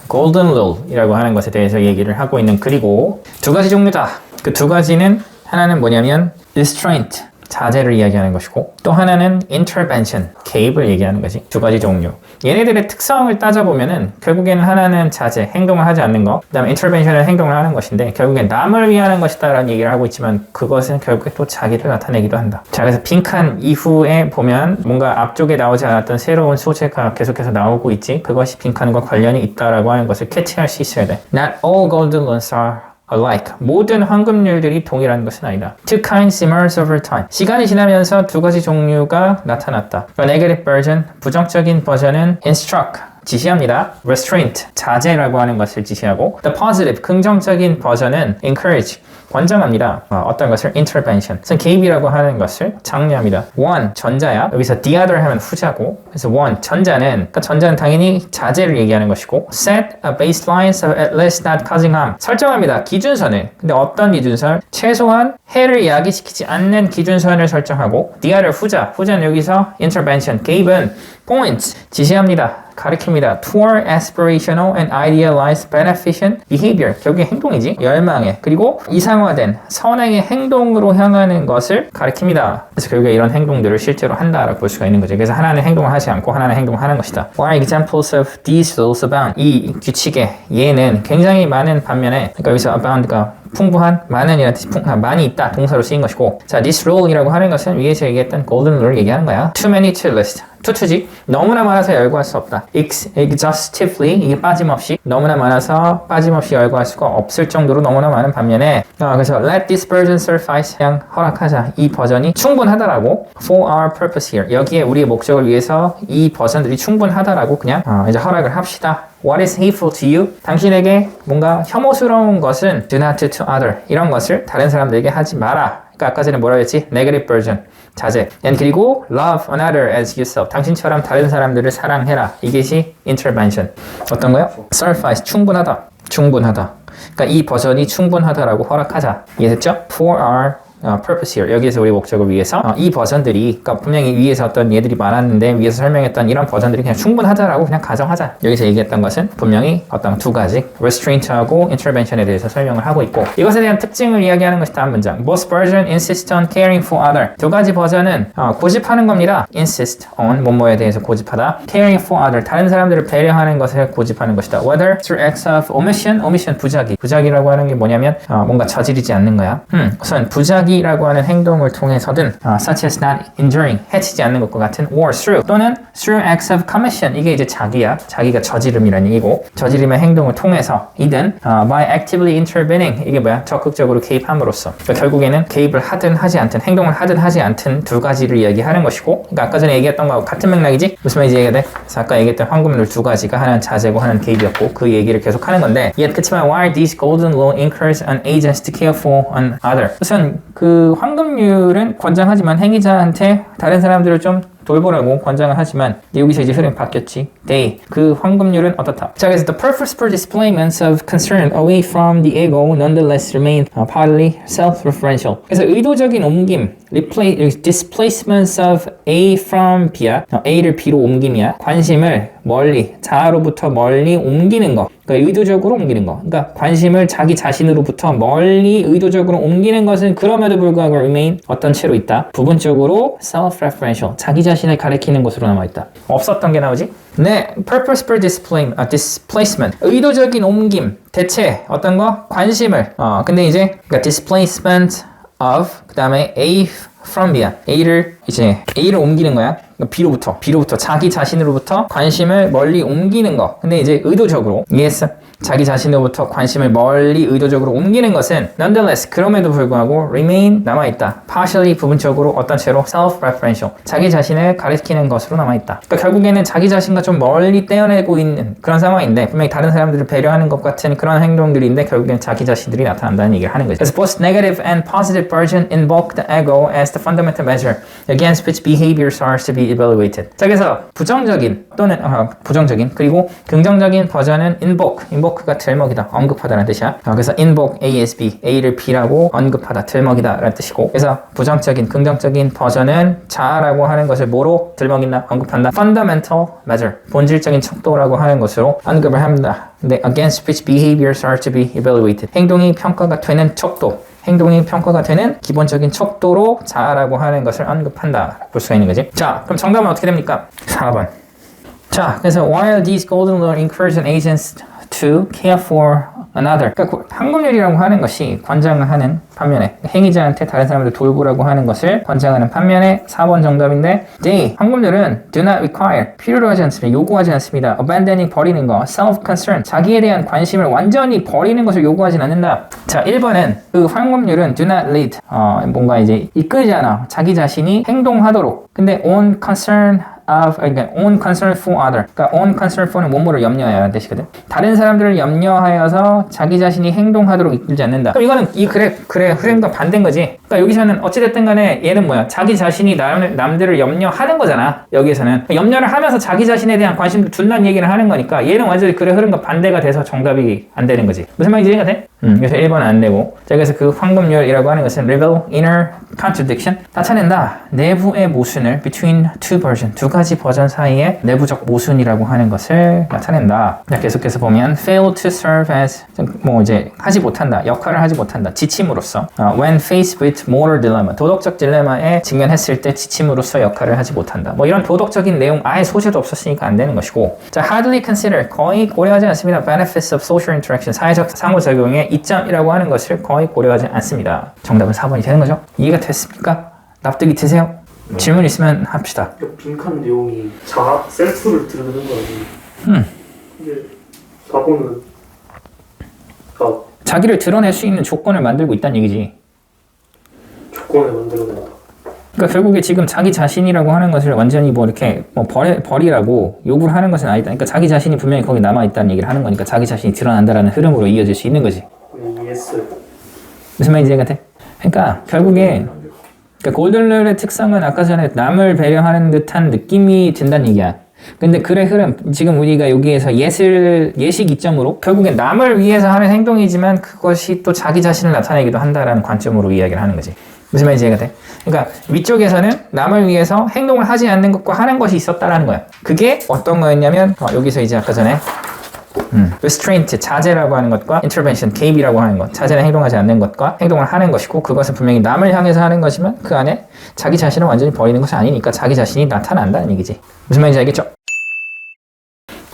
Speaker 1: golden rule이라고 하는 것에 대해서 얘기를 하고 있는 글이고, 두 가지 종류다. 그 두 가지는 하나는 뭐냐면 restraint, 자제를 이야기하는 것이고, 또 하나는 intervention, 개입을 얘기하는 거지. 두 가지 종류. 얘네들의 특성을 따져보면은 결국에는 하나는 자제, 행동을 하지 않는 것, 그 다음에 intervention은 행동을 하는 것인데, 결국엔 남을 위하는 것이다 라는 얘기를 하고 있지만 그것은 결국에 또 자기를 나타내기도 한다. 자, 그래서 빈칸 이후에 보면 뭔가 앞쪽에 나오지 않았던 새로운 소재가 계속해서 나오고 있지. 그것이 빈칸과 관련이 있다라고 하는 것을 캐치할 수 있어야 돼. Not all golden rules are alike. 모든 황금률들이 동일한 것은 아니다. Two kinds emerge over time. 시간이 지나면서 두 가지 종류가 나타났다. The negative version, 부정적인 버전은 instruct, 지시합니다. restraint, 자제라고 하는 것을 지시하고, the positive, 긍정적인 버전은 encourage, 권장합니다. 어떤 것을 intervention, 개입이라고 하는 것을 장려합니다. one, 전자야. 여기서 the other 하면 후자고, 그래서 one, 전자는 당연히 자제를 얘기하는 것이고, set a baseline so at least not causing harm, 설정합니다. 기준선을. 근데 어떤 기준선? 최소한 해를 야기시키지 않는 기준선을 설정하고, the other, 후자는 여기서 intervention, 개입은 points, 지시합니다. 가리킵니다. toward aspirational and idealized beneficent behavior. 결국에 행동이지. 열망에. 그리고 이상화된 선행의 행동으로 향하는 것을 가리킵니다. 그래서 결국에 이런 행동들을 실제로 한다라고 볼 수가 있는 거죠. 그래서 하나는 행동을 하지 않고 하나는 행동을 하는 것이다. Why examples of these rules abound? 이 규칙의 예는 굉장히 많은 반면에, 그러니까 여기서 abound가 풍부한, 많은이라는 뜻이 많이 있다 동사로 쓰인 것이고, 자, this rule이라고 하는 것은 위에서 얘기했던 golden rule을 얘기하는 거야. Too many to list. 투투지. 너무나 많아서 열거할 수 없다. exhaustively, 이게 빠짐없이, 너무나 많아서 빠짐없이 열거할 수가 없을 정도로 너무나 많은 반면에, 그래서 let this version suffice, 그냥 허락하자. 이 버전이 충분하다라고, for our purpose here, 여기에 우리의 목적을 위해서 이 버전들이 충분하다라고 그냥 이제 허락을 합시다. What is hateful to you? 당신에게 뭔가 혐오스러운 것은 do not do to other, 이런 것을 다른 사람들에게 하지 마라. 그러니까 아까 전에 뭐라고 했지? negative version, 자제. 그리고 love another as yourself, 당신처럼 다른 사람들을 사랑해라. 이것이 intervention. 어떤 거요? suffice, 충분하다. 그러니까 이 버전이 충분하다라고 허락하자. 이해됐죠? For our purpose here. 여기에서 우리 목적을 위해서 이 버전들이 그러니까 분명히 위에서 어떤 얘들이 많았는데 위에서 설명했던 이런 버전들이 그냥 충분하다라고 그냥 가정하자. 여기서 얘기했던 것은 분명히 어떤 두 가지 restraint하고 intervention에 대해서 설명을 하고 있고 이것에 대한 특징을 이야기하는 것이 다음 문장. Both version insist on caring for other. 두 가지 버전은 고집하는 겁니다. insist on 뭐뭐에 대해서 고집하다. caring for other. 다른 사람들을 배려하는 것을 고집하는 것이다. Whether through acts of omission, omission 부작위. 부작위라고 하는 게 뭐냐면 뭔가 저지르지 않는 거야. 우선 부작위라고 하는 행동을 통해서든 such as not injuring, 해치지 않는 것과 같은 or through 또는 through acts of commission. 이게 이제 자기야. 자기가 저지름이라는 얘기고 저지름의 행동을 통해서 이든 by actively intervening 이게 뭐야? 적극적으로 개입함으로써 그러니까 결국에는 개입을 하든 하지 않든 행동을 하든 하지 않든 두 가지를 이야기하는 것이고 그러니까 아까 전에 얘기했던 거하고 같은 맥락이지? 무슨 말인지 이해가 돼? 그래서 아까 얘기했던 황금률 두 가지가 하나는 자제고 하나는 개입이었고 그 얘기를 계속 하는 건데 그렇지만 why these golden law encourage an agents to care for an other 우선 그 황금률은 권장하지만 행위자한테 다른 사람들을 좀 돌보라고 권장을 하지만 여기서 이제 흐름이 바뀌었지. They 그 황금률은 어떻다. 자 그래서 the purpose for displacements of concern away from the ego nonetheless remain partly self-referential. 그래서 의도적인 옮김 displacements of A from B야. A를 B로 옮김이야. 관심을 멀리 자아로부터 멀리 옮기는 거. 그러니까 의도적으로 옮기는 거. 그러니까 관심을 자기 자신으로부터 멀리 의도적으로 옮기는 것은 그럼에도 불구하고 remain 어떤 채로 있다. 부분적으로 self-referential. 자기 자신을 가리키는 것으로 남아있다. 없었던 게 나오지? 네, purpose for displacement. 의도적인 옮김. 대체 어떤 거? 관심을. 근데 이제 그러니까 displacement of 그 다음에 A from B야. A를 옮기는 거야. B로부터 자기 자신으로부터 관심을 멀리 옮기는 거. 근데 이제 의도적으로 이해했어? 자기 자신으로부터 관심을 멀리 의도적으로 옮기는 것은 nonetheless 그럼에도 불구하고 remain 남아있다. partially 부분적으로 어떤 채로 self-referential 자기 자신을 가리키는 것으로 남아있다. 그러니까 결국에는 자기 자신과 좀 멀리 떼어내고 있는 그런 상황인데 분명히 다른 사람들을 배려하는 것 같은 그런 행동들인데 결국에는 자기 자신들이 나타난다는 얘기를 하는 거죠. 그래서 both negative and positive version invoke the ego as the fundamental measure against which behaviors are to be evaluated. 자 그래서 부정적인 또는 부정적인 그리고 긍정적인 버전은 invoke가 들먹이다, 언급하다라는 뜻이야. 그래서 invoke A as B, A를 B라고 언급하다, 들먹이다 라는 뜻이고 그래서 부정적인, 긍정적인 버전은 자아라고 하는 것을 뭐로 들먹인다, 언급한다. fundamental measure, 본질적인 척도라고 하는 것으로 언급을 합니다. 근데 against which behaviors are to be evaluated. 행동이 평가가 되는 척도. 행동이 평가가 되는 기본적인 척도로 자아라고 하는 것을 언급한다. 볼 수가 있는 거지. 자, 그럼 정답은 어떻게 됩니까? 4번. 자, 그래서 while these golden law encourage agents to care for another. 그러니까 황금률이라고 하는 것이 권장을 하는 반면에 행위자한테 다른 사람들 돌보라고 하는 것을 권장하는 반면에 4번 정답인데 they 황금률은 do not require 필요로 하지 않습니다. 요구하지 않습니다. abandoning 버리는 거 self-concern 자기에 대한 관심을 완전히 버리는 것을 요구하진 않는다. 자 1번은 그 황금률은 do not lead 뭔가 이제 이끌지 않아 자기 자신이 행동하도록 근데 own concern 그러니까 own concern for other. 그러니까 own concern for는 뭐뭐를 염려하여라는 뜻이거든. 다른 사람들을 염려하여서 자기 자신이 행동하도록 이끌지 않는다. 그럼 이거는 이 그래 흐름과 반대인 거지. 그러니까 여기서는 어찌됐든 간에 얘는 뭐야? 자기 자신이 남들을 염려하는 거잖아. 여기에서는 염려를 하면서 자기 자신에 대한 관심도 둔다는 얘기를 하는 거니까 얘는 완전히 그래 흐름과 반대가 돼서 정답이 안 되는 거지. 무슨 말인지 이해가 돼? 그래서 1번은 안 되고. 자, 그래서 그 황금률이라고 하는 것은 reveal inner contradiction 나타낸다. 내부의 모순을 between two version 두 가지 버전 사이에 내부적 모순이라고 하는 것을 나타낸다. 자, 계속해서 보면 fail to serve as 뭐 이제 하지 못한다. 역할을 하지 못한다. 지침으로써 when faced with moral dilemma 도덕적 딜레마에 직면했을 때 지침으로써 역할을 하지 못한다. 뭐 이런 도덕적인 내용 아예 소재도 없었으니까 안 되는 것이고. 자, hardly consider 거의 고려하지 않습니다. benefits of social interaction 사회적 상호작용의 이점이라고 하는 것을 거의 고려하지 않습니다. 정답은 4번이 되는 거죠. 이해가 됐습니까? 납득이 되세요? 질문 있으면 합시다.
Speaker 2: 빈칸 내용이 셀프를 드러내는 거 아니에요? 근데 4번은
Speaker 1: 자기를 드러낼 수 있는 조건을 만들고 있다는 얘기지.
Speaker 2: 조건을 만들어낸다.
Speaker 1: 그러니까 결국에 지금 자기 자신이라고 하는 것을 완전히 뭐 이렇게 뭐 버리라고 요구를 하는 것은 아니다. 그러니까 자기 자신이 분명히 거기 남아있다는 얘기를 하는 거니까 자기 자신이 드러난다라는 흐름으로 이어질 수 있는 거지.
Speaker 2: 이해했어요.
Speaker 1: 무슨 말인지 이해가 돼? 그러니까 결국에 그러니까 골든룰의 특성은 아까 전에 남을 배려하는 듯한 느낌이 든다는 얘기야. 근데 글의 흐름, 지금 우리가 여기에서 예식 이점으로 결국에 남을 위해서 하는 행동이지만 그것이 또 자기 자신을 나타내기도 한다라는 관점으로 이야기를 하는 거지. 무슨 말인지 이해가 돼? 그러니까 위쪽에서는 남을 위해서 행동을 하지 않는 것과 하는 것이 있었다라는 거야. 그게 어떤 거였냐면 여기서 이제 아까 전에 restraint, 자제라고 하는 것과 intervention, 개입이라고 하는 것, 자제는 행동하지 않는 것과 행동을 하는 것이고 그것은 분명히 남을 향해서 하는 것이면 그 안에 자기 자신을 완전히 버리는 것이 아니니까 자기 자신이 나타난다는 얘기지. 무슨 말인지 알겠죠?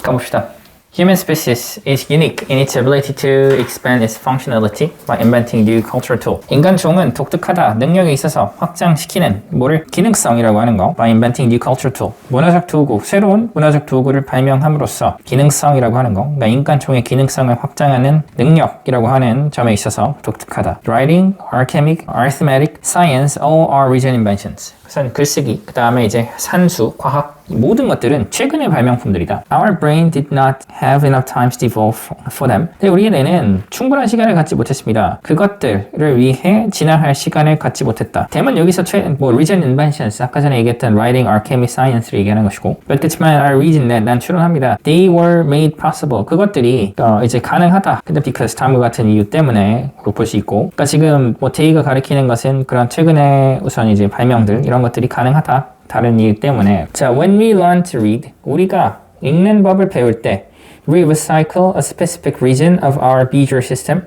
Speaker 1: 가봅시다. Human species is unique in its ability to expand its functionality by inventing new cultural tool. 인간 종은 독특하다, 능력에 있어서 확장시키는 뭐를 기능성이라고 하는 거. By inventing new cultural tool. 문화적 도구, 새로운 문화적 도구를 발명함으로써 기능성이라고 하는 거. 그러니까 인간 종의 기능성을 확장하는 능력이라고 하는 점에 있어서 독특하다. Writing, alchemic, arithmetic, science, all are recent inventions. 우선 글쓰기, 그 다음에 이제 산수, 과학, 모든 것들은 최근의 발명품들이다. Our brain did not have enough time to evolve for them. 근데 우리의 뇌는 충분한 시간을 갖지 못했습니다. 그것들을 위해 진화할 시간을 갖지 못했다. 대만 여기서 recent inventions, 아까 전에 얘기했던 writing, alchemy, science를 얘기하는 것이고, 그렇지만 our reason that 난 추론합니다. They were made possible. 그것들이 이제 가능하다. 근데 because 다음과 같은 이유 때문에 볼 수 있고, 그러니까 지금 they가 가리키는 것은 그런 최근에 우선 이제 발명들 이런 것들이 가능하다. 다른 이유 때문에. 자, when we learn to read, 우리가 읽는 법을 배울 때 we recycle a specific region of our visual system.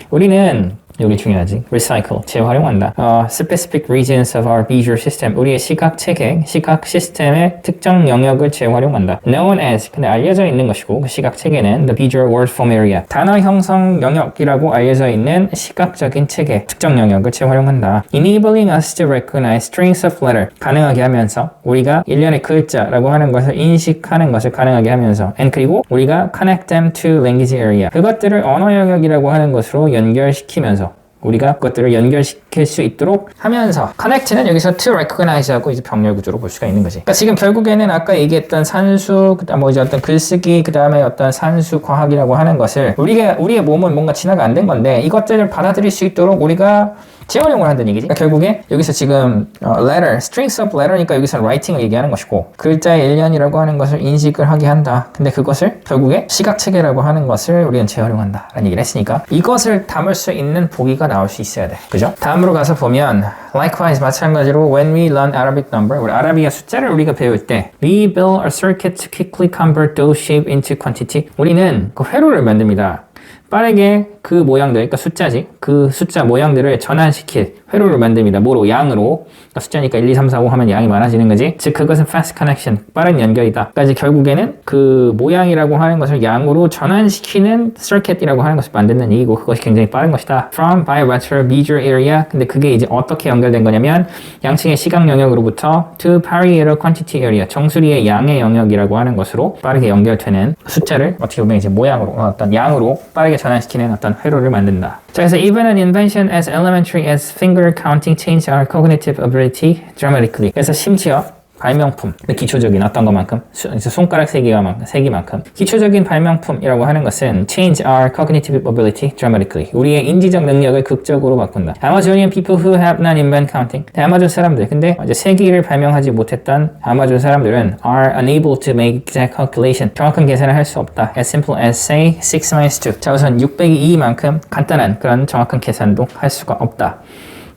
Speaker 1: 우리는 여기 중요하지. recycle, 재활용한다. specific regions of our visual system. 우리의 시각 체계, 시각 시스템의 특정 영역을 재활용한다. known as, 근데 알려져 있는 것이고 그 시각 체계는 the visual word form area. 단어 형성 영역이라고 알려져 있는 시각적인 체계, 특정 영역을 재활용한다. enabling us to recognize strings of letter. 가능하게 하면서 우리가 일련의 글자라고 하는 것을 인식하는 것을 가능하게 하면서 and 그리고 우리가 connect them to language area. 그것들을 언어 영역이라고 하는 것으로 연결시키면서 우리가 그것들을 연결시킬 수 있도록 하면서 connect는 여기서 to recognize하고 이제 병렬 구조로 볼 수가 있는 거지. 그러니까 지금 결국에는 아까 얘기했던 산수, 그다음 뭐 이제 어떤 글쓰기, 그다음에 어떤 산수 과학이라고 하는 것을 우리의 몸은 뭔가 진화가 안 된 건데 이것들을 받아들일 수 있도록 우리가 재활용을 한다는 얘기지. 그러니까 결국에 여기서 지금 letter, strings of letter니까 여기서 writing을 얘기하는 것이고 글자의 일련이라고 하는 것을 인식을 하게 한다. 근데 그것을 결국에 시각체계라고 하는 것을 우리는 재활용한다 라는 얘기를 했으니까 이것을 담을 수 있는 보기가 나올 수 있어야 돼. 그죠? 다음으로 가서 보면 likewise 마찬가지로 when we learn Arabic number, 우리 아라비아 숫자를 우리가 배울 때 we build a circuit to quickly convert those shape into quantity. 우리는 그 회로를 만듭니다. 빠르게 그 모양들, 그러니까 숫자지. 그 숫자 모양들을 전환시킬 회로를 만듭니다. 뭐로? 양으로. 그러니까 숫자니까 1, 2, 3, 4, 5 하면 양이 많아지는 거지. 즉 그것은 fast connection, 빠른 연결이다. 그러니까 이제 결국에는 그 모양이라고 하는 것을 양으로 전환시키는 circuit이라고 하는 것을 만드는 얘기고 그것이 굉장히 빠른 것이다. From bilateral visual area. 근데 그게 이제 어떻게 연결된 거냐면 양측의 시각 영역으로부터 to parietal quantity area, 정수리의 양의 영역이라고 하는 것으로 빠르게 연결되는 숫자를 어떻게 보면 이제 모양으로 어떤 양으로 빠르게 전환시키는 어떤 회로를 만든다. 자, 그래서 even an invention as elementary as finger counting changed our cognitive ability dramatically. 그래서 심지어 발명품, 기초적인 어떤 것만큼, 손가락 세기만큼 기초적인 발명품이라고 하는 것은 change our cognitive ability dramatically. 우리의 인지적 능력을 극적으로 바꾼다. Amazonian people who have not invented counting. 아마존 사람들, 근데 이제 세기를 발명하지 못했던 아마존 사람들은 are unable to make exact calculation. 정확한 계산을 할 수 없다. As simple as say 6 minus 2. 자, 우선 600이 2만큼 간단한 그런 정확한 계산도 할 수가 없다.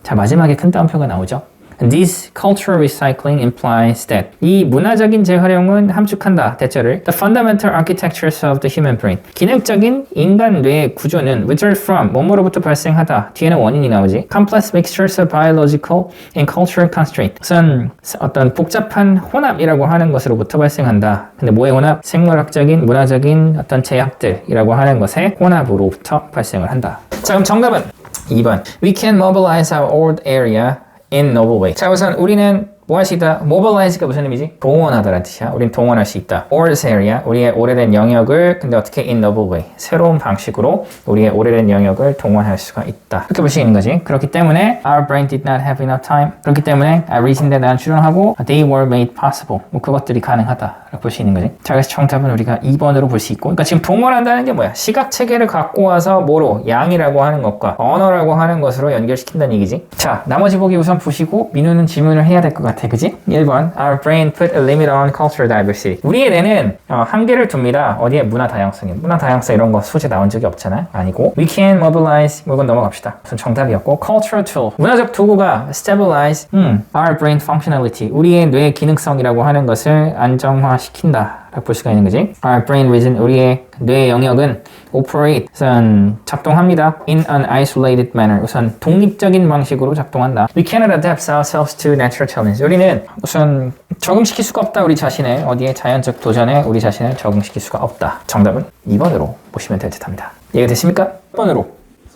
Speaker 1: 자, 마지막에 큰 따옴표가 나오죠. This cultural recycling implies that 이 문화적인 재활용은 함축한다. 대처를 The fundamental architectures of the human brain. 기능적인 인간 뇌의 구조는 which are from 뭐뭐로부터 발생하다. 뒤에는 원인이 나오지. Complex mixtures of biological and cultural constraint. 우선 어떤 복잡한 혼합이라고 하는 것으로부터 발생한다. 근데 뭐의 혼합? 생물학적인, 문화적인 어떤 제약들이라고 하는 것의 혼합으로부터 발생을 한다. 자, 그럼 정답은 2번. We can mobilize our old area in novel way. 자, 우선 우리는 뭐 할 수 있다? mobilize가 무슨 의미지? 동원하다라는 뜻이야. 우린 동원할 수 있다. old area, 우리의 오래된 영역을 근데 어떻게 in novel way, 새로운 방식으로 우리의 오래된 영역을 동원할 수가 있다. 이렇게 볼 수 있는 거지. 그렇기 때문에 our brain did not have enough time. 그렇기 때문에 reason that 난 추론하고 they were made possible. 뭐 그것들이 가능하다. 이렇게 볼 수 있는 거지. 자, 그래서 정답은 우리가 2번으로 볼 수 있고, 그러니까 지금 동원한다는 게 뭐야? 시각 체계를 갖고 와서 뭐로? 양이라고 하는 것과 언어라고 하는 것으로 연결시킨다는 얘기지. 자, 나머지 보기 우선 보시고 민우는 질문을 해야 될 것 같아. 같아, 그지? 1번. Our brain put a limit on cultural diversity. 우리의 뇌는 한계를 둡니다. 어디에? 문화 다양성에. 문화 다양성 이런 거 소재 나온 적이 없잖아요. 아니고 we can mobilize. 이건 넘어갑시다. 무슨 정답이었고 cultural tool. 문화적 도구가 stabilize our brain functionality. 우리의 뇌 기능성이라고 하는 것을 안정화시킨다. 라고 볼 수가 있는 거지. Our brain region, 우리의 뇌 영역은 operate, 우선 작동합니다. In an isolated manner, 우선 독립적인 방식으로 작동한다. We cannot adapt ourselves to natural challenges. 우리는 우선 적응시킬 수가 없다. 우리 자신의 어디에 자연적 도전에 우리 자신을 적응시킬 수가 없다. 정답은 2번으로 보시면 될 듯합니다. 이해가 되십니까? 1번으로.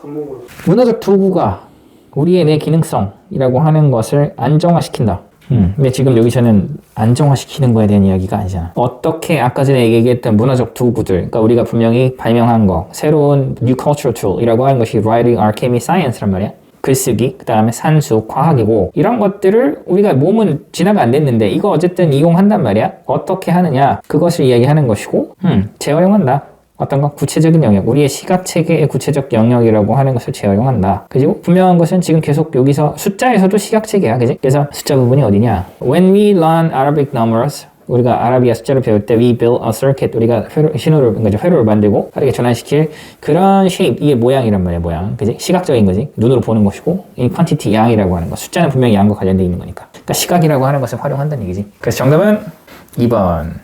Speaker 2: 3번으로.
Speaker 1: 문화적 도구가 우리의 뇌 기능성이라고 하는 것을 안정화시킨다. 근데 지금 여기서는 안정화시키는 거에 대한 이야기가 아니잖아. 어떻게 아까 전에 얘기했던 문화적 도구들, 그러니까 우리가 분명히 발명한 거, 새로운 New Cultural Tool이라고 하는 것이 Writing, Alchemy, Science란 말이야. 글쓰기, 그 다음에 산수, 과학이고 이런 것들을 우리가 몸은 진화가 안 됐는데 이거 어쨌든 이용한단 말이야. 어떻게 하느냐, 그것을 이야기하는 것이고 재활용한다. 어떤 건 구체적인 영역, 우리의 시각체계의 구체적 영역이라고 하는 것을 재활용한다. 그리고 분명한 것은 지금 계속 여기서 숫자에서도 시각체계야, 그지? 그래서 숫자 부분이 어디냐? When we learn Arabic numbers, 우리가 아라비아 숫자를 배울 때 we build a circuit, 우리가 회로를 만들고 빠르게 전환시킬 그런 shape, 이게 모양이란 말이야, 모양. 그지? 시각적인 거지. 눈으로 보는 것이고, 이 quantity, 양이라고 하는 거. 숫자는 분명히 양과 관련되어 있는 거니까. 그러니까 시각이라고 하는 것을 활용한다는 얘기지. 그래서 정답은 2번.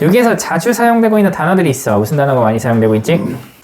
Speaker 1: 여기에서 자주 사용되고 있는 단어들이 있어. 무슨 단어가 많이 사용되고 있지?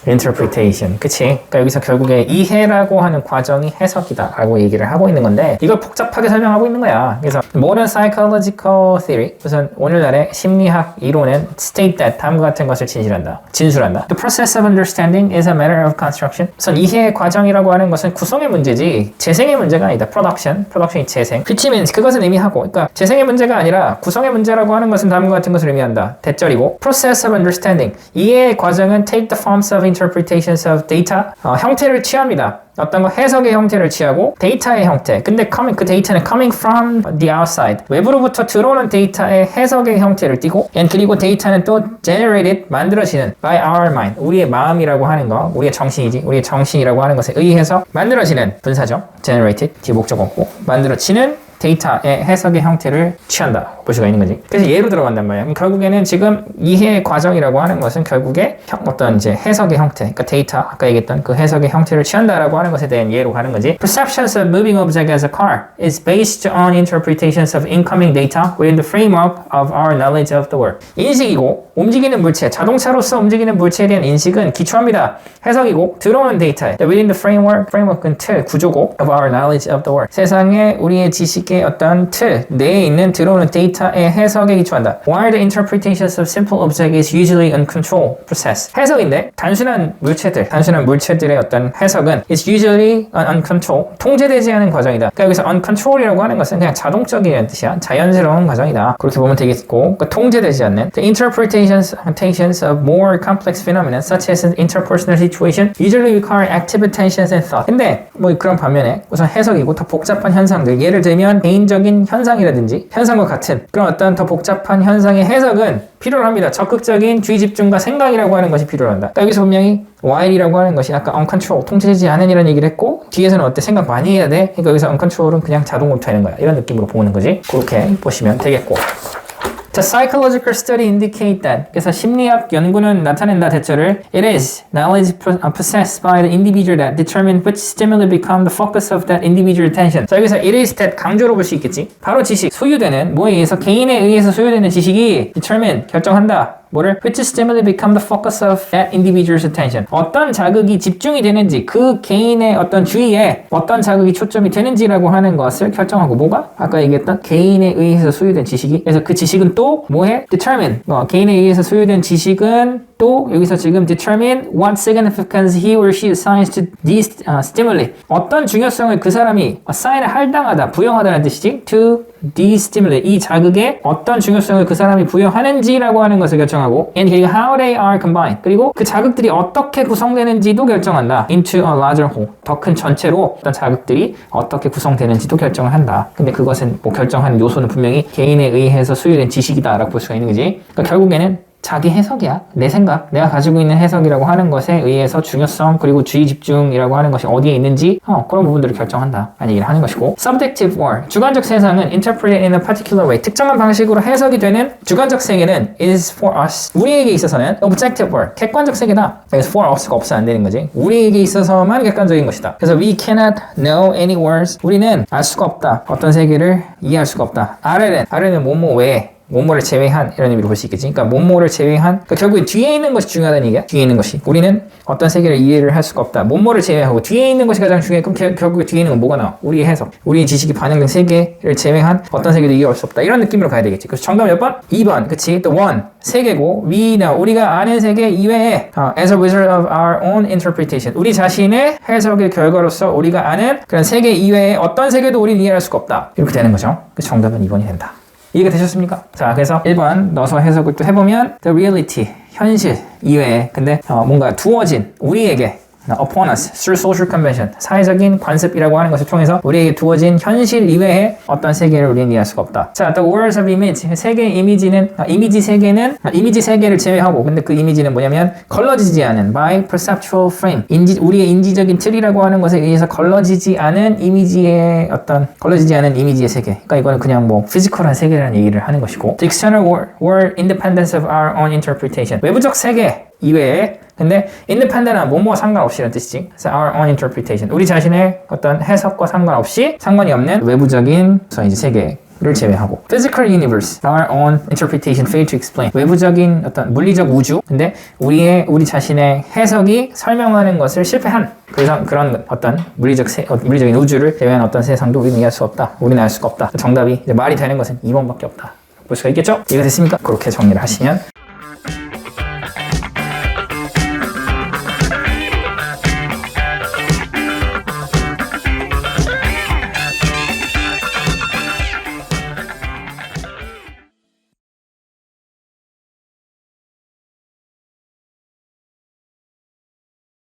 Speaker 1: interpretation. 그치? 그러니까 여기서 결국에 이해라고 하는 과정이 해석이다 라고 얘기를 하고 있는 건데 이걸 복잡하게 설명하고 있는 거야. 그래서 modern psychological theory, 우선 오늘날의 심리학 이론은 state that 다음과 같은 것을 진술한다. The process of understanding is a matter of construction. 우선 이해의 과정이라고 하는 것은 구성의 문제지 재생의 문제가 아니다. production이 재생. which means 그것은 의미하고, 그러니까 재생의 문제가 아니라 구성의 문제라고 하는 것은 다음과 같은 것을 의미한다. 대절이고 process of understanding, 이해의 과정은 take the forms of interpretations of data, 형태를 취합니다. 어떤 거 해석의 형태를 취하고 데이터의 형태. 근데 그 데이터는 coming from the outside, 외부로부터 들어오는 데이터의 해석의 형태를 띠고, 그리고 데이터는 또 generated, 만들어지는 by our mind, 우리의 마음이라고 하는 거, 우리의 정신이지, 우리의 정신이라고 하는 것에 의해서 만들어지는 분사죠. generated, 뒤에 목적 없고 만들어지는 데이터의 해석의 형태를 취한다 볼 수가 있는 거지. 그래서 예로 들어간단 말이야. 결국에는 지금 이해의 과정이라고 하는 것은 결국에 어떤 이제 해석의 형태, 그러니까 데이터, 아까 얘기했던 그 해석의 형태를 취한다라고 하는 것에 대한 예로 가는 거지. Perceptions of moving object as a car is based on interpretations of incoming data within the framework of our knowledge of the world. 인식이고 움직이는 물체, 자동차로서 움직이는 물체에 대한 인식은 기초합니다. 해석이고 들어오는 데이터에 within the framework은 틀, 구조고 of our knowledge of the world. 세상에 우리의 지식의 어떤 틀 내에 있는 들어오는 데이터의 해석에 기초한다. While the interpretations of simple object is usually uncontrolled process. 해석인데 단순한 물체들의 어떤 해석은 is usually uncontrolled, 통제되지 않은 과정이다. 그러니까 여기서 uncontrolled이라고 하는 것은 그냥 자동적이라는 뜻이야. 자연스러운 과정이다. 그렇게 보면 되겠고, 그러니까 통제되지 않는 the interpretations of more complex phenomena such as an interpersonal situation usually require active attention and thought. 근데 뭐 그런 반면에 우선 해석이고 더 복잡한 현상들, 예를 들면 개인적인 현상이라든지 현상과 같은 그런 어떤 더 복잡한 현상의 해석은 필요로 합니다. 적극적인 주의 집중과 생각이라고 하는 것이 필요한다. 그러니까 여기서 분명히 while이라고 하는 것이 아까 uncontrolled, 통제되지 않은 이라는 얘기를 했고, 뒤에서는 어때? 생각 많이 해야 돼? 그러니까 여기서 uncontrolled은 그냥 자동으로 되는 거야. 이런 느낌으로 보는 거지. 그렇게 보시면 되겠고. The psychological study indicate that. 그래서 심리학 연구는 나타낸다 대처를 it is knowledge possessed by the individual that determine which stimuli become the focus of that individual attention. 자, 여기서 it is that 강조로 볼 수 있겠지. 바로 지식, 소유되는 뭐에 의해서, 개인에 의해서 소유되는 지식이 determine, 결정한다. 뭐를? Which stimuli become the focus of that individual's attention. 어떤 자극이 집중이 되는지, 그 개인의 어떤 주의에 어떤 자극이 초점이 되는지라고 하는 것을 결정하고, 뭐가? 아까 얘기했던 개인에 의해서 소유된 지식이. 그래서 그 지식은 또 뭐해? Determine. 개인에 의해서 소유된 지식은 또 여기서 지금 determine what significance he or she assigns to these stimuli. 어떤 중요성을 그 사람이 assign을 할당하다, 부여하다는 뜻이지. To these stimuli. 이 자극에 어떤 중요성을 그 사람이 부여하는지라고 하는 것을 결정하고, and 그리고 how they are combined. 그리고 그 자극들이 어떻게 구성되는지도 결정한다. Into a larger whole. 더 큰 전체로 어떤 자극들이 어떻게 구성되는지도 결정을 한다. 근데 그것은 뭐 결정하는 요소는 분명히 개인에 의해서 소유된 지식이다라고 볼 수가 있는 거지. 그러니까 결국에는 자기 해석이야. 내 생각, 내가 가지고 있는 해석이라고 하는 것에 의해서 중요성 그리고 주의 집중이라고 하는 것이 어디에 있는지 그런 부분들을 결정한다 라는 얘기를 하는 것이고, subjective word, 주관적 세상은 interpreted in a particular way, 특정한 방식으로 해석이 되는 주관적 세계는 is for us, 우리에게 있어서는 objective word, 객관적 세계다. 그래서 for us가 없으면 안 되는 거지. 우리에게 있어서만 객관적인 것이다. 그래서 we cannot know any words, 우리는 알 수가 없다. 어떤 세계를 이해할 수가 없다. 아래는 뭐뭐 외에, 뭐뭐를 제외한 이런 의미로 볼 수 있겠지. 그러니까 뭐뭐를 제외한, 그러니까 결국에 뒤에 있는 것이 중요하다는 얘기야. 뒤에 있는 것이. 우리는 어떤 세계를 이해를 할 수가 없다. 뭐뭐를 제외하고 뒤에 있는 것이 가장 중요해. 그럼 결국에 뒤에 있는 건 뭐가 나와? 우리의 해석. 우리의 지식이 반영된 세계를 제외한 어떤 세계도 이해할 수 없다. 이런 느낌으로 가야 되겠지. 그래서 정답 몇 번? 2번. 그치? 또 one. 세계고 we know. 우리가 아는 세계 이외에 as a result of our own interpretation. 우리 자신의 해석의 결과로서 우리가 아는 그런 세계 이외에 어떤 세계도 우리는 이해할 수가 없다. 이렇게 되는 거죠. 그래서 정답은 2번이 된다. 이해가 되셨습니까? 자, 그래서 1번 넣어서 해석을 또 해보면 the reality, 현실 이외에 근데 뭔가 두어진 우리에게 upon us through social convention, 사회적인 관습이라고 하는 것을 통해서 우리에게 두어진 현실 이외에 어떤 세계를 우리는 이해할 수가 없다. 자, the words of image, 세계의 이미지는 이미지 세계는 이미지 세계를 제외하고, 근데 그 이미지는 뭐냐면 걸러지지 않은 by perceptual frame, 우리의 인지적인 틀이라고 하는 것에 의해서 걸러지지 않은 이미지의 걸러지지 않은 이미지의 세계. 그러니까 이거는 그냥 뭐 피지컬한 세계라는 얘기를 하는 것이고, the external world independence of our own interpretation, 외부적 세계 이외에 근데 independent은 뭐뭐와 상관없이라는 뜻이지. 그래서 our own interpretation, 우리 자신의 어떤 해석과 상관없이 상관이 없는 외부적인 이제 세계를 제외하고, physical universe, our own interpretation fail to explain, 외부적인 어떤 물리적 우주, 근데 우리 자신의 해석이 설명하는 것을 실패한, 그래서 그런 어떤 물리적인 우주를 제외한 어떤 세상도 우리는 이해할 수 없다. 우리는 알 수가 없다. 정답이 이제 말이 되는 것은 2번밖에 없다. 볼 수가 있겠죠? 이해가 됐습니까? 그렇게 정리를 하시면